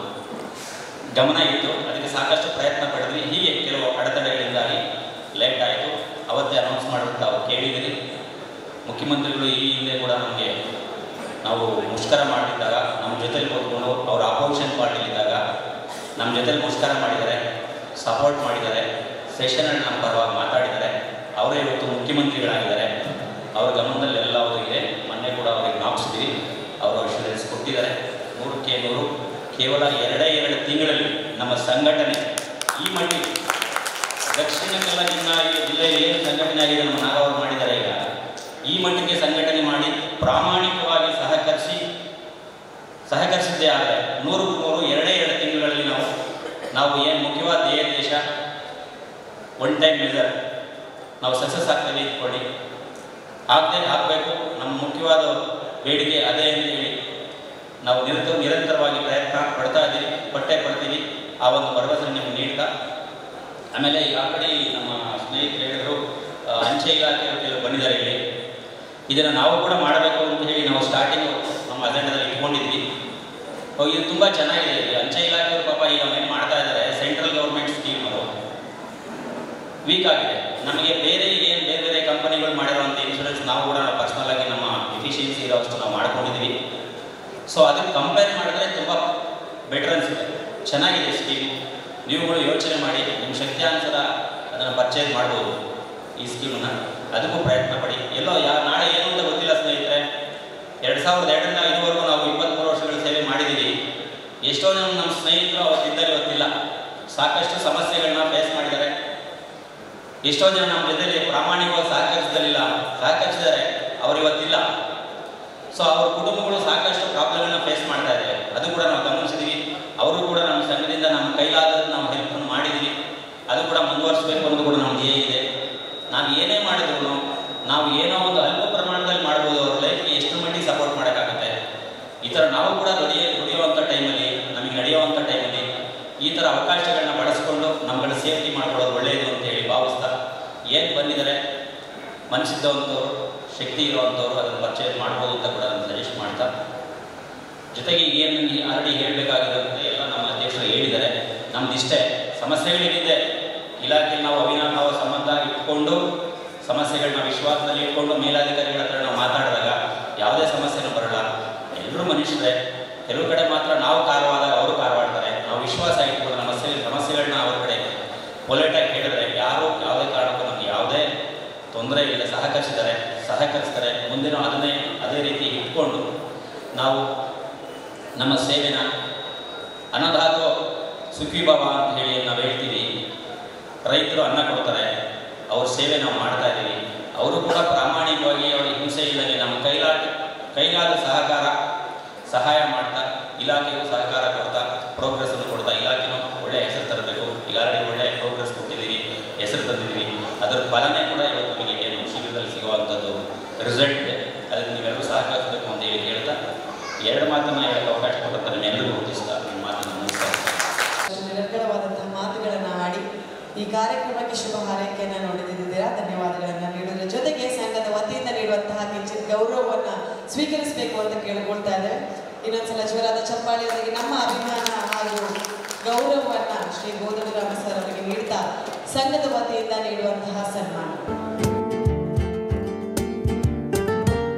ಗಮನ ಇತ್ತು. ಅದಕ್ಕೆ ಸಾಕಷ್ಟು ಪ್ರಯತ್ನ ಪಡೆದ್ವಿ. ಹೀಗೆ ಕೆಲವು ಅಡೆತಡೆಗಳಿಂದಾಗಿ ಲೇಟ್ ಆಯಿತು. ಅವತ್ತೇ ಅನೌನ್ಸ್ ಮಾಡೋದು ತಾವು ಕೇಳಿದಿರಿ. ಮುಖ್ಯಮಂತ್ರಿಗಳು ಈ ಹಿಂದೆ ಕೂಡ ನಮಗೆ ನಾವು ಮುಷ್ಕರ ಮಾಡಿದ್ದಾಗ ನಮ್ಮ ಜೊತೆಲಿ ಕೂತ್ಕೊಂಡು ಅವರು ಅಪೋಸಿಷನ್ ಪಾರ್ಟಿಲಿದ್ದಾಗ ನಮ್ಮ ಜೊತೆಲಿ ಮುಷ್ಕರ ಮಾಡಿದ್ದಾರೆ, ಸಪೋರ್ಟ್ ಮಾಡಿದ್ದಾರೆ, ಸೆಷನಲ್ಲಿ ನಮ್ಮ ಪರವಾಗಿ ಮಾತಾಡಿದ್ದಾರೆ. ಅವರೇ ಇವತ್ತು ಮುಖ್ಯಮಂತ್ರಿಗಳಾಗಿದ್ದಾರೆ. ಅವ್ರ ಗಮನದಲ್ಲಿ ಎಲ್ಲವೂ ಇದೆ. ಮೊನ್ನೆ ಕೂಡ ಅವರಿಗೆ ಜ್ಞಾಪಿಸಿದ್ದೀವಿ. ಅವರು ಅಶ್ಯೂರೆನ್ಸ್ ಕೊಟ್ಟಿದ್ದಾರೆ. 100ಕ್ಕೆ 100 ಕೇವಲ 2 ತಿಂಗಳಲ್ಲಿ ನಮ್ಮ ಸಂಘಟನೆ ಈ ಮಟ್ಟಿಗೆ ದಕ್ಷಿಣ ಕನ್ನಡ ಜಿಲ್ಲೆಯಲ್ಲಿ ಏನು ಸಂಘಟನೆ ಆಗಿದೆ ನಮ್ಮ ನಾಗವರು ಮಾಡಿದ್ದಾರೆ. ಈಗ ಈ ಮಟ್ಟಿಗೆ ಸಂಘಟನೆ ಮಾಡಿ ಪ್ರಾಮಾಣಿಕವಾಗಿ ಸಹಕರಿಸಿದ್ದೇ ಆದರೆ 100ಕ್ಕೆ 100 2 ತಿಂಗಳಲ್ಲಿ ನಾವು ಏನು ಮುಖ್ಯವಾದ ದೇಶ ಒನ್ ಟೈಮ್ ಮೆಜರ್ ನಾವು ಸಕ್ಸಸ್ ಆಗ್ತೇವೆ ಇಟ್ಕೊಳ್ಳಿ, ಆಗಬೇಕು. ನಮ್ಮ ಮುಖ್ಯವಾದ ಬೇಡಿಕೆ ಅದೇ ಅಂತ ಹೇಳಿ ನಾವು ನಿರಂತರವಾಗಿ ಪ್ರಯತ್ನ ಪಡ್ತೀವಿ. ಆ ಒಂದು ಭರವಸೆ ನಿಮಗೆ ನೀಡ್ತಾ, ಆಮೇಲೆ ಈ ಆ ಕಡೆ ನಮ್ಮ ಸ್ನೇಹಿತರು ಹೇಳಿದ್ರು ಅಂಚೆ ಇಲಾಖೆಯವರು ಕೆಲವು ಬಂದಿದ್ದಾರೆ ಇಲ್ಲಿ. ಇದನ್ನು ನಾವು ಕೂಡ ಮಾಡಬೇಕು ಅಂತ ಹೇಳಿ ನಾವು ಸ್ಟಾರ್ಟಿಂಗ್ ನಮ್ಮ ಅಜೆಂಡಾದಲ್ಲಿ ಇಟ್ಕೊಂಡಿದ್ವಿ. ಇದು ತುಂಬ ಚೆನ್ನಾಗಿದೆ. ಈ ಅಂಚೆ ಇಲಾಖೆಯವರು ಪಾಪ ಈಗ ಏನು ಮಾಡ್ತಾ ಇದ್ದಾರೆ, ಸೆಂಟ್ರಲ್ ಗೌರ್ಮೆಂಟ್ ಸ್ಕೀಮ್ ಅದು ವೀಕ್ ಆಗಿದೆ. ನಮಗೆ ಬೇರೆ ಕಂಪನಿಗಳು ಮಾಡಿರುವಂಥ ಇನ್ಶೂರೆನ್ಸ್ ನಾವು ಕೂಡ ಪರ್ಸ್ನಲ್ ಆಗಿ ನಮ್ಮ ಎಫಿಷಿಯನ್ಸಿ ಇರೋಷ್ಟು ನಾವು ಮಾಡ್ಕೊಂಡಿದ್ವಿ. ಸೊ ಅದಕ್ಕೆ ಕಂಪೇರ್ ಮಾಡಿದ್ರೆ ತುಂಬ ಬೆಟರ್ ಅನಿಸುತ್ತೆ. ಚೆನ್ನಾಗಿದೆ ಸ್ಕೀಮು. ನೀವುಗಳು ಯೋಚನೆ ಮಾಡಿ ನಿಮ್ಮ ಶಕ್ತಿಯಾನುಸಾರ ಅದನ್ನು ಪರ್ಚೇಸ್ ಮಾಡ್ಬೋದು ಈ ಸ್ಕೀಮನ್ನು. ಅದಕ್ಕೂ ಪ್ರಯತ್ನ ಪಡಿ. ಎಲ್ಲೋ ನಾಳೆ ಏನು ಅಂತ ಗೊತ್ತಿಲ್ಲ ಸ್ನೇಹಿತರೆ. 2002ರಿಂದ ಇದುವರೆಗೂ ನಾವು 23 ವರ್ಷಗಳ ಸೇವೆ ಮಾಡಿದ್ದೀವಿ. ಎಷ್ಟೋ ಜನ ನಮ್ಮ ಸ್ನೇಹಿತರು ಅವತ್ತಿದ್ದರೆ ಇವತ್ತಿಲ್ಲ. ಸಾಕಷ್ಟು ಸಮಸ್ಯೆಗಳನ್ನ ಫೇಸ್ ಮಾಡಿದ್ದಾರೆ. ಎಷ್ಟೋ ಜನ ನಮ್ಮ ಜೊತೆಲಿ ಪ್ರಾಮಾಣಿಕವಾಗಿ ಸಹಕರಿಸಿದ್ದಾರೆ, ಅವರು ಇವತ್ತಿಲ್ಲ. ಸೊ ಅವ್ರ ಕುಟುಂಬಗಳು ಸಾಕಷ್ಟು ಪ್ರಾಬ್ಲಮ್ನ ಫೇಸ್ ಮಾಡ್ತಾ ಇದ್ದಾರೆ. ಅದು ಕೂಡ ನಾವು ಗಮನಿಸಿದ್ದೀವಿ. ಅವರು ಕೂಡ ನಮ್ಮ ಸಂಘದಿಂದ ನಮ್ಮ ಕೈಲಾದದ್ದು ನಾವು ಹೆಲ್ಪನ್ನು ಮಾಡಿದ್ದೀವಿ. ಅದು ಕೂಡ ಮುಂದುವರಿಸಬೇಕು ಅನ್ನೋದು ಕೂಡ ನಮ್ಮ ಧ್ಯೇಯ ಇದೆ. ನಾವು ಏನೇ ಮಾಡಿದ್ರು ನಾವು ಏನೋ ಒಂದು ಅಲ್ಪ ಪ್ರಮಾಣದಲ್ಲಿ ಮಾಡ್ಬೋದು. ಅವ್ರ ಲೈಫ್ಗೆ ಎಷ್ಟು ಮಟ್ಟಿಗೆ ಸಪೋರ್ಟ್ ಮಾಡೋಕ್ಕಾಗುತ್ತೆ. ಈ ಥರ ನಾವು ಕೂಡ ದುಡಿಯುವಂಥ ಟೈಮಲ್ಲಿ, ನಮಗೆ ನಡೆಯುವಂಥ ಟೈಮಲ್ಲಿ ಈ ಥರ ಅವಕಾಶಗಳನ್ನ ಬಳಸ್ಕೊಂಡು ನಮ್ಮಗಳ ಸೇಫ್ಟಿ ಮಾಡ್ಕೊಳ್ಳೋದು ಒಳ್ಳೆಯದು ಅಂತ ಹೇಳಿ ಭಾವಿಸ್ತಾ, ಏನು ಬಂದಿದ್ದಾರೆ ಮನಸ್ಸಿದ್ದವಂಥವ್ರು, ಶಕ್ತಿ ಇರುವಂಥವ್ರು ಅದನ್ನು ಪರ್ಚೇಸ್ ಮಾಡ್ಬೋದು ಅಂತ ಕೂಡ ನಾನು ಸಜೆಸ್ಟ್ ಮಾಡ್ತಾ, ಜೊತೆಗೆ ಏನು ಆಲ್ರೆಡಿ ಹೇಳಬೇಕಾಗಿರೋದ್ರೆ ಎಲ್ಲ ನಮ್ಮ ಅಧ್ಯಕ್ಷರು ಹೇಳಿದ್ದಾರೆ. ನಮ್ದಿಷ್ಟೇ ಸಮಸ್ಯೆಗಳಿದೆ. ಇಲಾಖೆಯಲ್ಲಿ ನಾವು ಅವಿನಾಭಾವ ಸಂಬಂಧ ಇಟ್ಕೊಂಡು ಸಮಸ್ಯೆಗಳನ್ನ ವಿಶ್ವಾಸದಲ್ಲಿ ಇಟ್ಕೊಂಡು ಮೇಲಾಧಿಕಾರಿಗಳ ಹತ್ರ ನಾವು ಮಾತಾಡಿದಾಗ ಯಾವುದೇ ಸಮಸ್ಯೆನೂ ಬರೋಲ್ಲ. ಎಲ್ಲರೂ ಮನುಷ್ಯರೇ. ಕೆಲವು ಕಡೆ ಮಾತ್ರ ನಾವು ಕಾರವಾದಾಗ ಅವರು ಕಾರವಾಡ್ತಾರೆ. ನಾವು ವಿಶ್ವಾಸ ಇಟ್ಕೊಂಡು ನಮ್ಮ ಸಮಸ್ಯೆಗಳನ್ನ ಅವ್ರ ಕಡೆ ಪೊಲೈಟಾಗಿ ಹೇಳಿದ್ರೆ ಯಾರು ಯಾವುದೇ ಕಾರಣಕ್ಕೂ ನಮಗೆ ಯಾವುದೇ ತೊಂದರೆ ಇಲ್ಲ, ಸಹಕರಿಸ್ತಾರೆ. ಮುಂದಿನ ಅದೇ ರೀತಿ ಇಟ್ಕೊಂಡು ನಾವು ನಮ್ಮ ಸೇವೆನ ಅನ್ನದಾತೋ ಸುಖೀಭವ ಅಂತ ಹೇಳಿ ನಾವು ಹೇಳ್ತೀವಿ. ರೈತರು ಅನ್ನ ಕೊಡ್ತಾರೆ, ಅವ್ರ ಸೇವೆ ನಾವು ಮಾಡ್ತಾ ಇದ್ದೀವಿ. ಅವರು ಕೂಡ ಪ್ರಾಮಾಣಿಕವಾಗಿ ಅವರಿಗೆ ಹಿಂಸೆ ಇಲ್ಲದೆ ನಮ್ಮ ಕೈಲಾದ ಸಹಾಯ ಮಾಡ್ತಾ, ಇಲಾಖೆಗೂ ಸಹಕಾರ ಕೊಡ್ತಾ, ಪ್ರೋಗ್ರೆಸ್ಸನ್ನು ಕೊಡ್ತಾ, ಇಲಾಖೆನೂ ಒಳ್ಳೆಯ ಹೆಸರು ತರಬೇಕು. ಈಗಾಗಲೇ ಒಳ್ಳೆಯ ಪ್ರೋಗ್ರೆಸ್ ಕೊಟ್ಟಿದ್ದೀವಿ, ಹೆಸರು ತಂದಿದ್ದೀವಿ. ಅದರ ಫಲನೇ ಕೂಡ ಇವತ್ತು ನಿಮಗೆ ಏನು ಶೀಘ್ರದಲ್ಲಿ ಸಿಗುವಂಥದ್ದು ರಿಸಲ್ಟ್ ಇದೆ. ಅದಕ್ಕೆ ನೀವೆಲ್ಲರೂ ಸಹಕರಿಸಬೇಕು ಅಂತ ಹೇಳಿ ಹೇಳ್ತಾ, ಎರಡು ಮಾತನ್ನು ಹೇಳಕ್ಕೆ ಅವಕಾಶ ಕೊಟ್ಟಂತ ನಿಮ್ಮೆಲ್ಲರಿಗೂ ಗುರುತಿಸ್ತಾ ನಿಮ್ಮ ಮಾತನ್ನು ಮುಗಿಸ್ತಾ ನಿರರ್ಗಳವಾದಂತಹ ಮಾತುಗಳನ್ನು ಆಡಿ ಈ ಕಾರ್ಯಕ್ರಮಕ್ಕೆ ಶುಭ ಹಾರೈಕೆಯನ್ನು ನೋಡಿದಿದ್ದೀರಾ. ಧನ್ಯವಾದಗಳನ್ನು ನೀಡುವುದರ ಜೊತೆಗೆ ಸಂಘದ ವತಿಯಿಂದ ನೀಡುವಂತಹ ಕಿಂಚಿತ್ ಗೌರವವನ್ನು ಸ್ವೀಕರಿಸಬೇಕು ಅಂತ ಕೇಳಿಕೊಳ್ತಾ ಇದ್ದೇವೆ. ಇನ್ನೊಂದ್ಸಲ ಜೋರಾದ ಚಪ್ಪಾಳಿಯೊಂದಿಗೆ ನಮ್ಮ ಅಭಿಮಾನ ಹಾಗೂ ಗೌರವವನ್ನು ಶ್ರೀ ಗೋದಮರಾಮ ಸರ್ ಅವರಿಗೆ ನೀಡ್ತಾ ಸಂಘದ ವತಿಯಿಂದ ನೀಡುವಂತಹ ಸನ್ಮಾನ.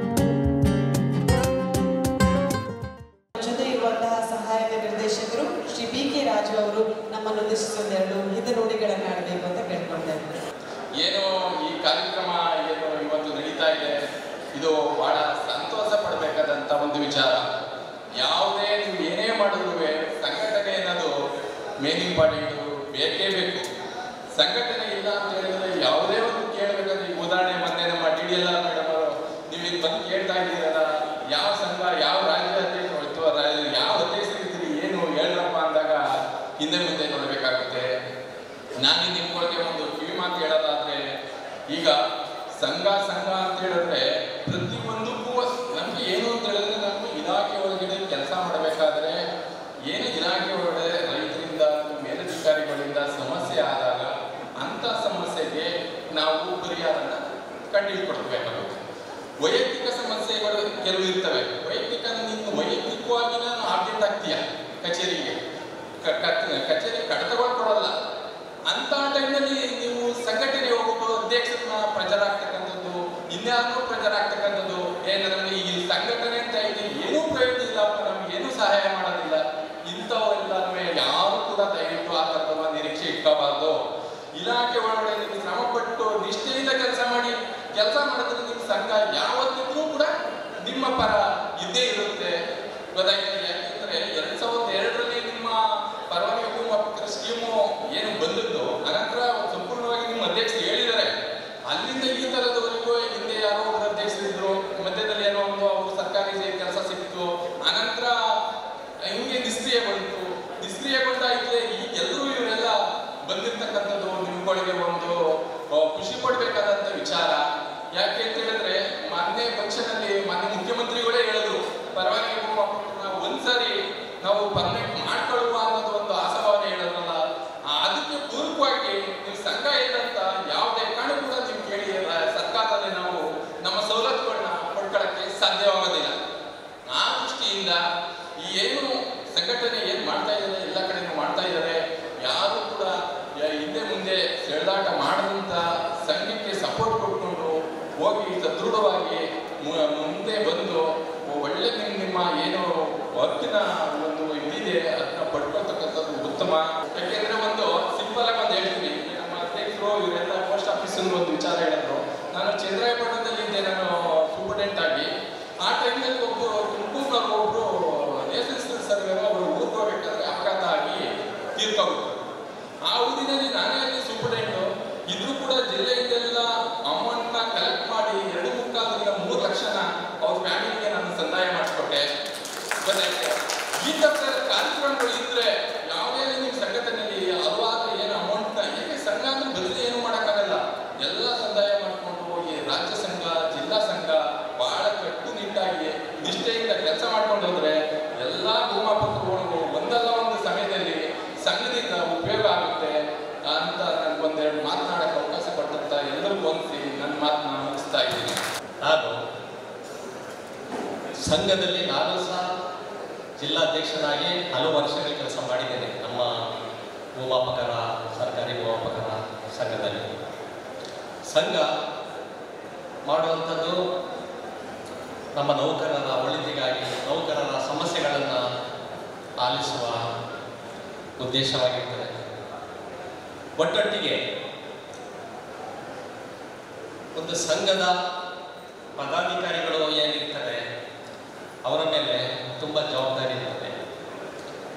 ಜೊತೆ ಇರುವಂತಹ ಸಹಾಯಕ ನಿರ್ದೇಶಕರು ಶ್ರೀ ಬಿ.ಕೆ. ರಾಜು ಅವರು ನಮ್ಮನ್ನು ಉದ್ದೇಶಿಸೊಂದೆರಡು ಹಿತನುಡಿಗಳನ್ನು ಆಡಬೇಕು ಅಂತ ಕೇಳ್ಕೊಳ್ತಾ ಇದ್ದಾರೆ. ಏನು ಈ ಕಾರ್ಯಕ್ರಮ ಏನು ಇವತ್ತು ನಡೀತಾ ಇದೆ, ಇದು ಬಹಳ ಸಂತೋಷ ಪಡಬೇಕಾದಂಥ ಒಂದು ವಿಚಾರ. ಯಾವುದೇ ನೀವು ಏನೇ ಮಾಡಿದ್ರು ಸಂಘಟನೆ ಅನ್ನೋದು ಮೇನ್ ಇಂಪಾರ್ಟೆಂಟು, ಬೇಕೇ ಬೇಕು. ಸಂಘಟನೆ ಇಲ್ಲ ಅಂತ ಹೇಳಿದ್ರೆ ಯಾವುದೇ ಒಂದು ಕೇಳಬೇಕಾದ್ರೆ, ಈಗ ಉದಾಹರಣೆ ಮೊನ್ನೆ ನಮ್ಮ DDL ಮೇಡಮ್ ಅವರು ನೀವು ಇದು ಬಂದು ಕೇಳ್ತಾ ಇದ್ದೀರಲ್ಲ, ಯಾವ ಸಂಘ, ಯಾವ ರಾಜ್ಯ ಅಧ್ಯಕ್ಷರು ಅಥವಾ ಯಾವ ಅಧ್ಯಕ್ಷರಿದ್ದೀರಿ, ಏನು ಹೇಳ್ರಪ್ಪ ಅಂದಾಗ ಹಿಂದೆ ಮುಂದೆ ನೋಡಬೇಕಾಗುತ್ತೆ. ನಾನು ನಿಮ್ಗಳಿಗೆ ಒಂದು ಕಿವಿ ಮಾತು ಹೇಳೋದಾದ್ರೆ, ಈಗ ಸಂಘ ಅಂತ ಹೇಳಿದ್ರೆ ಪ್ರತಿಯೊಂದಕ್ಕೂ ನಮ್ಗೆ ಏನು ಅಂತ ಹೇಳಿದ್ರೆ, ನಮ್ಮ ಇಲಾಖೆ ಒಳಗಡೆ ಕೆಲಸ ಮಾಡಬೇಕಾದ್ರೆ ಏನು ಇಲಾಖೆ ಒಳಗಡೆ ರೈತರಿಂದ ಮೇಲಧಿಕಾರಿಗಳಿಂದ ಸಮಸ್ಯೆ ಆದಾಗ ಅಂಥ ಸಮಸ್ಯೆಗೆ ನಾವು ಪರಿಹಾರನ ಕಂಡುಹಿಡ್ಕೊಡ್ಬೇಕಾಗುತ್ತೆ. ವೈಯಕ್ತಿಕ ಸಮಸ್ಯೆಗಳು ಕೆಲವು ಇರ್ತವೆ. ವೈಯಕ್ತಿಕವಾಗಿ ನಾನು ಆಬ್ಜೆಕ್ಟ್ ಆಗ್ತೀಯ ಕಚೇರಿಗೆ, ಕಚೇರಿ ಕಡತಗಳು ಕೊಡಲ್ಲ. ಅಂತ ಟೈಮ್ನಲ್ಲಿ ನೀವು ಸಂಘಟನೆ ಹೋಗ್ಬೋದು, ಅಧ್ಯಕ್ಷರನ್ನ ಪ್ರಚಾರ ಆಗ್ತಕ್ಕಂಥದ್ದು, ಇನ್ಯಾರು ಪ್ರಚಾರ ಆಗ್ತಕ್ಕಂಥದ್ದು, ನಮಗೆ ಈ ಸಂಘಟನೆ ಅಂತ ಇದೆ ಏನೂ ಪ್ರಯೋಜನ ಇಲ್ಲಪ್ಪ, ನಮ್ಗೆ ಏನೂ ಸಹಾಯ ಮಾಡೋದಿಲ್ಲ, ಇಂಥವೆಲ್ಲನೂ ಯಾರು ಕೂಡ ದಯವಿಟ್ಟು ಆ ಥರದ ನಿರೀಕ್ಷೆ ಇಟ್ಕೋಬಾರ್ದು. ಇಲಾಖೆ ಒಳಗಡೆ ನೀವು ಶ್ರಮಪಟ್ಟು ನಿಷ್ಠೆಯಿಂದ ಕೆಲಸ ಮಾಡಿದ್ರೆ ನಿಮ್ಮ ಸಂಘ ಯಾವತ್ತಿದ್ರೂ ಕೂಡ ನಿಮ್ಮ ಪರ ಇದ್ದೇ ಇರುತ್ತೆ. ಗೊತ್ತಾಯ್ತು? ಯಾಕೆಂದ್ರೆ 2002ರಲ್ಲಿ ನಿಮ್ಮ ಪರವಾನಗಿ ಭೂಮಾಪಕರ ಸ್ಕೀಮು ಏನು ಬಂದದ್ದು, ಅನಂತರ ಸಂಪೂರ್ಣವಾಗಿ ನಿಮ್ಮ ಅಧ್ಯಕ್ಷರು ಹೇಳಿದ್ದಾರೆ. ಅಲ್ಲಿಂದ ಈ ಥರದವರೆಗೂ ಹಿಂದೆ ಯಾರೋ ಒಬ್ಬರು ಅಧ್ಯಕ್ಷರಿದ್ರು, ಮಧ್ಯದಲ್ಲಿ ಏನೋ ಒಂದು ಅವರು ಸರ್ಕಾರಿ ಕೆಲಸ ಸಿಕ್ತು, ಅನಂತರ ಹಿಂಗೆ ನಿಷ್ಕ್ರಿಯಗೊಂಡಾಯ್ತು. ಈಗ ಎಲ್ಲರೂ ಇವರೆಲ್ಲ ಬಂದಿರ್ತಕ್ಕಂಥದ್ದು ನಿಮ್ಗಳಿಗೆ ಒಂದು ಖುಷಿ ಪಡಬೇಕಾದಂಥ ವಿಚಾರ. ಯಾಕೆ ಅಂತ ಹೇಳಿದ್ರೆ, ಮಾನ್ಯ ಪಕ್ಷದಲ್ಲಿ ಮಾನ್ಯ ಮುಖ್ಯಮಂತ್ರಿಗಳೇ ಹೇಳಿದ್ರು, ಪರವಾನಗಿ ಭೂಮಾಪಕರನ್ನ ಒಂದ್ಸರಿ ನಾವು ಪರ್ಮನೆಂಟ್ ಮಾಡ್ಕೊಳ್ಳುವ ಅನ್ನೋದು ಒಂದು ಆಶಾಭಾವನೆ ಹೇಳೋದಲ್ಲ. ಅದಕ್ಕೆ ಪೂರಕವಾಗಿ ನೀವು ಸಂಘ ಇದ್ದಂತ ಯಾವುದೇ ಕಾರಣ ಕೂಡ ನೀವು ಕೇಳಿ ಸರ್ಕಾರದಲ್ಲಿ ನಾವು ನಮ್ಮ ಸವಲತ್ತುಗಳನ್ನ ಪಡ್ಕೊಳ್ಳಕ್ಕೆ ಸಾಧ್ಯವಾಗೋದಿಲ್ಲ. ಆ ದೃಷ್ಟಿಯಿಂದ ಈ ಏನು ಸಂಘಟನೆ ಏನು ಮಾಡ್ತಾ ಇದ್ದಾರೆ, ಎಲ್ಲ ಕಡೆನೂ ಮಾಡ್ತಾ ಇದ್ದಾರೆ. ಯಾರು ಕೂಡ ಹಿಂದೆ ಮುಂದೆ ಸೆಳೆದಾಟ ಮಾಡದಂತ ಸಂಘಕ್ಕೆ ಸಪೋರ್ಟ್ ಕೊಟ್ಕೊಂಡು ಹೋಗಿ ಸದೃಢವಾಗಿ ಮುಂದೆ ಬಂದು ಒಳ್ಳೆ ನಿಮ್ಮ ಏನು ಹಕ್ಕಿನ ಒಂದು ಇದಿದೆ ಅದನ್ನ ಪಡ್ಕೊಳ್ತಕ್ಕಂಥದ್ದು ಉತ್ತಮ. ಯಾಕೆಂದ್ರೆ ಒಂದು ಸಿಂಪಲ್ ಆಗಿ ಒಂದು ಹೇಳ್ತೀನಿ, ನಮ್ಮ ಅಧ್ಯಕ್ಷರು ಇವರೆಲ್ಲ ಪೋಸ್ಟ್ ಆಫೀಸ್ ಒಂದು ವಿಚಾರ ಹೇಳಿದ್ರು. ನಾನು ಚಂದ್ರಾಯಪಟ್ಟಣದಲ್ಲಿ ಇದ್ದೆ, ನಾನು ಸೂಪರ್ಡೆಂಟ್ ಆಗಿ. ಆ ಟೈಮ್ನಲ್ಲಿ ತುಮಕೂರಿನಲ್ಲಿ ಒಬ್ರು ನೇಷನಲ್ ಸರ್ವೆ ಅವರು ಊರಿಗೆ ಹೋಗ್ಬೇಕಾದ್ರೆ ಅಪಘಾತ ಆಗಿ ತೀರ್ಕೊಂಡ್ಬಿಟ್ರು. ಆ ಊರಿನಲ್ಲಿ ನಾನೇ ಅಲ್ಲಿ ಸೂಪರ್ಡೆಂಟು ಇದ್ರೂ ಕೂಡ ಜಿಲ್ಲೆಯಿಂದೆಲ್ಲ ಅಮೌಂಟ್ನ ಕಲೆಕ್ಟ್ ಮಾಡಿ 2.25 3 ಲಕ್ಷನ ಅವ್ರ ಫ್ಯಾಮಿಲಿಗೆ ನಾನು ಸಂದಾಯ ಮಾತನ್ನ ಮುಗಿಸ್ತಾ ಇದ್ದೀನಿ. ನಾನು ಸಂಘದಲ್ಲಿ ನಾನು ಸಹ ಜಿಲ್ಲಾಧ್ಯಕ್ಷನಾಗಿ ಹಲವು ವರ್ಷಗಳ ಕೆಲಸ ಮಾಡಿದ್ದೇನೆ. ನಮ್ಮ ಭೂಮಾಪಕರ ಸರ್ಕಾರಿ ಭೂಮಾಪಕರ ಸಂಘದಲ್ಲಿ ಸಂಘ ಮಾಡುವಂಥದ್ದು ನಮ್ಮ ನೌಕರರ ಒಳಿತಿಗಾಗಿ, ನೌಕರರ ಸಮಸ್ಯೆಗಳನ್ನು ಆಲಿಸುವ ಉದ್ದೇಶವಾಗಿರ್ತದೆ. ಒಟ್ಟೊಟ್ಟಿಗೆ ಒಂದು ಸಂಘದ ಪದಾಧಿಕಾರಿಗಳು ಏನಿರ್ತಾರೆ ಅವರ ಮೇಲೆ ತುಂಬ ಜವಾಬ್ದಾರಿ ಇರ್ತದೆ.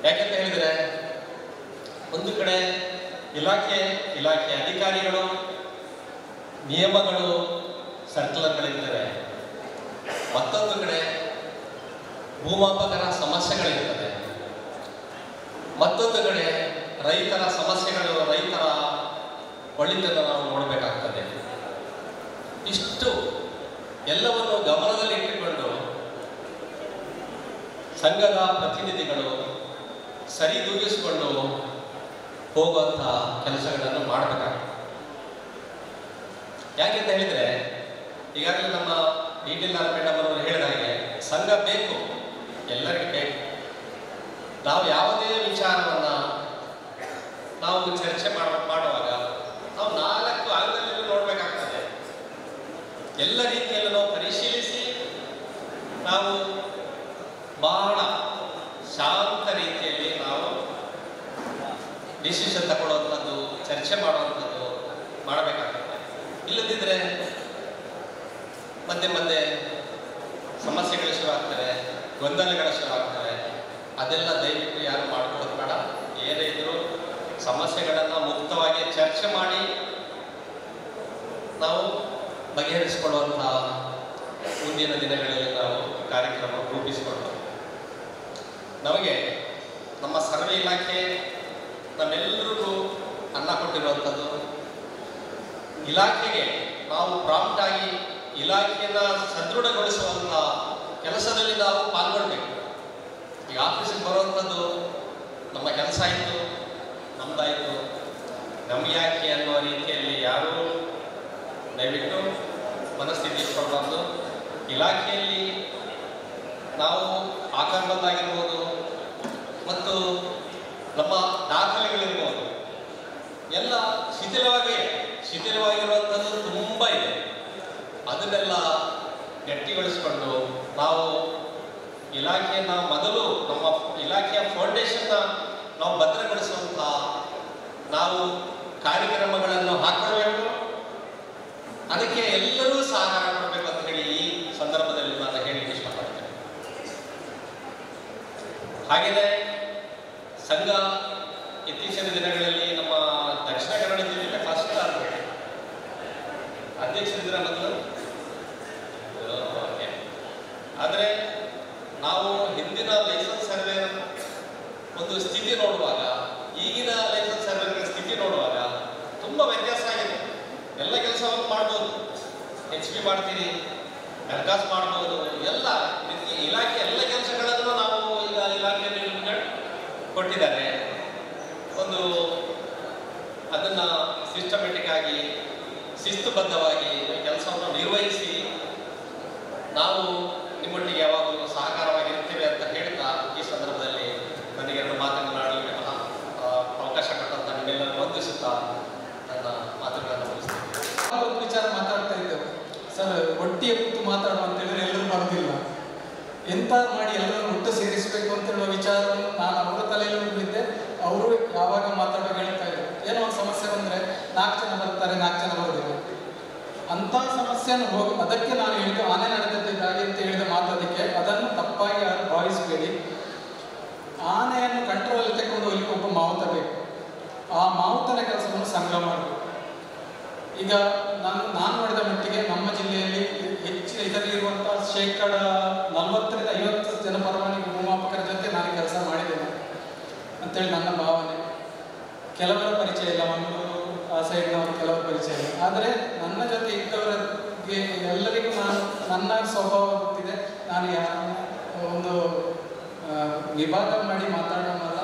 ಯಾಕೆಂತ ಹೇಳಿದರೆ, ಒಂದು ಕಡೆ ಇಲಾಖೆ ಅಧಿಕಾರಿಗಳು, ನಿಯಮಗಳು, ಸರ್ಕ್ಯುಲರ್ಗಳಿರ್ತವೆ. ಮತ್ತೊಂದು ಕಡೆ ಭೂಮಾಪಕರ ಸಮಸ್ಯೆಗಳಿರ್ತದೆ. ಮತ್ತೊಂದು ಕಡೆ ರೈತರ ಸಮಸ್ಯೆಗಳು, ರೈತರ ಒಳಿತನ್ನು ನಾವು ನೋಡಬೇಕಾಗ್ತದೆ. ಇಷ್ಟು ಎಲ್ಲವನ್ನು ಗಮನದಲ್ಲಿಟ್ಟುಕೊಂಡು ಸಂಘದ ಪ್ರತಿನಿಧಿಗಳು ಸರಿದೂಗಿಸಿಕೊಂಡು ಹೋಗುವಂಥ ಕೆಲಸಗಳನ್ನು ಮಾಡಬೇಕಾಗ್ತದೆ. ಯಾಕೆಂತ ಹೇಳಿದರೆ, ಈಗಾಗಲೇ ನಮ್ಮ ಡಿ.ಟಿ.ಆರ್. ಮೇಡಮ್ ಅವರು ಹೇಳಿದ ಹಾಗೆ ಸಂಘ ಬೇಕು, ಎಲ್ಲರಿಗೂ ಬೇಕು. ನಾವು ಯಾವುದೇ ವಿಚಾರವನ್ನು ನಾವು ಚರ್ಚೆ ಮಾಡುವಾಗ ನಾವು 4 ಅಂಗದಲ್ಲಿ ನೋಡಬೇಕಾಗ್ತದೆ. ಎಲ್ಲ ರೀತಿಯಲ್ಲೂ ನಾವು ಪರಿಶೀಲಿಸಿ ನಾವು ಬಹಳ ಶಾಂತ ರೀತಿಯಲ್ಲಿ ನಾವು ಡಿಸಿಷನ್ ತಗೊಳ್ಳುವಂಥದ್ದು, ಚರ್ಚೆ ಮಾಡುವಂಥದ್ದು ಮಾಡಬೇಕಾಗ್ತದೆ. ಇಲ್ಲದಿದ್ದರೆ ಮಧ್ಯೆ ಸಮಸ್ಯೆಗಳು ಶುರುವಾಗ್ತವೆ, ಗೊಂದಲಗಳು ಶುರುವಾಗ್ತವೆ. ಅದೆಲ್ಲ ದಯವಿಟ್ಟು ಯಾರು ಮಾಡ್ಕೊಳ್ಳೋದು ಬೇಡ. ಏನೇ ಇದ್ದರೂ ಸಮಸ್ಯೆಗಳನ್ನು ಮುಕ್ತವಾಗಿ ಚರ್ಚೆ ಮಾಡಿ ನಾವು ಬಗೆಹರಿಸಿಕೊಳ್ಳುವಂಥ ಮುಂದಿನ ದಿನಗಳಲ್ಲಿ ನಾವು ಕಾರ್ಯಕ್ರಮ ರೂಪಿಸಿಕೊಳ್ಳೋಣ. ನಮಗೆ ನಮ್ಮ ಸರ್ವೆ ಇಲಾಖೆ ನಮ್ಮೆಲ್ಲರಿಗೂ ಅನ್ನ ಕೊಟ್ಟಿರುವಂಥದ್ದು. ಇಲಾಖೆಗೆ ನಾವು ಪ್ರಾಂಪ್ಟಾಗಿ ಇಲಾಖೆಯನ್ನು ಸದೃಢಗೊಳಿಸುವಂಥ ಕೆಲಸದಲ್ಲಿ ನಾವು ಪಾಲ್ಗೊಳ್ಬೇಕು. ಈಗ ಆಫೀಸಿಗೆ ಬರುವಂಥದ್ದು ನಮ್ಮ ಕೆಲಸ ಆಯಿತು, ನಮ್ಮದಾಯಿತು, ನಮಗೆ ಯಾಕೆ ಅನ್ನುವ ರೀತಿಯಲ್ಲಿ ಯಾರೂ ದಯವಿಟ್ಟು ಮನಸ್ಥಿತಿ ಇಟ್ಕೊಳ್ಬಾರ್ದು. ಇಲಾಖೆಯಲ್ಲಿ ನಾವು ಆಕಾರಬಂದಾಗಿರ್ಬೋದು ಮತ್ತು ನಮ್ಮ ದಾಖಲೆಗಳಿರ್ಬೋದು ಎಲ್ಲ ಶಿಥಿಲವಾಗಿರುವಂಥದ್ದು ತುಂಬ ಇದೆ. ಅದನ್ನೆಲ್ಲ ಗಟ್ಟಿಗೊಳಿಸಿಕೊಂಡು ನಾವು ಇಲಾಖೆಯನ್ನು ಮೊದಲು ನಮ್ಮ ಇಲಾಖೆಯ ಫೌಂಡೇಶನ್ನ ನಾವು ಭದ್ರಗೊಳಿಸುವಂಥ ನಾವು ಕಾರ್ಯಕ್ರಮಗಳನ್ನು ಹಾಕ್ಕೊಳ್ಬೇಕು. ಅದಕ್ಕೆ ಎಲ್ಲರೂ ಸಹಕಾರ ಕೊಡಬೇಕು ಅಂತ ಹೇಳಿ ಈ ಸಂದರ್ಭದಲ್ಲಿ ನಾನು ಹೇಳಲಿಕ್ಕೆ ಇಷ್ಟಪಡ್ತೇನೆ. ಹಾಗೆಯೇ ಸಂಘ ಇತ್ತೀಚಿನ ದಿನಗಳಲ್ಲಿ ನಮ್ಮ ದಕ್ಷಿಣ ಕನ್ನಡ ಜಿಲ್ಲೆಯಲ್ಲಿ ಫಸ್ಟ್ ಅಧ್ಯಕ್ಷರಿದ್ರೆ ಮೊದಲು. ಓಕೆ. ಆದರೆ ನಾವು ಹಿಂದಿನ ಲೈಸೆನ್ಸ್ ಸರ್ವೆ ಒಂದು ಸ್ಥಿತಿ ನೋಡುವಾಗ, ಈಗಿನ ಲೈಸೆನ್ಸ್ ಸರ್ವೆ ಸ್ಥಿತಿ ನೋಡುವಾಗ ತುಂಬ ವ್ಯತ್ಯಾಸ ಆಗಿದೆ. ಎಲ್ಲ ಕೆಲಸವನ್ನು ಮಾಡ್ಬೋದು, HP ಮಾಡ್ತೀರಿ, ದರ್ಖಾಸ್ ಮಾಡ್ಬೋದು, ಎಲ್ಲ ಇಲಾಖೆ ಎಲ್ಲ ಕೆಲಸಗಳನ್ನು ನಾವು ಈಗ ಇಲಾಖೆಯಲ್ಲಿ ಕೊಟ್ಟಿದ್ದಾರೆ. ಒಂದು ಅದನ್ನು ಸಿಸ್ಟಮೆಟಿಕ್ ಆಗಿ ಶಿಸ್ತುಬದ್ಧವಾಗಿ ಕೆಲಸವನ್ನು ನಿರ್ವಹಿಸಿ ನಾವು ನಿಮ್ಮೊಟ್ಟಿಗೆ ಯಾವಾಗಲೂ ಸಹಕಾರವಾಗಿರ್ತೇವೆ ಅಂತ ಹೇಳ್ತಾ ಈ ಸಂದರ್ಭದಲ್ಲಿ ನನಗೆ 2 ಮಾತುಗಳಾಡಲಿಕ್ಕೆ ಅವಕಾಶ ಕೊಟ್ಟಂತ ನಿಮ್ಮೆಲ್ಲರೂ ವಂದಿಸುತ್ತಾ ನನ್ನ ಮಾತುಗಳನ್ನು ಮುಗಿಸ್ತೇನೆ. ಒಂದು ವಿಚಾರ ಮಾತಾಡ್ತಾ ಇದ್ದೆವು ಸರ್, ಒಟ್ಟಿಗೆ ಕೂತು ಮಾತಾಡುವ ಅಂತ ಹೇಳಿದ್ರೆ ಎಲ್ಲರೂ ಬರೋದಿಲ್ಲ. ಎಂತ ಮಾಡಿ ಎಲ್ಲರೂ ಒಟ್ಟು ಸೇರಿಸಬೇಕು ಅಂತ ಹೇಳುವ ವಿಚಾರವನ್ನು ನಾನು ಅವರ ತಲೆಯಲ್ಲಿ ಬಿದ್ದೆ. ಅವರು ಯಾವಾಗ ಮಾತಾಡುವಾಗ ಹೇಳ್ತಾ ಇದ್ರು, ಏನೋ ಒಂದು ಸಮಸ್ಯೆ ಬಂದರೆ 4 ಜನ ಬರ್ತಾರೆ, 4 ಜನ ಬರೋದಿಲ್ಲ ಅಂಥ ಸಮಸ್ಯೆಯನ್ನು ಅದಕ್ಕೆ ನಾನು ಹೇಳಿದ್ದು ಆನೆ ನಡೆದಿದ್ದಾಗಿ ಅಂತ ಹೇಳಿದ ಮಾತಾಡಲಿಕ್ಕೆ ಅದನ್ನು ತಪ್ಪಾಗಿ ಯಾರು ಭಾವಿಸಬೇಡಿ. ಆನೆಯನ್ನು ಕಂಟ್ರೋಲಲ್ಲಿ ತಗೊಂಡು ಹೋಗ್ಲಿಕ್ಕೆ ಒಬ್ಬ ಮಾವುತ ಬೇಕು. ಆ ಮಾವುತನ ಕೆಲಸವನ್ನು ಸಂಗ್ರಹ ಮಾಡಬೇಕು. ಈಗ ನಾನು ನೋಡಿದ ಮಟ್ಟಿಗೆ ನಮ್ಮ ಜಿಲ್ಲೆಯಲ್ಲಿ ಇದರಲ್ಲಿರುವಂಥ 40-50 ಜನ ಪರವಾನಗಿ ಭೂಮಾಪಕರ ಜೊತೆ ನಾನು ಕೆಲಸ ಮಾಡಿದ್ದೇನೆ ಅಂತೇಳಿ ನನ್ನ ಭಾವನೆ. ಕೆಲವರ ಪರಿಚಯ ಇಲ್ಲ, ಮಂಗಳೂರು ಆ ಸೈಡ್ನವರು ಕೆಲವರ ಪರಿಚಯ ಇಲ್ಲ. ಆದರೆ ನನ್ನ ಜೊತೆ ಇದ್ದವರಿಗೆ ಎಲ್ಲರಿಗೂ ನನ್ನ ಸ್ವಭಾವ ಗೊತ್ತಿದೆ. ನಾನು ಒಂದು ವಿಭಾಗ ಮಾಡಿ ಮಾತಾಡೋಣಲ್ಲ,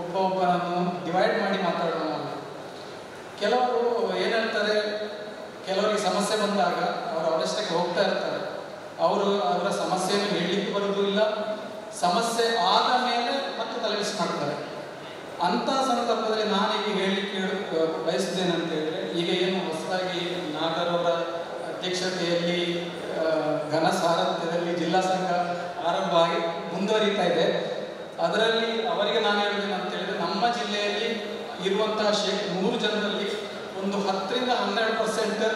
ಒಬ್ಬೊಬ್ಬರನ್ನು ಡಿವೈಡ್ ಮಾಡಿ ಮಾತಾಡೋಣಲ್ಲ. ಕೆಲವರು ಏನು ಹೇಳ್ತಾರೆ, ಕೆಲವರಿಗೆ ಸಮಸ್ಯೆ ಬಂದಾಗ ಅವರ ಅವಶ್ಯಕತೆ ಹೋಗ್ತಾ ಇರ್ತಾರೆ. ಅವರ ಸಮಸ್ಯೆಯನ್ನು ಹೇಳಲಿಕ್ಕೆ ಬರೋದು ಇಲ್ಲ, ಸಮಸ್ಯೆ ಆದ ಮೇಲೆ ಮತ್ತೆ ತಲೆಬಿಸಿ ಮಾಡ್ತಾರೆ. ಅಂಥ ಸಂದರ್ಭದಲ್ಲಿ ನಾನೀಗ ಹೇಳಲಿಕ್ಕೆ ಬಯಸಿದ್ದೇನೆ ಹೇಳಿದ್ರೆ, ಈಗ ಏನು ಹೊಸದಾಗಿ ನಾಗರವರ ಅಧ್ಯಕ್ಷತೆಯಲ್ಲಿ ಘನ ಸಾರಥ್ಯದಲ್ಲಿ ಜಿಲ್ಲಾ ಸಂಘ ಆರಂಭ ಆಗಿ ಮುಂದುವರಿತಾ ಇದೆ. ಅದರಲ್ಲಿ ಅವರಿಗೆ ನಾನು ಹೇಳೋದೇನು ಅಂತ ಹೇಳಿದ್ರೆ, ನಮ್ಮ ಜಿಲ್ಲೆಯಲ್ಲಿ ಇರುವಂತಹ 100 ಜನರಲ್ಲಿ ಒಂದು 10ರಿಂದ 12%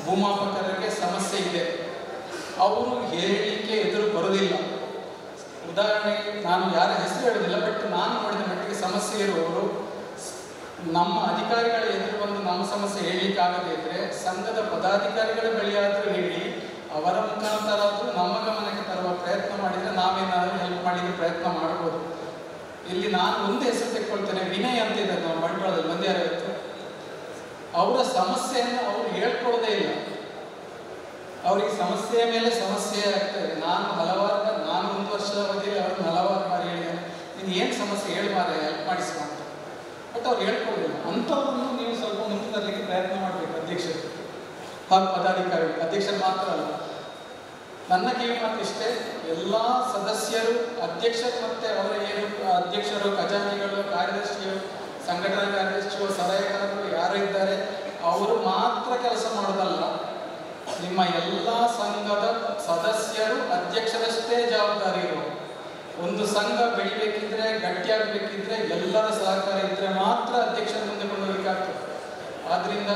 ಭೂಮಾಪಕರಿಗೆ ಸಮಸ್ಯೆ ಇದೆ. ಅವರು ಹೇಳಲಿಕ್ಕೆ ಎದುರು ಬರೋದಿಲ್ಲ. ಉದಾಹರಣೆಗೆ ನಾನು ಯಾರ ಹೆಸರು ಹೇಳೋದಿಲ್ಲ, ಬಟ್ ನಾನು ನೋಡಿದ ಮಟ್ಟಿಗೆ ಸಮಸ್ಯೆ ಇರುವವರು ನಮ್ಮ ಅಧಿಕಾರಿಗಳ ಎದುರು ಬಂದು ನಮ್ಮ ಸಮಸ್ಯೆ ಹೇಳಲಿಕ್ಕಾಗದೇ ಇದ್ದರೆ ಸಂಘದ ಪದಾಧಿಕಾರಿಗಳ ಬಳಿಯಾದರೂ ಹೇಳಿ ಅವರ ಮುಖಾಂತರ ಆದರೂ ನಮ್ಮ ಗಮನಕ್ಕೆ ತರುವ ಪ್ರಯತ್ನ ಮಾಡಿದರೆ ನಾವೇನಾದರೂ ಹೆಲ್ಪ್ ಮಾಡಲಿಕ್ಕೆ ಪ್ರಯತ್ನ ಮಾಡ್ಬೋದು. ಇಲ್ಲಿ ನಾನು ಒಂದು ಹೆಸರು ತೆಕ್ಕೊಳ್ತೇನೆ, ವಿನಯ್ ಅಂತ ಇದ್ದಾರೆ ನಮ್ಮ ಬಂಟ್ವಾಳದಲ್ಲಿ ಮಂಡ್ಯ ಇರುತ್ತೆ. ಅವರ ಸಮಸ್ಯೆಯನ್ನು ಅವರು ಹೇಳ್ಕೊಳ್ಳೋದೇ ಇಲ್ಲ. ಅವರಿಗೆ ಸಮಸ್ಯೆಯ ಮೇಲೆ ಸಮಸ್ಯೆ ಆಗ್ತದೆ. ನಾನು 1 ವರ್ಷದ ಅವಧಿಯಲ್ಲಿ ಅವ್ರನ್ನ ಹಲವಾರು ಬಾರಿ ಹೇಳಿದ್ದೇನೆ, ನೀನು ಏನು ಸಮಸ್ಯೆ ಹೇಳಿ ಮಾರೆ, ಹೆಲ್ಪ್ ಮಾಡಿಸುವ ಅಂತ. ಬಟ್ ಅವ್ರು ಹೇಳ್ಕೊಳ್ಳೋದಿಲ್ಲ. ಅಂಥವ್ರನ್ನು ನೀವು ಸ್ವಲ್ಪ ಮುಂದೆ ತರಲಿಕ್ಕೆ ಪ್ರಯತ್ನ ಮಾಡಬೇಕು, ಅಧ್ಯಕ್ಷರು ಹಾಗೂ ಪದಾಧಿಕಾರಿಗಳು. ಅಧ್ಯಕ್ಷರು ಮಾತ್ರ ಅಲ್ಲ, ನನ್ನ ಕಿವಿ ಮಾತು ಇಷ್ಟೇ, ಎಲ್ಲ ಸದಸ್ಯರು, ಅಧ್ಯಕ್ಷರು ಮತ್ತು ಅವರ ಏನು ಅಧ್ಯಕ್ಷರು, ಖಜಾಂಚಿಗಳು, ಕಾರ್ಯದರ್ಶಿಗಳು, ಸಂಘಟನಾ ಕಾರ್ಯದರ್ಶಿಗಳು, ಸಲಹೆಗಾರರು ಯಾರು ಇದ್ದಾರೆ ಅವರು ಮಾತ್ರ ಕೆಲಸ ಮಾಡೋದಲ್ಲ. ನಿಮ್ಮ ಎಲ್ಲ ಸಂಘದ ಸದಸ್ಯರು ಅಧ್ಯಕ್ಷರಷ್ಟೇ ಜವಾಬ್ದಾರಿ ಇರುವುದು. ಒಂದು ಸಂಘ ಬೆಳಿಬೇಕಿದ್ರೆ, ಗಟ್ಟಿಯಾಗಬೇಕಿದ್ರೆ ಎಲ್ಲರ ಸಹಕಾರ ಇದ್ದರೆ ಮಾತ್ರ ಅಧ್ಯಕ್ಷರ ಮುಂದೆ ಕೊಂಡೋಗ್ಲಿಕ್ಕಾಗ್ತದೆ. ಆದ್ದರಿಂದ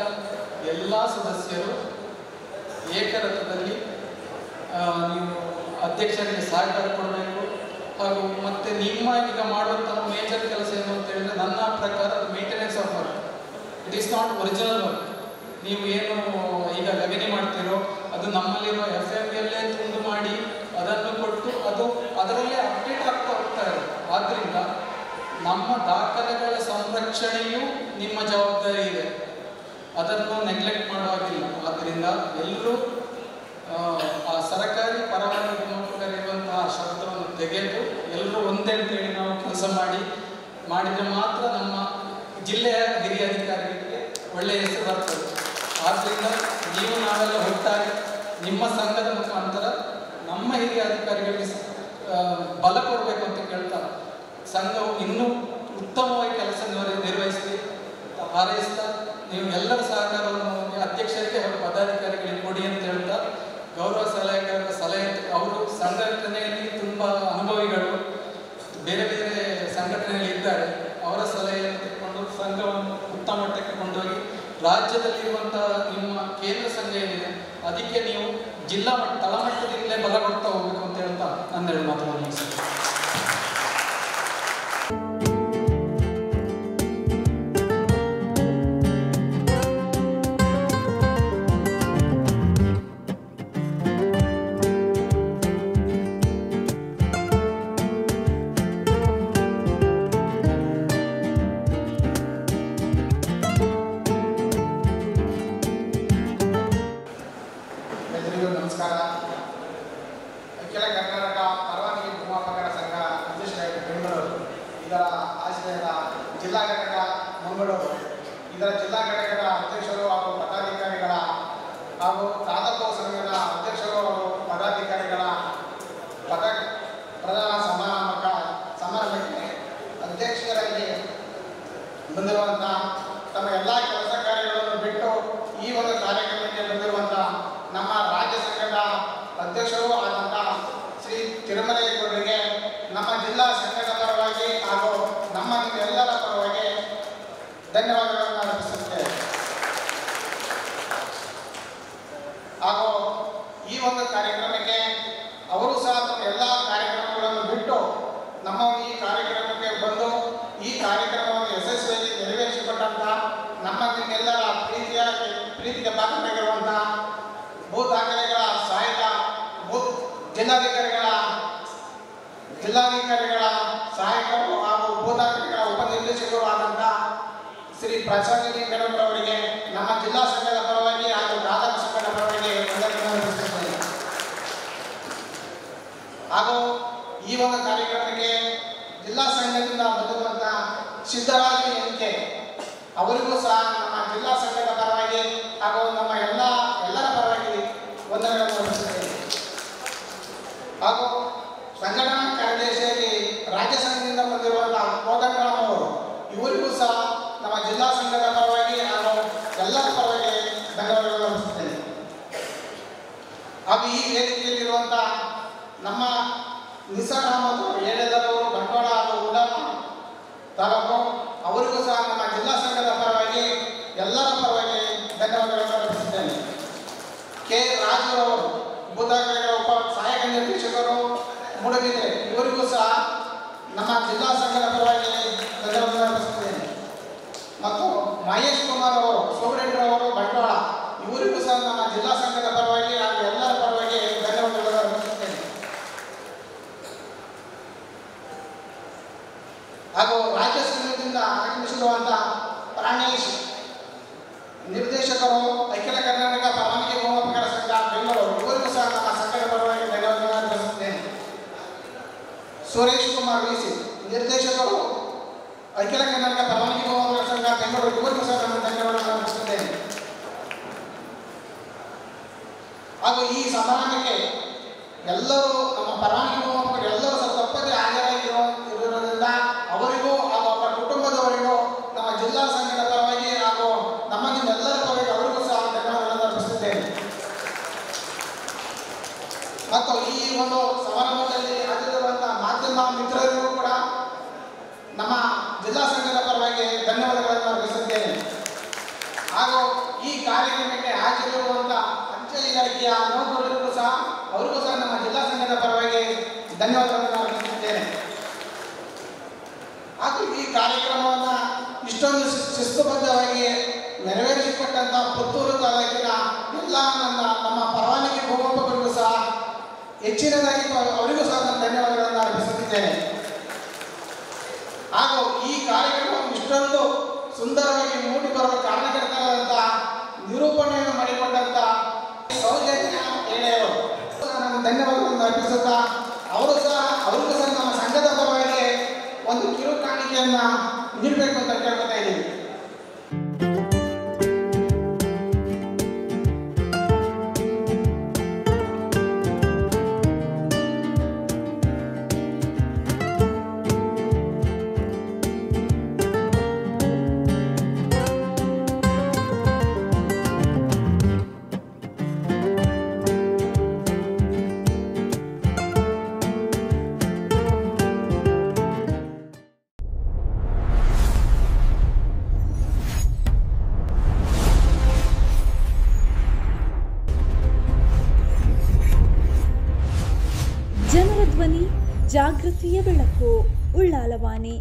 ಎಲ್ಲ ಸದಸ್ಯರು ಏಕರಥದಲ್ಲಿ ನೀವು ಅಧ್ಯಕ್ಷರಿಗೆ ಸಹಕಾರ ಕೊಡಬೇಕು. ಹಾಗೂ ಮತ್ತು ನಿಮ್ಮ ಈಗ ಮಾಡುವಂತಹ ಮೇಜರ್ ಕೆಲಸ ಏನು ಅಂತ ಹೇಳಿದ್ರೆ, ನನ್ನ ಪ್ರಕಾರ maintenance of work, it is not original work. ನೀವು ಏನು ಈಗ ರೆವೆನ್ಯೂ ಮಾಡ್ತೀರೋ ಅದು ನಮ್ಮಲ್ಲಿರುವ FMLA ತುಂಡು ಮಾಡಿ ಅದನ್ನು ಕೊಟ್ಟು ಅದು ಅದರಲ್ಲೇ ಅಪ್ಡೇಟ್ ಆಗ್ತಾ ಹೋಗ್ತಾ ಇರೋದು. ಆದ್ದರಿಂದ ನಮ್ಮ ದಾಖಲೆಗಳ ಸಂರಕ್ಷಣೆಯೂ ನಿಮ್ಮ ಜವಾಬ್ದಾರಿ ಇದೆ, ಅದನ್ನು ನೆಗ್ಲೆಕ್ಟ್ ಮಾಡುವಾಗಿಲ್ಲ. ಆದ್ದರಿಂದ ಎಲ್ಲರೂ ಆ ಸರ್ಕಾರಿ ಪರವಾನಗಿ ಇರುವಂತಹ ಶಬ್ದವನ್ನು ತೆಗೆದು ಎಲ್ಲರೂ ಒಂದೇ ಅಂತೇಳಿ ನಾವು ಕೆಲಸ ಮಾಡಿದರೆ ಮಾತ್ರ ನಮ್ಮ ಜಿಲ್ಲೆಯ ಹಿರಿಯ ಅಧಿಕಾರಿಗಳಿಗೆ ಒಳ್ಳೆಯ ಹೆಸರು ಬರ್ತದೆ. ಆದ್ದರಿಂದ ನೀವು ನಾವೆಲ್ಲ ಒಟ್ಟಾಗಿ ನಿಮ್ಮ ಸಂಘದ ಮುಖಾಂತರ ನಮ್ಮ ಹಿರಿಯ ಅಧಿಕಾರಿಗಳಿಗೆ ಬಲ ಕೊಡಬೇಕು ಅಂತ ಕೇಳ್ತಾ, ಸಂಘವು ಇನ್ನೂ ಉತ್ತಮವಾಗಿ ಕೆಲಸ ನಿರ್ವಹಿಸಿ ಹಾರೈಸ್ತಾ, ನೀವು ಎಲ್ಲರ ಸಹಕಾರವನ್ನು ಅಧ್ಯಕ್ಷರಿಗೆ ಹಾಗೂ ಪದಾಧಿಕಾರಿಗಳಿಗೆ ಕೊಡಿ ಅಂತ ಹೇಳ್ತಾ, ಗೌರವ ಸಲಹೆಗಾರರ ಸಲಹೆ, ಅವರು ಸಂಘಟನೆಯಲ್ಲಿ ತುಂಬ ಅನುಭವಿಗಳು ಬೇರೆ ಬೇರೆ ಸಂಘಟನೆಯಲ್ಲಿ ಇದ್ದಾರೆ, ಅವರ ಸಲಹೆಯನ್ನು ತೆಗೆದುಕೊಂಡು ಸಂಘವನ್ನು ಉತ್ತಮ ಮಟ್ಟಕ್ಕೆ ಕೊಂಡೋಗಿ ರಾಜ್ಯದಲ್ಲಿರುವಂತಹ ನಿಮ್ಮ ಕೇಂದ್ರ ಸಂಘ ಏನಿದೆ ಅದಕ್ಕೆ ನೀವು ಜಿಲ್ಲಾ ತಳಮಟ್ಟದಿಂದಲೇ ಬಲ ಕೊಡ್ತಾ ಹೋಗ್ಬೇಕು ಅಂತ ಹೇಳ್ತಾ ನನ್ನೆರಡು ಮಾತುಗಳನ್ನು ಮುಗಿಸ್ತೇನೆ. ನಮಸ್ಕಾರ. ಅಖಿಲ ಕರ್ನಾಟಕ ಪರವಾನಗಿ ಭೂಮಾಪಕರ ಸಂಘ ಅಧ್ಯಕ್ಷರಾಗಿ ಬೆಂಗಳೂರು, ಇದರ ಆಶ್ರಯದ ಜಿಲ್ಲಾ ಘಟಕ ಮಂಗಳೂರು, ಇದರ ಜಿಲ್ಲಾ ಘಟಕದ ಅಧ್ಯಕ್ಷರು ಹಾಗೂ ಪದಾಧಿಕಾರಿಗಳ ಹಾಗೂ ತಾಲೂಕು ಸಂಘದ ಅಧ್ಯಕ್ಷರು ಹಾಗೂ ಪದಾಧಿಕಾರಿಗಳ ಪ್ರಧಾನ ಸಮಾರಂಭಕ್ಕೆ ಅಧ್ಯಕ್ಷರಾಗಿ ಬಂದಿರುವಂಥ ತಮ್ಮ ಎಲ್ಲ ಕೆಲಸ ಕಾರ್ಯಗಳನ್ನು ಬಿಟ್ಟು ಈ ಒಂದು ಕಾರ್ಯಕ್ರಮಕ್ಕೆ ಬಂದಿರುವಂಥ ನಮ್ಮ ರಾಜ್ಯ ಸಂಘದ ಅಧ್ಯಕ್ಷರು ಆದಂಥ ಶ್ರೀ ತಿರುಮಲೇಗೌಡರಿಗೆ ನಮ್ಮ ಜಿಲ್ಲಾ ಸಂಘದ ಪರವಾಗಿ ಹಾಗೂ ನಮ್ಮ ಎಲ್ಲರ ಪರವಾಗಿ ಧನ್ಯವಾದಗಳನ್ನು ಅರ್ಪಿಸುತ್ತೇವೆ. ಹಾಗೂ ಈ ಒಂದು ಕಾರ್ಯಕ್ರಮಕ್ಕೆ ಅವರು ಸಹ ತಮ್ಮ ಎಲ್ಲ ಕಾರ್ಯಕ್ರಮಗಳನ್ನು ಬಿಟ್ಟು ನಮ್ಮ ಈ ಕಾರ್ಯಕ್ರಮಕ್ಕೆ ಬಂದು ಈ ಕಾರ್ಯಕ್ರಮವನ್ನು ಯಶಸ್ವಿಯಾಗಿ ನೆರವೇರಿಸಿಕೊಟ್ಟಂಥ ನಮ್ಮ ನಿಮ್ಮೆಲ್ಲರ ಪ್ರೀತಿಗೆ ಪಾತ್ರರಾಗಿರುವಂತಹ ಭೂ ದಾಖಲೆಗಳ ಸಹಾಯಕ ಜಿಲ್ಲಾಧಿಕಾರಿಗಳ ಸಹಾಯಕರು ಹಾಗೂ ಭೂ ದಾಖಲೆಗಳ ಉಪನಿರ್ದೇಶಕರು ಆದಂಥ ಶ್ರೀ ಪ್ರಸಾದ್ ಮೇಡಮ್ ಅವರಿಗೆ ನಮ್ಮ ಜಿಲ್ಲಾ ಸಂಘದ ಪರವಾಗಿ ಹಾಗೂ ತಾಲೂಕು ಸಂಘದ ಪರವಾಗಿ ವಂದನೆಗಳನ್ನು. ಹಾಗೂ ಈ ಒಂದು ಕಾರ್ಯಕ್ರಮಕ್ಕೆ ಜಿಲ್ಲಾ ಸಂಘದಿಂದ ಬಂದಿರುವಂಥ ಸಿದ್ದರಾಜು ಎನ್ಕೆ ಅವರಿಗೂ ಸಹ ನಮ್ಮ ಜಿಲ್ಲಾ ಸಂಘದ ಪರವಾಗಿ ಹಾಗೂ ನಮ್ಮ ಎಲ್ಲರ ಹಾಗೂ ಈ ವೇದಿಕೆಯಲ್ಲಿರುವಂಥ ನಮ್ಮ ನಿಸಾರ್ ಅಹಮದ್ ಅವರು ಏಳೆಲ್ಲದವರು ಬಂಟ್ವಾಳ ಹಾಗೂ ಉಡಾಮ ತಾಲೂಕು ಅವರಿಗೂ ಸಹ ನಮ್ಮ ಜಿಲ್ಲಾ ಸಂಘದ ಪರವಾಗಿ ಎಲ್ಲರ ಪರವಾಗಿ ಧನ್ಯವಾದಗಳನ್ನು ಅರ್ಪಿಸಿದ್ದೇನೆ. ಕೆ ರಾಜುರವರು ಭೂದಾಖಲೆಗಳ ಉಪ ಸಹಾಯಕ ನಿರ್ದೇಶಕರು ಮೂಡಬಿದ್ರೆ ಇವರಿಗೂ ಸಹ ನಮ್ಮ ಜಿಲ್ಲಾ ಸಂಘದ ಪರವಾಗಿ ಧನ್ಯವಾದಗಳನ್ನು ಅರ್ಪಿಸುತ್ತೇನೆ. ಮತ್ತು ಮಹೇಶ್ ಕುಮಾರ್ ಅವರು ಸೋಮರೆಡ್ಡಿರವರು ಬಂಟ್ವಾಳ ಇವರಿಗೂ ಸಹ ನಮ್ಮ ಜಿಲ್ಲಾ ಸಂಘದ ಪರವಾಗಿ ಹಾಗೂ ಎಲ್ಲರ ಪರವಾಗಿ ಧನ್ಯವಾದಗಳನ್ನು ಅರ್ಪಿಸುತ್ತೇನೆ. ಹಾಗೂ ರಾಜ್ಯ ಸಂಘದಿಂದ ಆಗಮಿಸಿರುವಂಥ ಪ್ರಾಣೇಶ್ ನಿರ್ದೇಶಕರು ಅಖಿಲ ಕರ್ನಾಟಕ ಪರವಾನಗಿ ಭೂಮಾಪಕರ ಸಂಘ ಬೆಂಗಳೂರು ಇವರಿಗೂ ಸಹ ನಮ್ಮ ಸಂಘದ ಪರವಾಗಿ ಧನ್ಯವಾದಗಳನ್ನು ಅರ್ಪಿಸುತ್ತೇನೆ. ಸುರೇಶ್ ಕುಮಾರ್ ವಿಸಿ ನಿರ್ದೇಶಕರು ಅಖಿಲ ಕರ್ನಾಟಕ ಪರವಾನಗಿ ಭೂಮಾಪಕರ ಸಂಘ ಬೆಂಗಳೂರು ಇವರಿಗೂ ಸಹ ನಮ್ಮ ಧನ್ಯವಾದಗಳನ್ನು ಅರ್ಪಿಸುತ್ತೇನೆ. ಹಾಗೂ ಈ ಸಮಾರಂಭಕ್ಕೆ ಎಲ್ಲರೂ ನಮ್ಮ ಪರವಾನಗಿ ಭೂಮಾಪಕರು ಎಲ್ಲರೂ ಸಹ ತಪ್ಪದೇ ಹಾಜರಾಗಿರುವುದರಿಂದ ಅವರಿಗೂ ಹಾಗೂ ಅವರ ಕುಟುಂಬದವರಿಗೂ ನಮ್ಮ ಜಿಲ್ಲಾ ಸಂಘದ ಪರವಾಗಿ ಹಾಗೂ ನಮ್ಮ ನಿಮ್ಮೆಲ್ಲರ ಪರವಾಗಿ ಅವರಿಗೂ ಸಹ ಧನ್ಯವಾದಗಳನ್ನು ಅರ್ಪಿಸುತ್ತೇನೆ. ಮತ್ತು ಈ ಒಂದು ಸಮಾರಂಭದಲ್ಲಿ ಹಾಜರಿರುವಂತಹ ಮಾಧ್ಯಮ ಮಿತ್ರರಿಗೂ ಕೂಡ ನಮ್ಮ ಜಿಲ್ಲಾ ಸಂಘದ ಪರವಾಗಿ ಧನ್ಯವಾದಗಳನ್ನು ಅರ್ಪಿಸುತ್ತೇನೆ. ಹಾಗೂ ಈ ಕಾರ್ಯಕ್ರಮಕ್ಕೆ ಹಾಜರಿರುವಂಥ ಅಂಚೆ ಇಲಾಖೆಯ ನೌಕರರಿಗೂ ಸಹ ಅವರಿಗೂ ಸಹ ನಮ್ಮ ಜಿಲ್ಲಾ ಸಂಘದ ಪರವಾಗಿ ಧನ್ಯವಾದಗಳನ್ನು ಅರ್ಪಿಸುತ್ತೇನೆ. ಹಾಗೂ ಈ ಕಾರ್ಯಕ್ರಮವನ್ನು ಇಷ್ಟೊಂದು ಶಿಸ್ತುಬದ್ಧವಾಗಿ ನೆರವೇರಿಸಿಕೊಟ್ಟಂಥ ಪುತ್ತೂರು ತಾಲೂಕಿನ ಎಲ್ಲ ನಮ್ಮ ಪರವಾನಗಿ ಭೂಮಾಪಕರಿಗೂ ಸಹ ಹೆಚ್ಚಿನದಾಗಿ ಅವರಿಗೂ ಸಹ ನಾನು ಧನ್ಯವಾದಗಳನ್ನು ಅರ್ಪಿಸುತ್ತಿದ್ದೇನೆ. ಹಾಗೂ ಈ ಕಾರ್ಯಕ್ರಮವನ್ನು ಇಷ್ಟೊಂದು ಸುಂದರವಾಗಿ ಮೂಡಿ ಬರುವ ಕಾರಣಕರ್ತರಾದಂಥ ನಿರೂಪಣೆಯನ್ನು ಮಾಡಿಕೊಂಡಂಥ ಸೌಜನ್ಯ ಎಳೆಯವರು ನಾನು ಧನ್ಯವಾದಗಳನ್ನು ಅರ್ಪಿಸುತ್ತಾ ಅವರಿಗೂ ಸಹ ನಮ್ಮ ಸಂಘದ ಪರವಾಗಿ ಒಂದು ಕಿರು ಕಾಣಿಕೆಯನ್ನು ನೀಡಬೇಕು ಅಂತ ಕೇಳ್ಕೊತಾ ಇದ್ದೀವಿ. ಜನರ ಧ್ವನಿ ಜಾಗೃತಿಯ ಬೆಳಕು ಉಳ್ಳಾಲವಾಣಿ.